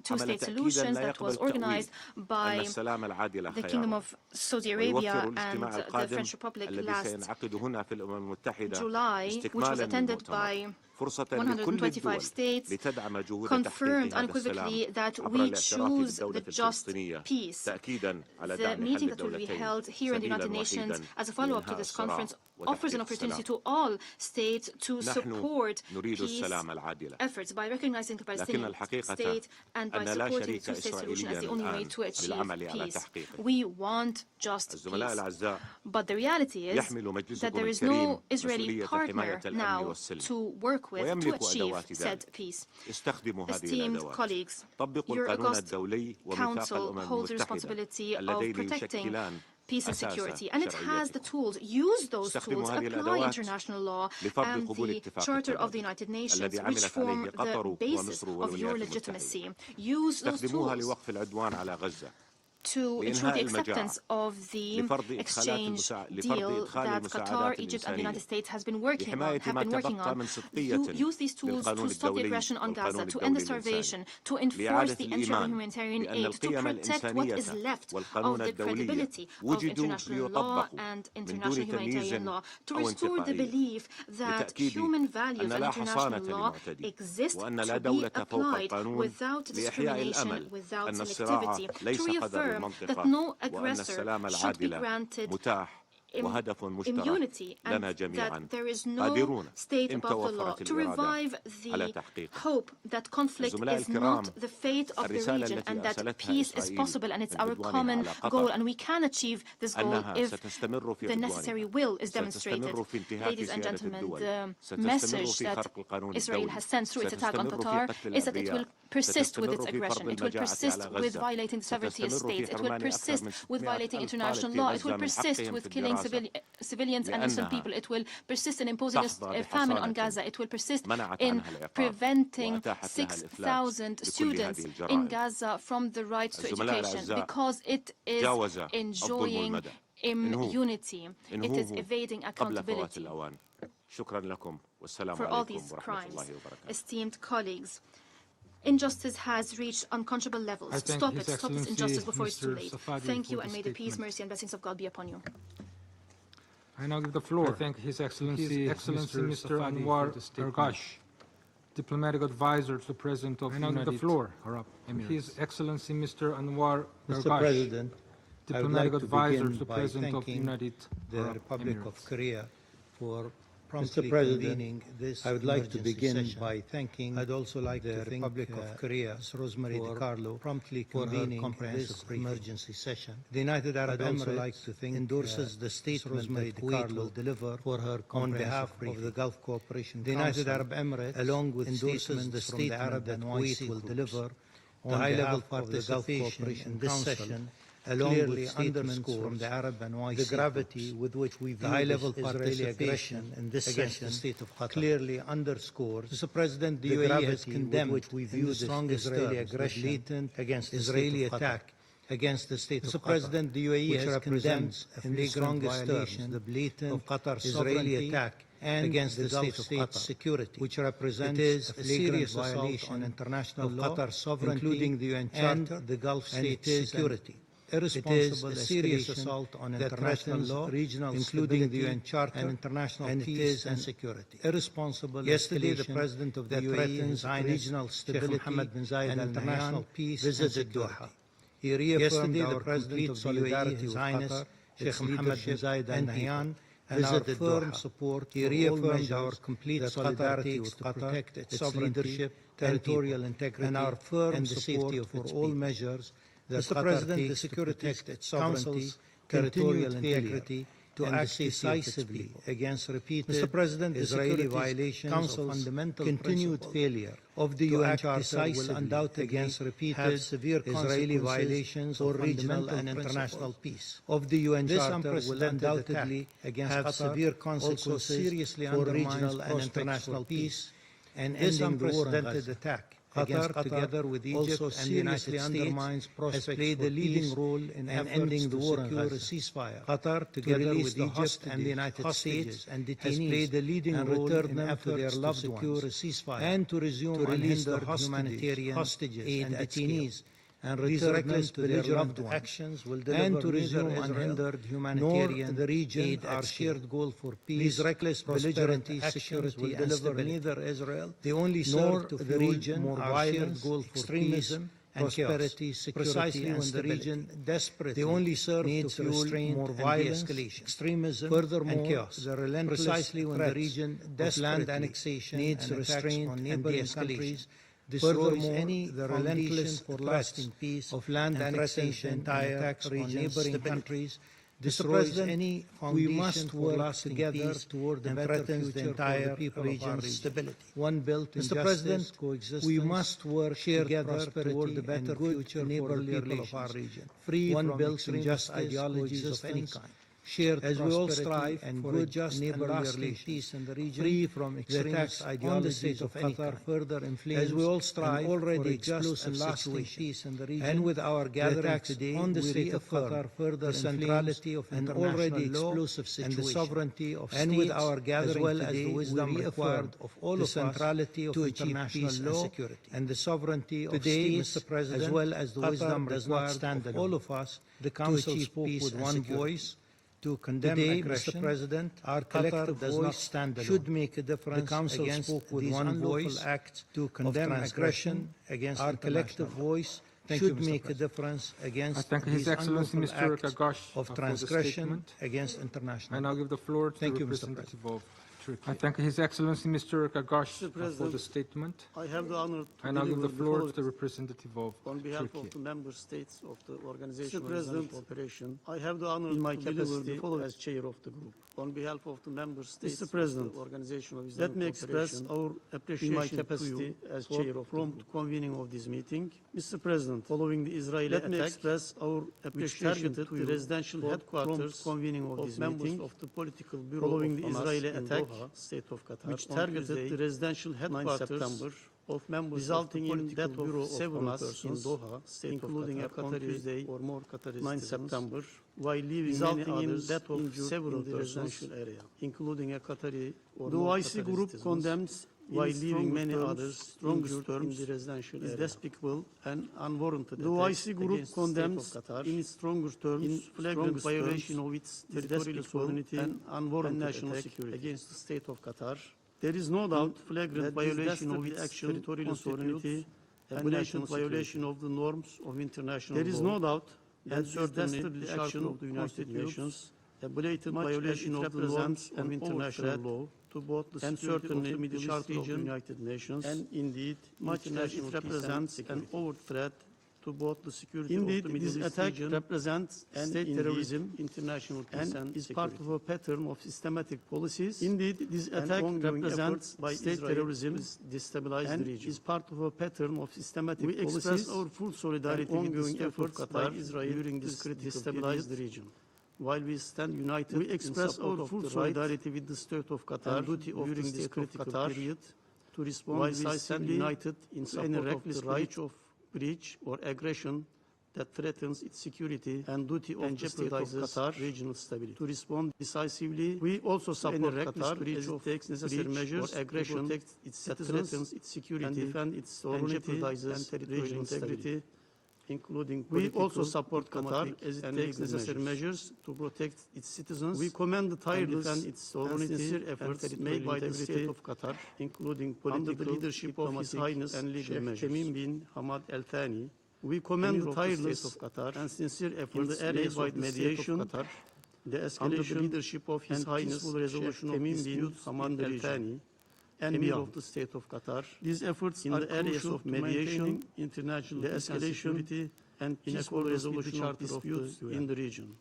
Speaker 21: Two-State Solutions that was organized by the Kingdom of Saudi Arabia and the French Republic last July, which was attended by 125 states, confirmed unequivocally that we choose the just peace. The meeting that will be held here in the United Nations as a follow-up to this conference offers an opportunity to all states to support peace efforts by recognizing the Palestinian state and by supporting the two-state solution as the only way to achieve peace. We want just peace. But the reality is that there is no Israeli partner now to work with to achieve said peace. Esteemed colleagues, your august council holds the responsibility of protecting peace and security, and it has the tools. Use those tools, apply international law and the Charter of the United Nations, which form the basis of your legitimacy. Use those tools to ensure the acceptance of the exchange deal that Qatar, Egypt, and the United States have been working on. Use these tools to stop the aggression on Gaza, to end the starvation, to enforce the entry of humanitarian aid, to protect what is left of the credibility of international law and international humanitarian law, to restore the belief that human values and international law exist to be applied without discrimination, without selectivity, to reaffirm that no aggressor should be granted immunity and that there is no state above the law, to revive the hope that conflict is not the fate of the region and that peace is possible and it's our common goal and we can achieve this goal if the necessary will is demonstrated. Ladies and gentlemen, the message that Israel has sent through its attack on Qatar is that it will persist with its aggression. It will persist with violating the sovereignty of states. It will persist with violating international law. It will persist with killing civilians and innocent people. It will persist in imposing a famine on Gaza. It will persist in preventing 6,000 students in Gaza from the right to education because it is enjoying immunity. It is evading accountability for all these crimes. Esteemed colleagues, injustice has reached unconscionable levels. Stop this injustice before it's too late. Thank you, and may the peace, mercy, and blessings of God be upon you.
Speaker 1: I now give the floor. I thank His Excellency Mr. Anwar Ergash, Diplomatic Advisor to the President of the United States. I now give the floor. His Excellency Mr. Anwar Ergash,
Speaker 2: Mr. President,
Speaker 1: Diplomatic Advisor to the President of the United
Speaker 2: the Republic of Korea for promptly convening this I would like to begin by thanking I'd also like the Republic of Korea's Rosemary DiCarlo promptly convening this emergency session. The United Arab Emirates endorses the statement that Kuwait will deliver for her on behalf of the Gulf Cooperation Council. The United Arab Emirates, along with endorses the statement that Kuwait will deliver on high-level participation in this session, along with statements from the Arab and the gravity with which we view the high-level Israeli aggression in this session clearly underscores, Mr. President, the UAE has condemned the strongest Israeli aggression against Israeli attack against the state of Qatar. Mr. President, the UAE has condemned in the strongest terms the blatant Qatar Israeli attack and against the state of Qatar, security, which represents a serious violation on international law, Qatar sovereignty, including the UN Charter and the Gulf state security. It is a serious assault on international law, regional including the UN Charter and international peace and security. Irresponsible yesterday, the President of the UAE, regional stability, Mohammed bin Zayed and international peace visited Doha. He reaffirmed our complete solidarity with Qatar, Sheikh Mohammed bin Zayed Al Nahyan, and our firm support. He reaffirmed our complete solidarity with Qatar, protect its leadership, territorial integrity, and our firm support for all measures. Mr. President, the Security Council's territorial integrity to act decisively against repeated Israeli violations of fundamental continued failure of the UN Charter will undoubtedly have severe Israeli violations of regional and international peace. Of the UN Charter will undoubtedly have severe consequences for regional and international peace and ending the unprecedented attack Qatar, together with Egypt and the United States, has played a leading role in ending the war to secure a ceasefire. Qatar, together with Egypt and the United States, has played a leading role in efforts to secure a ceasefire and to resume unhindered humanitarian hostages and detainees, and return them to their loved ones, actions will deliver to resume unhindered humanitarian the region our shared goal for peace. These reckless belligerent actions will deliver neither Israel they only serve to the region more violence, goal for extremism, prosperity, security, precisely when the region desperately they only serve to fuel more violence, extremism, furthermore, and chaos. The relentless precisely when the region desperately land annexation needs restraint on neighboring countries, destroys any the relentless for lasting peace of land annexation, entire attacks on neighboring countries, destroys any we must work together toward the better future the entire region's stability. One built in justice, coexistence, we must work together toward the better future neighborly relations of our region, free one built in just ideologies of any kind. Shared as we all strive and for good, just and lasting peace in the region, free from extremist ideologies of Qatar further inflames, as we all strive already for just and lasting peace in the region, and with our gathering today, on the state of Qatar further the centrality of an already explosive situation, and the sovereignty of states, and with our gathering as well today, as the wisdom required of all the of centrality us to achieve peace and security, and the sovereignty of today, states, Mr. President, as well as the wisdom required of all of us. The Council spoke with one voice to condemn today, aggression. Mr. President, our collective voice should make a difference. The Council against spoke with one voice acts to condemn aggression against our collective voice should make a difference against
Speaker 1: His Excellency Mr. Kagash
Speaker 2: of transgression against international.
Speaker 1: I now give the floor to the representative of Turkey. I thank His Excellency Mr. Kagash for the statement.
Speaker 4: I have the honor to
Speaker 1: I now give the floor to the representative of
Speaker 4: on behalf
Speaker 1: Turkey.
Speaker 4: of the member states of the Organization of Islamic Cooperation. I have the honor in my capacity as chair of the group. On behalf of the member states of the Organization of Islamic Cooperation, let me express our appreciation in my capacity as chair of prompt convening of this meeting. Mr. President, following the Israeli attack, let me express our appreciation to the residential headquarters convening of this meeting of the political bureau following the Israeli attack, state of Qatar, which targeted the residential headquarters September of members resulting in death of several persons in Doha, state including a Tuesday or more Qataris 9 September, while leaving resulting in death of several persons area, including a Qatari or the OIC group condemns while leaving many others stronger terms in the residential area. Is despicable and unwarranted. The OIC group condemns in its stronger terms flagrant violation of its territorial sovereignty and unwarranted national security against the state of Qatar. There is no doubt flagrant violation of its territorial sovereignty and blatant violation of the norms of international law. There is no doubt and certainly the action of the United Nations, a blatant violation of the norms of international law to both the security of the Middle East region, of the United Nations, and indeed much as it represents an overt threat to both the security of the Middle East region, represents state terrorism, international peace and is part of a pattern of systematic policies. Indeed, this attack represents by state terrorism destabilize the region. Is part of a pattern of systematic policies. We express our full solidarity with ongoing efforts by Israel during this critical destabilize the region. While we stand united, we express our full solidarity with the state of Qatar duty of during this critical period to respond while we stand united in support of the right of breach or aggression that threatens its security and duty of and jeopardizes Qatar regional stability. To respond decisively, we also support Qatar as it takes necessary measures or aggression to protect its citizens, that threatens its security and defend its sovereignty and jeopardizes territorial integrity, including we also support Qatar as it takes necessary measures to protect its citizens. We commend the tireless and its sovereignty and sincere efforts made by the state of Qatar, including under the leadership of His Highness and legal measures. Tamim bin Hamad Al Thani. We commend the tireless of Qatar and sincere efforts made by the mediation, Qatar, the escalation under the leadership of His Highness resolution of disputes Hamad Al Thani and beyond of the state of Qatar. These efforts in the areas of mediation, international the escalation and peaceful resolution of disputes in the region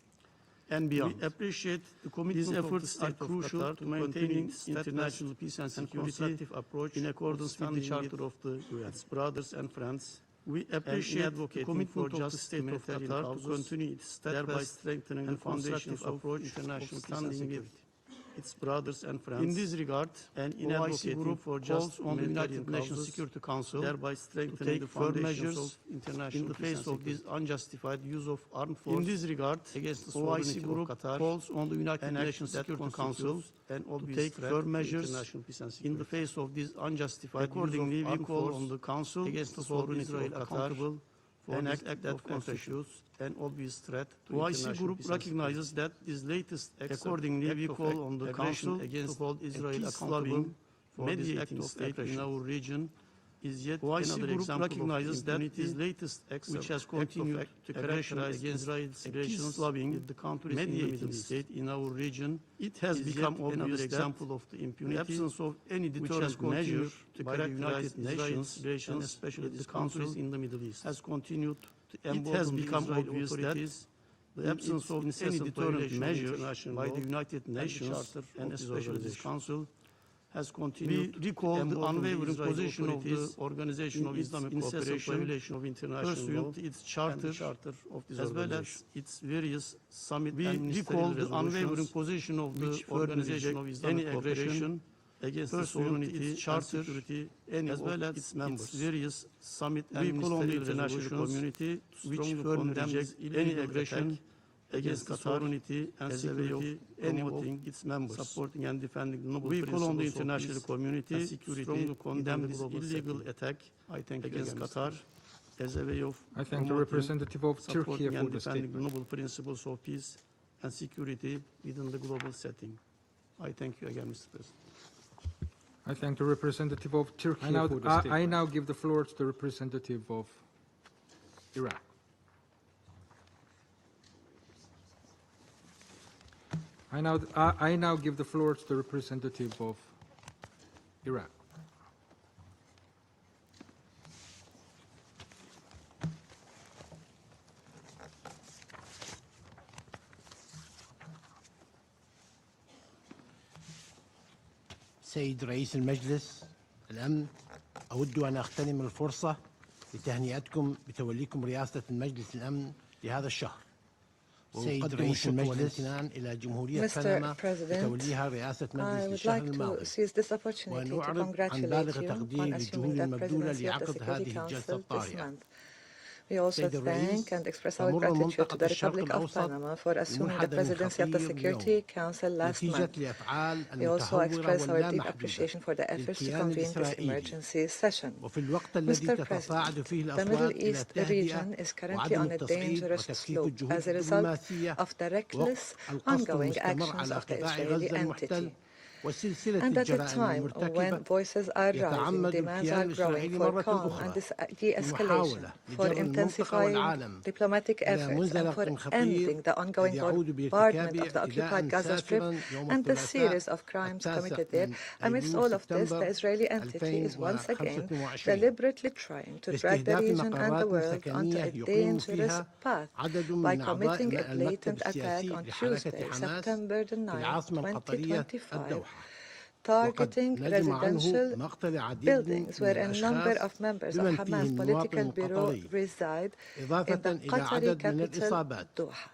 Speaker 4: and beyond. We appreciate the commitment. These efforts are crucial to maintaining international peace and security approach in accordance with the Charter of the UN. Its brothers and friends. We appreciate the commitment of the state of Qatar to continue its steadfast strengthening the foundations of approach international standing with its brothers and friends. In this regard, an inadvocating group for just on the United Nations Security Council, thereby strengthening the foundations of international in the face of this unjustified use of armed force. In this regard, against the sovereignty of Qatar, calls on the United Nations Security Council and to take firm measures in the face of this unjustified accordingly, use of armed force on the Council against the sovereignty of Qatar for an act that constitutes an obvious threat to international peace. OIC Group recognizes that this latest act accordingly we call on the Council against hold Israel accountable for mediating state in our region is yet another example recognizes that this latest act which has continued to characterize Israel's aggressions loving the country's mediating state in our region. It has become another example of the impunity, the absence of any deterrent measure to characterize Israel's aggressions, especially the countries in the Middle East, has continued to embolden it has become obvious that the absence of any deterrent measure by the United Nations and especially this Council has continued. We recall the unwavering position of the Organization of Islamic Cooperation of international law, its charter of this as well as its various summit. We recall the unwavering position of the Organization of Islamic Cooperation against the sovereignty, charter, security, as well as its members. Various summit and we call on the international community which condemns any aggression against Qatar sovereignty and security, promoting its members, supporting and defending the noble principles. We call on the international community and security strongly condemn this illegal attack against Qatar as a way of
Speaker 1: I thank the representative of Turkey for
Speaker 4: and
Speaker 1: the
Speaker 4: defending the
Speaker 1: statement.
Speaker 4: noble principles of peace and security within the global setting. I thank you again, Mr. President.
Speaker 1: I thank the representative of Turkey for the statement. I now give the floor to the representative of Iraq. I now give the floor to the representative of Iraq.
Speaker 8: سيد رئيس المجلس الأمن، أود أن أغتنم الفرصة لتهنئتكم بتوليكم رئاسة المجلس الأمن لهذا الشهر. سيد رئيس المجلس إلى جمهورية بنما بتوليها رئاسة مجلس الشهر الماضي، وأن أعرب عن بالغ تقدير للجهود المبذولة لعقد هذه الجلسة الطارئة.
Speaker 22: We also thank and express our gratitude to the Republic of Panama for assuming the presidency of the Security Council last month. We also express our deep appreciation for the efforts to convene this emergency session. Mr. President, the Middle East region is currently on a dangerous slope as a result of the reckless, ongoing actions of the Israeli entity. And at a time when voices are rising, demands are growing for calm and de-escalation, for intensifying diplomatic efforts, and for ending the ongoing bombardment of the occupied Gaza Strip and the series of crimes committed there, amidst all of this, the Israeli entity is once again deliberately trying to drag the region and the world onto a dangerous path by committing a blatant attack on Tuesday, September the 9th, 2025, targeting residential buildings where a number of members of Hamas political bureau reside in the Qatari capital, Doha.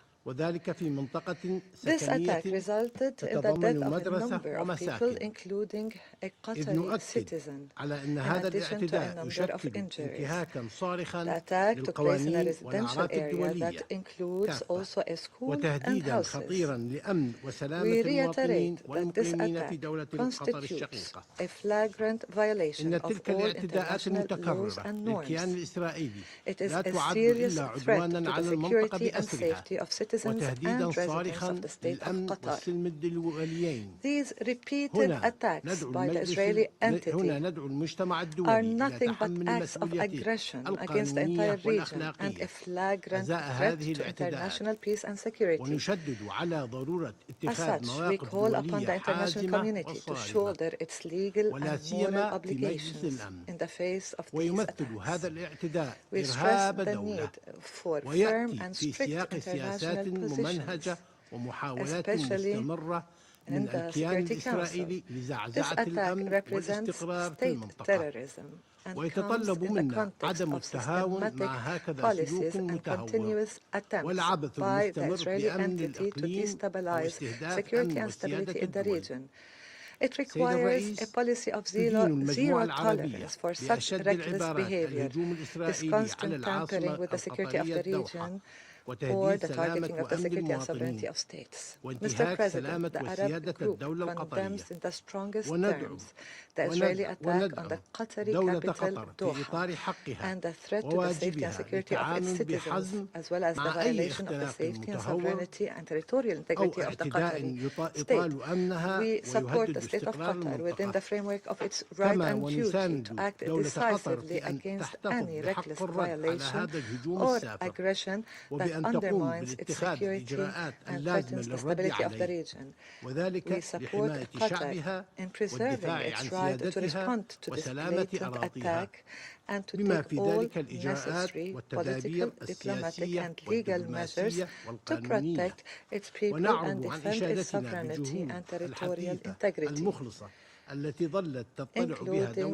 Speaker 22: This attack resulted in the death of a number of people, including a Qatari citizen, in addition to a number of injuries. The attack took place in a residential area that includes also a school and houses. We reiterate that this attack constitutes a flagrant violation of all international laws and norms. It is a serious threat to the security and safety of citizens and residents of the state of Qatar. These repeated attacks by the Israeli entity are nothing but acts of aggression against the entire region and a flagrant threat to international peace and security. As such, we call upon the international community to shoulder its legal and moral obligations in the face of these attacks. We stress the need for firm and strict international positions, especially in the Security Council. This attack represents state terrorism and comes in the context of systematic policies and continuous attempts by the Israeli entity to destabilize security and stability in the region. It requires a policy of zero tolerance for such reckless behavior, this constant tampering with the security of the region, or the targeting of the security and sovereignty of states. Mr. President, the Arab group condemns in the strongest terms the Israeli attack on the Qatari capital, Doha, and the threat to the safety and security of its citizens, as well as the violation of the safety and sovereignty and territorial integrity of the Qatari state. We support the state of Qatar within the framework of its right and duty to act decisively against any reckless violation or aggression that undermines its security and threatens the stability of the region. We support Qatar in preserving its right to respond to this blatant attack and to take all necessary political, diplomatic and legal measures to protect its people and defend its sovereignty and territorial integrity, including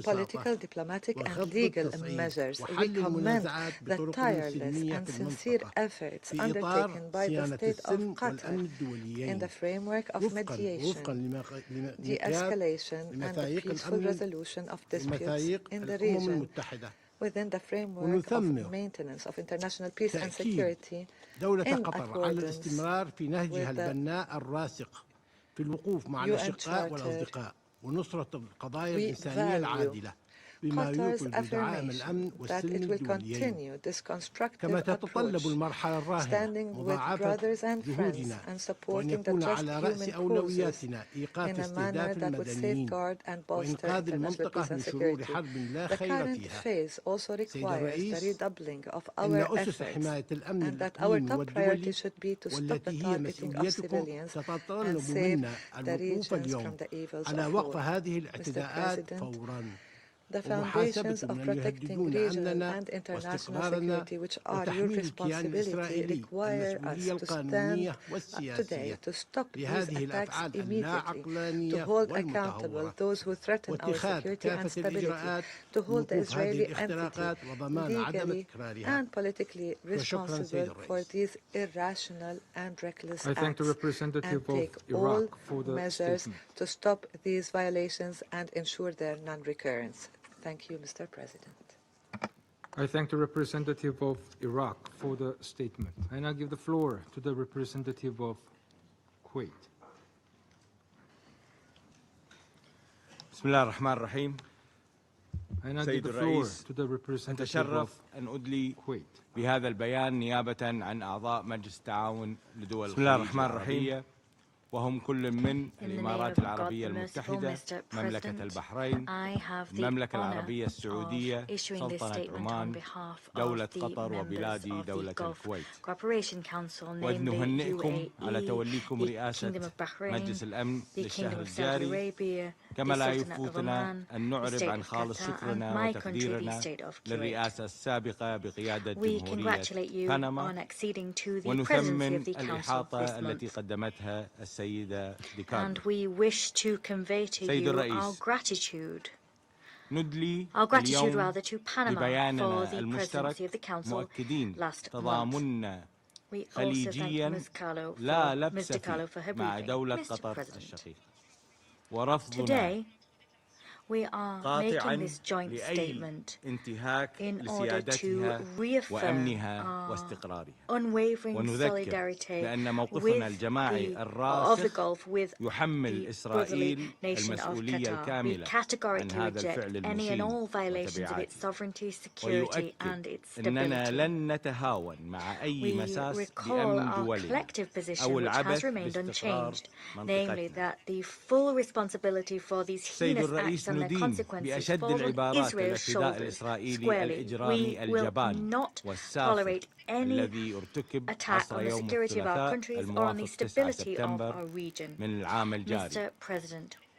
Speaker 22: political, diplomatic and legal measures. We commend the tireless and sincere efforts undertaken by the state of Qatar in the framework of mediation, de-escalation and the peaceful resolution of disputes in the region within the framework of maintenance of international peace and security in accordance with the UN Charter. We value Qatar's affirmation that it will continue this constructive approach, standing with brothers and friends and supporting the just human causes in a manner that would safeguard and bolster international peace and security. The current phase also requires the redoubling of our efforts, and that our top priority should be to stop the targeting of civilians and save the regions from the evils of war. Mr. President, the foundations of protecting regional and international security, which are your responsibility, require us to stand today to stop these attacks immediately, to hold accountable those who threaten our security and stability, to hold the Israeli entity legally and politically responsible for these irrational and reckless acts, and take all measures to stop these violations and ensure their non-recurrence. Thank you, Mr. President.
Speaker 1: I thank the representative of Iraq for the statement. I now give the floor to the representative of Kuwait.
Speaker 13: بسم الله الرحمن الرحيم.
Speaker 1: سيد الرئيس،
Speaker 13: أتشرف أن أدلي بهذا البيان نيابة عن أعضاء مجلس التعاون لدول الخليج العربية، وهم كل من الإمارات العربية المتحدة، مملكة البحرين، المملكة العربية السعودية، سلطنة عمان، دولة قطر، وبلادي دولة الكويت. وإذ نهنئكم على توليكم رئاسة مجلس الأمن للشهر الجاري، كما لا يفوتنا أن نعرب عن خالص شكرنا وتقديرنا للرئاسة السابقة بقيادة جمهورية بنما، ونثمن الإحاطة التي قدمتها السيدة ديكارلو.
Speaker 12: And we wish to convey to you our gratitude. Our gratitude rather to Panama for the presidency of the Council last month. We also thank Ms. Carlo for her briefing. Mr. President, today we are making this joint statement in order to reaffirm our unwavering solidarity of the Gulf with the brotherly nation of Qatar. We categorically reject any and all violations of its sovereignty, security and its stability. We recall our collective position, which has remained unchanged, namely that the full responsibility for these heinous acts and the consequences fall on Israel's shoulders squarely. We will not tolerate any attack on the security of our countries or on the stability of our region. Mr. President,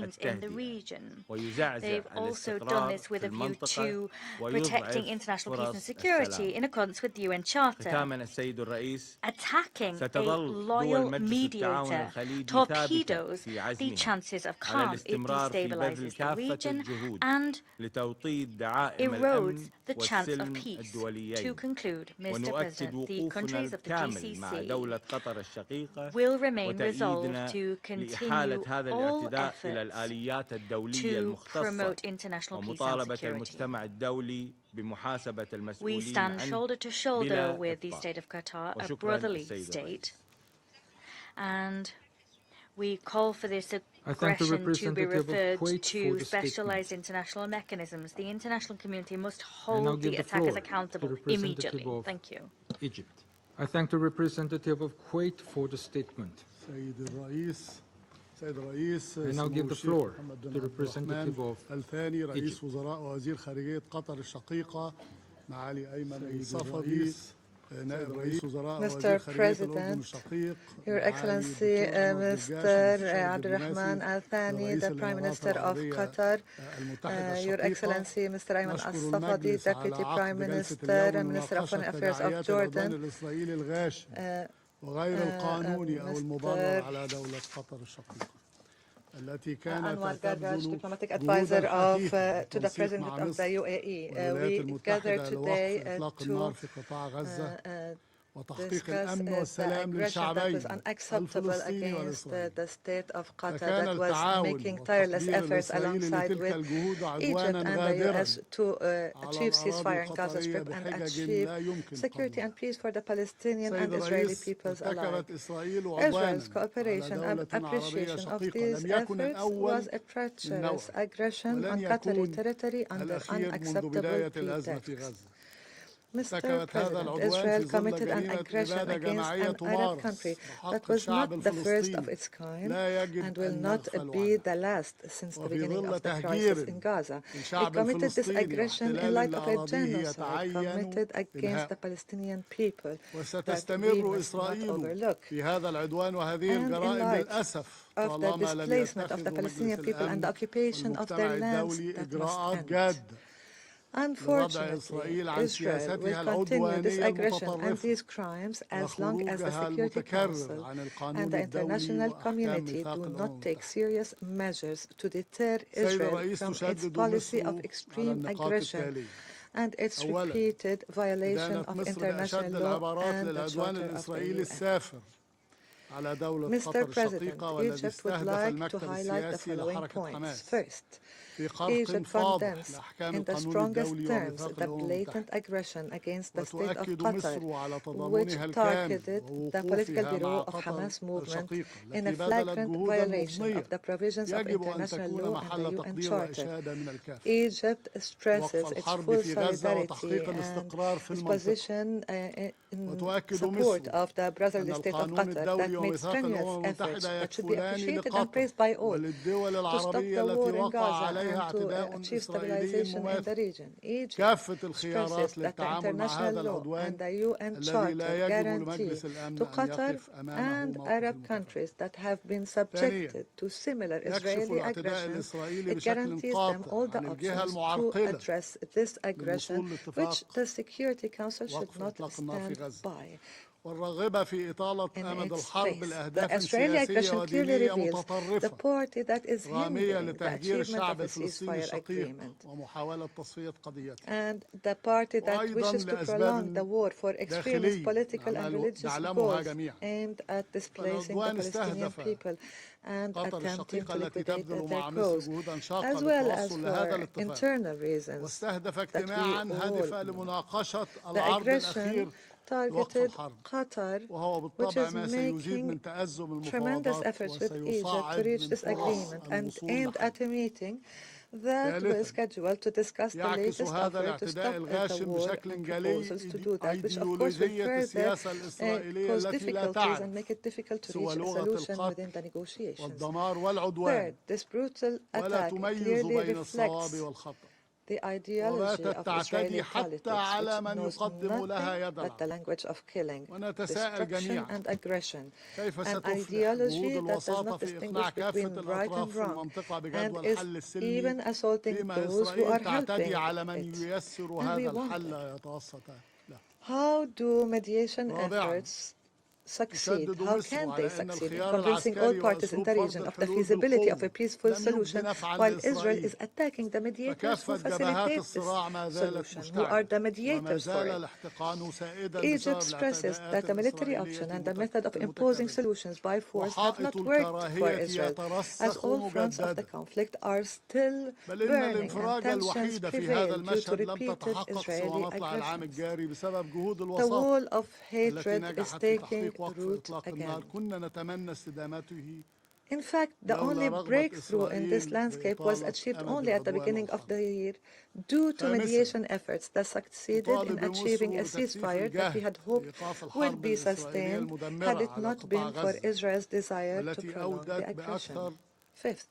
Speaker 12: means in the region. They've also done this with a view to protecting international peace and security in accordance with the UN Charter. Attacking a loyal mediator torpedoes the chances of calm. It destabilizes the region
Speaker 21: tension and erodes the chance of peace. To conclude, Mr. President, the countries of the GCC will remain resolved to continue all efforts to promote international peace and security. We stand shoulder to shoulder with the state of Qatar, a brotherly state, and we call for this aggression to be referred to specialized international mechanisms. The international community must hold the attackers accountable immediately. Thank you.
Speaker 1: Egypt. I thank the representative of Kuwait for the statement. I now give the floor to the representative of Egypt.
Speaker 22: Mr. President, Your Excellency, Mr. Abdurrahman Al Thani, the Prime Minister of Qatar, Your Excellency, Mr. Ayman Al Safadi, Deputy Prime Minister and Minister of Foreign Affairs of Jordan, Anwar Garraj, diplomatic advisor to the President of the UAE. We gathered today to discuss the aggression that was unacceptable against the state of Qatar that was making tireless efforts alongside with Egypt and the US to achieve ceasefire in Gaza Strip and achieve security and peace for the Palestinian and Israeli peoples alike. Israel's cooperation and appreciation of these efforts was a treacherous aggression on Qatari territory under unacceptable pretexts. Mr. President, Israel committed an aggression against an Arab country that was not the first of its kind and will not be the last since the beginning of the crisis in Gaza. It committed this aggression in light of a genocide committed against the Palestinian people that we must not overlook. And in light of the displacement of the Palestinian people and the occupation of their lands that must end. Unfortunately, Israel will continue this aggression and these crimes as long as the Security Council and the international community do not take serious measures to deter Israel from its policy of extreme aggression and its repeated violation of international law and the Charter of the UN. Mr. President, Egypt would like to highlight the following points. First, Egypt condemns in the strongest terms the blatant aggression against the state of Qatar, which targeted the political bureau of Hamas movement in a flagrant violation of the provisions of international law and the UN Charter. Egypt stresses its full solidarity and its position in support of the brotherly state of Qatar that made strenuous efforts that should be appreciated and praised by all to stop the war in Gaza and to achieve stabilization in the region. Egypt stresses that the international law and the UN Charter guarantee to Qatar and Arab countries that have been subjected to similar Israeli aggressions, it guarantees them all the options to address this aggression, which the Security Council should not stand by. In its face, the Israeli aggression clearly reveals the party that is hindering the achievement of a ceasefire agreement and the party that wishes to prolong the war for extremist political and religious goals aimed at displacing the Palestinian people and attempting to liquidate their cause, as well as for internal reasons that we all. The aggression targeted Qatar, which is making tremendous efforts with Egypt to reach this agreement and aimed at a meeting that was scheduled to discuss the latest effort to stop the war and proposals to do that, which of course will further cause difficulties and make it difficult to reach a solution within the negotiations. Third, this brutal attack clearly reflects the ideology of Israeli politics, which knows nothing but the language of killing, destruction and aggression, an ideology that does not distinguish between right and wrong, and is even assaulting those who are helping it. And we wonder, how do mediation efforts succeed? How can they succeed in convincing all parties in the region of the feasibility of a peaceful solution while Israel is attacking the mediators who facilitate this solution, who are the mediators for it? Egypt stresses that the military option and the method of imposing solutions by force have not worked for Israel, as all fronts of the conflict are still burning and tensions prevail due to repeated Israeli aggressions. The wall of hatred is taking root again. In fact, the only breakthrough in this landscape was achieved only at the beginning of the year due to mediation efforts that succeeded in achieving a ceasefire that we had hoped would be sustained had it not been for Israel's desire to prolong the aggression. Fifth,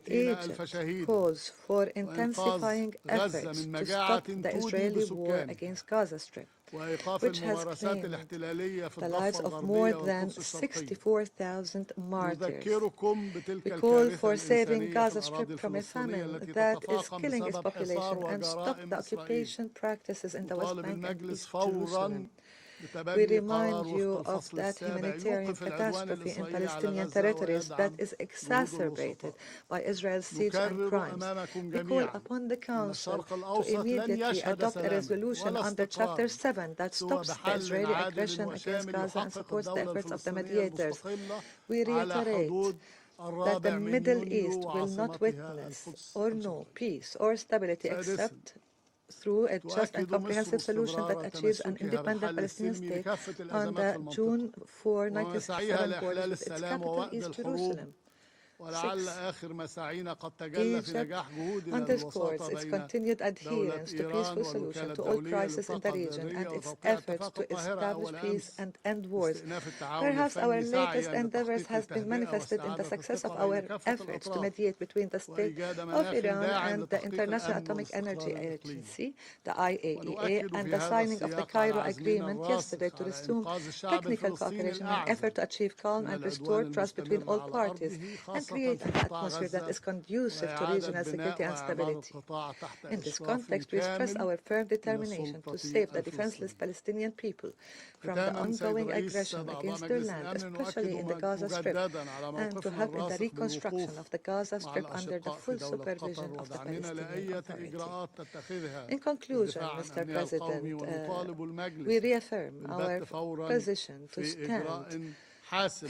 Speaker 22: Egypt calls for intensifying efforts to stop the Israeli war against Gaza Strip, which has claimed the lives of more than 64,000 martyrs. We call for saving Gaza Strip from a famine that is killing its population and stop the occupation practices in the West Bank and East Jerusalem. We remind you of that humanitarian catastrophe in Palestinian territories that is exacerbated by Israel's siege and crimes. We call upon the Council to immediately adopt a resolution under Chapter 7 that stops the Israeli aggression against Gaza and supports the efforts of the mediators. We reiterate that the Middle East will not witness or know peace or stability except through a just and comprehensive solution that achieves an independent Palestinian state on the June 4, 1967 borders with its capital, East Jerusalem. Egypt underscores its continued adherence to peaceful solution to all crises in the region and its efforts to establish peace and end wars. Perhaps our latest endeavors has been manifested in the success of our efforts to mediate between the state of Iran and the International Atomic Energy Agency, the IAEA, and the signing of the Cairo Agreement yesterday to resume technical cooperation in an effort to achieve calm and restore trust between all parties and create an atmosphere that is conducive to regional security and stability. In this context, we express our firm determination to save the defenseless Palestinian people from the ongoing aggression against their land, especially in the Gaza Strip, and to help in the reconstruction of the Gaza Strip under the full supervision of the Palestinian Authority. In conclusion, Mr. President, we reaffirm our position to stand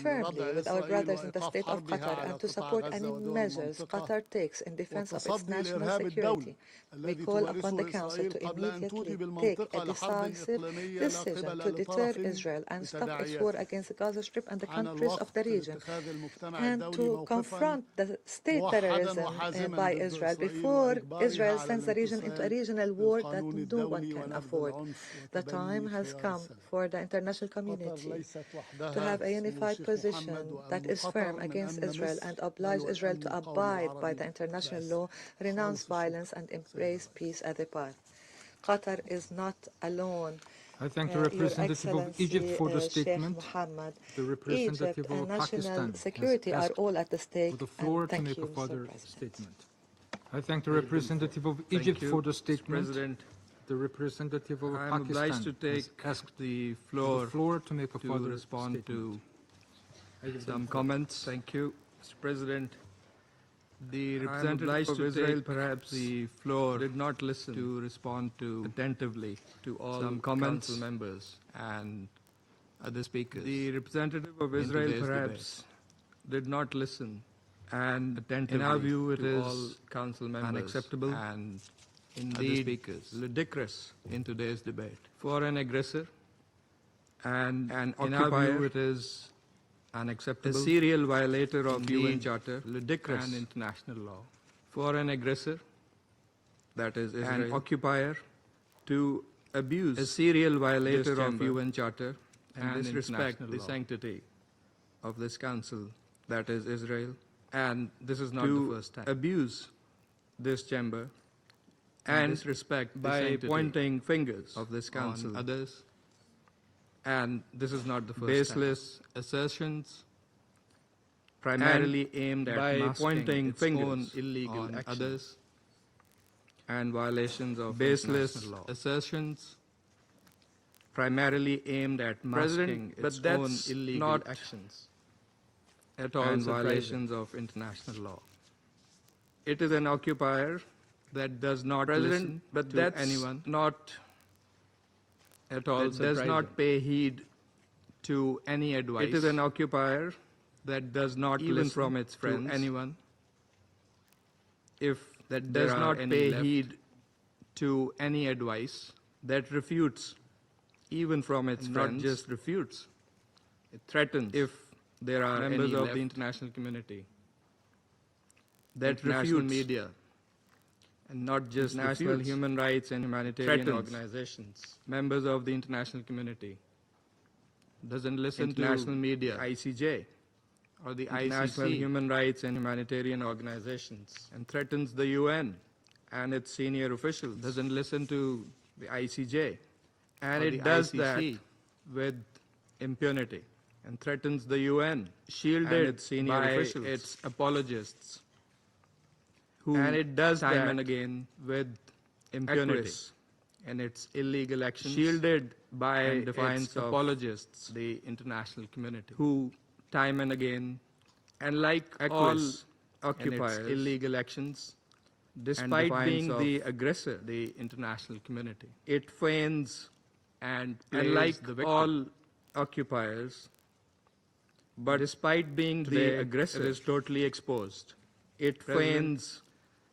Speaker 22: firmly with our brothers in the state of Qatar and to support any measures Qatar takes in defense of its national security. We call upon the Council to immediately take a decisive decision to deter Israel and stop its war against the Gaza Strip and the countries of the region, and to confront the state terrorism by Israel before Israel sends the region into a regional war that no one can afford. The time has come for the international community to have a unified position that is firm against Israel and oblige Israel to abide by the international law, renounce violence, and embrace peace as a path. Qatar is not alone.
Speaker 1: I thank the representative of Egypt for the statement. The representative
Speaker 22: Egypt
Speaker 1: of
Speaker 22: and
Speaker 1: Pakistan
Speaker 22: national security are all at the stake.
Speaker 1: for the floor to make a further statement. I thank the representative of Egypt for the statement.
Speaker 10: President,
Speaker 1: the representative of
Speaker 10: I am
Speaker 1: Pakistan
Speaker 10: obliged to take
Speaker 1: asked
Speaker 10: the floor
Speaker 1: to make a
Speaker 10: to
Speaker 1: further
Speaker 10: respond
Speaker 1: statement.
Speaker 10: to some comments. Thank you, Mr. President. The representative of Israel perhaps the floor did not listen to respond to attentively to all some comments council members and other speakers. The representative of Israel perhaps did not listen and attentively in our view it is all council members unacceptable and indeed speakers ludicrous in today's debate for an aggressor and an occupier. In our view it is unacceptable, a serial violator of the UN Charter, ludicrous and international law. For an aggressor, that is Israel, an occupier, to abuse a serial violator of UN Charter and disrespect the sanctity of this council, that is Israel, and this is not the first time. Abuse this chamber and disrespect by pointing fingers of this council on others. And this is not the first baseless assertions primarily aimed at by pointing fingers on illegal on others and violations of baseless assertions primarily aimed at masking its own illegal actions at all and violations of international law. It is an occupier that does not listen to anyone, not at all does not pay heed to any advice. It is an occupier that does not listen from its friends to anyone, if that does not pay heed to any advice, that refutes even from its friends, not just refutes, it threatens if there are members of the international community, that refutes media, and not just national human rights and humanitarian organizations, members of the international community, doesn't listen to national media, ICJ, or the international human rights and humanitarian organizations, and threatens the UN and its senior officials, doesn't listen to the ICJ, and it does that with impunity, and threatens the UN, shielded and its senior officials, its apologists, who and it does time and again with impunity and its illegal actions, shielded by its apologists, the international community, who time and again, and like all occupiers, illegal actions, despite being the aggressor, the international community, it feigns and like all occupiers, but despite being the aggressor, it is totally exposed. It feigns.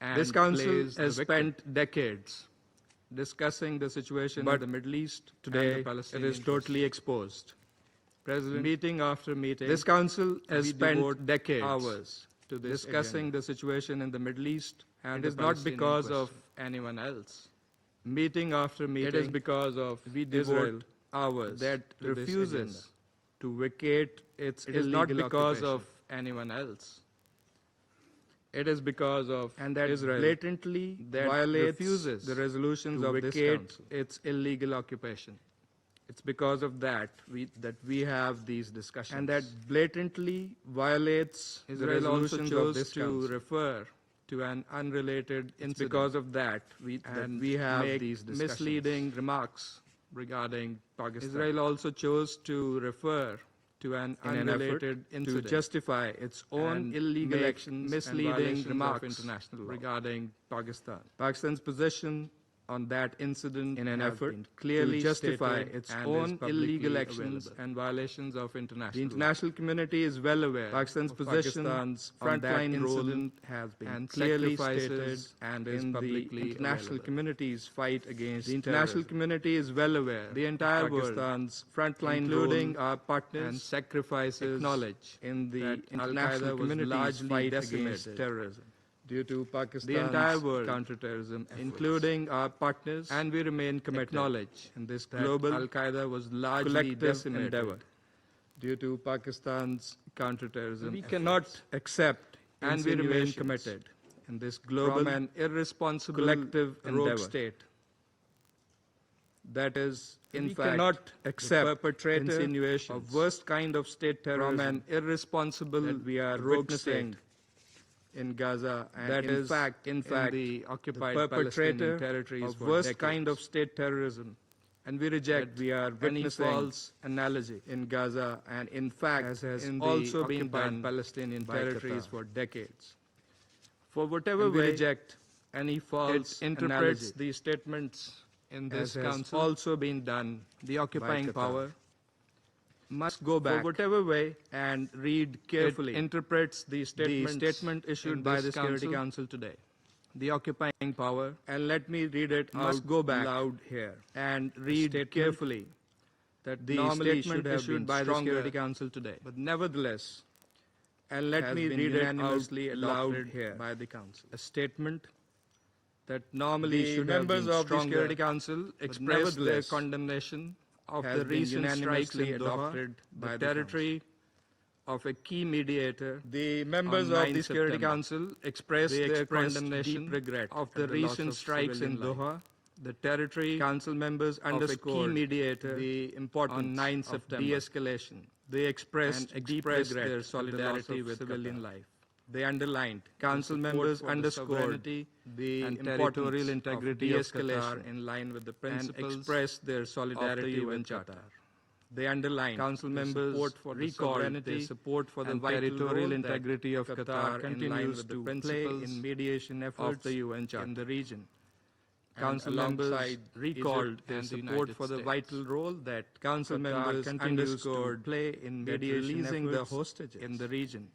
Speaker 10: And this council has spent decades discussing the situation in the Middle East. Today, it is totally exposed. President, meeting after meeting, this council has spent decades hours to discussing the situation in the Middle East, and it is not because of anyone else. Meeting after meeting, it is because of Israel hours that refuses to vacate its illegal occupation. It is not because of anyone else. It is because of and that Israel blatantly violates the resolutions of this council, its illegal occupation. It's because of that we have these discussions, and that blatantly violates the resolutions of this council. To refer to an unrelated incident. It's because of that we have these discussions. Misleading remarks regarding Pakistan. Israel also chose to refer to an unrelated incident to justify its own illegal actions, misleading remarks international regarding Pakistan. Pakistan's position on that incident in an effort to clearly justify its own illegal actions and violations of international law. The international community is well aware Pakistan's position on frontline incident has been clearly stated and is publicly the international community's fight against the international community is well aware the entire Pakistan's frontline, including our partners and sacrifices, acknowledge in the international community's fight against terrorism. Due to Pakistan's counterterrorism efforts, including our partners, and we remain committed. Acknowledge in this global Al-Qaeda was largely decimated endeavor. Due to Pakistan's counterterrorism, we cannot accept, and we remain committed in this global and irresponsible collective rogue state. That is, in fact, cannot accept the perpetrator of worst kind of state terrorism from an irresponsible that we are witnessing in Gaza, and that in fact, the occupied Palestinian territories of worst decades. Kind of state terrorism, and we reject that we are witnessing any false analogy in Gaza, and in fact, as has also been done Palestinian territories Qatar. For decades. For whatever way, we reject any false interprets these statements in this council also been done. The occupying power must go back, for whatever way, and read carefully. It interprets the statement issued by the Security Council today. The occupying power, and let me read it must go back loud here, and read carefully that the normally statement should have issued by the Security Council today. But nevertheless, and let me read it unanimously loud here by the Council. A statement that normally should have been stronger. Members of the Security Council expressed their condemnation of the recent strikes in Doha, the territory of a key mediator. The members of the Security Council expressed their condemnation of the recent strikes in Doha. The territory council members underscored key mediator the importance on 9 September of de-escalation. They expressed deep regret their solidarity with civilian life. They underlined. Council members underscored the territorial integrity of Qatar in line with the principles and expressed their solidarity with Qatar. They underlined. Council members recalled their support for the territorial integrity of Qatar continues to play in mediation efforts of the UN Charter in the region. Council members recalled their support for the vital role that Council members continues to play in mediation efforts the hostages in the region,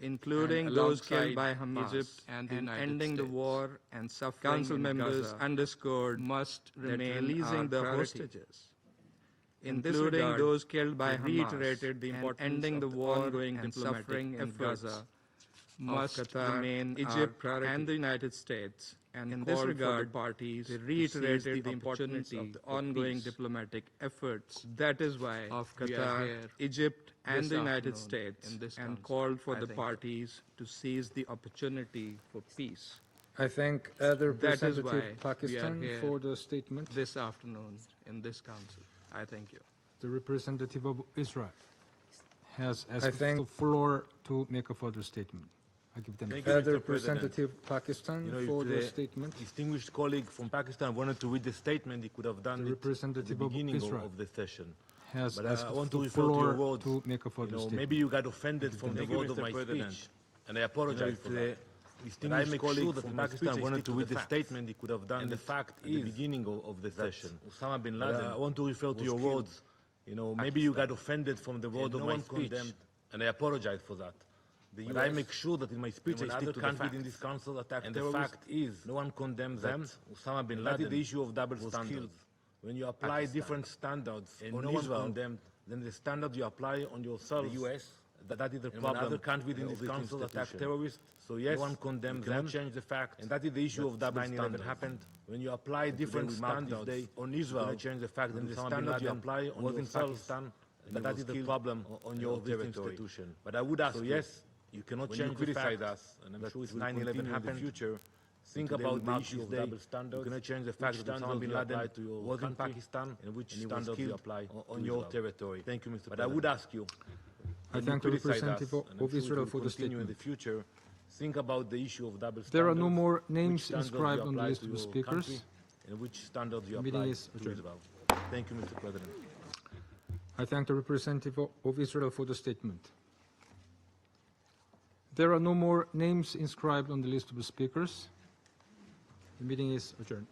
Speaker 10: including those killed by Hamas, Egypt and ending the war and suffering. Council members underscored must remain releasing the hostages, including those killed by Hamas, reiterated the importance ending the war and suffering in Gaza must remain Egypt and the United States. And in this regard, parties reiterated the importance of the ongoing diplomatic efforts. That is why of Qatar, Egypt, and the United States, and called for the parties to seize the opportunity for peace.
Speaker 1: I thank other Representative Pakistan for the statement
Speaker 10: this afternoon in this council. I thank you.
Speaker 1: The representative of Israel has asked the floor to make a further statement. I give them other Representative Pakistan for the statement.
Speaker 5: Distinguished colleague from Pakistan wanted to read the statement, he could have done it at the beginning of the session.
Speaker 1: But
Speaker 5: I want to refer to your words.
Speaker 1: To make a further statement.
Speaker 5: Maybe you got offended from the word of my speech, and I apologize for that. Distinguished colleague from Pakistan wanted to read the statement, he could have done it at the beginning of the session. Osama bin Laden. I want to refer to your words. Maybe you got offended from the word of my speech, and I apologize for that. But I make sure that in my speech I stick to the fact. In this council attack, and the fact is, no one condemns them. Osama bin Laden. That is the issue of double standards. When you apply different standards and no one condemned, then the standard you apply on yourself, the US, that is the problem. Other countries in this council attack terrorists. So yes, no one condemns them. Change the fact, and that is the issue of double standards. Happened when you apply different standards on Israel. Change the fact that the standard you apply on yourself, Pakistan, that is the problem on your territory. But I would ask you, yes. You cannot change the fact us, and I'm sure it will 9/11 happen in the future. Think about the issue of double standards. You cannot change the fact that Osama bin Laden was in Pakistan and which standards you apply on your territory. Thank you, Mr. President. But I would ask you,
Speaker 1: I thank the representative of Israel for the statement.
Speaker 5: In the future, think about the issue of double standards.
Speaker 1: There are no more names inscribed on the list of the speakers.
Speaker 5: And which standards you apply to Israel. Thank you, Mr. President.
Speaker 1: I thank the representative of Israel for the statement. There are no more names inscribed on the list of the speakers. The meeting is adjourned.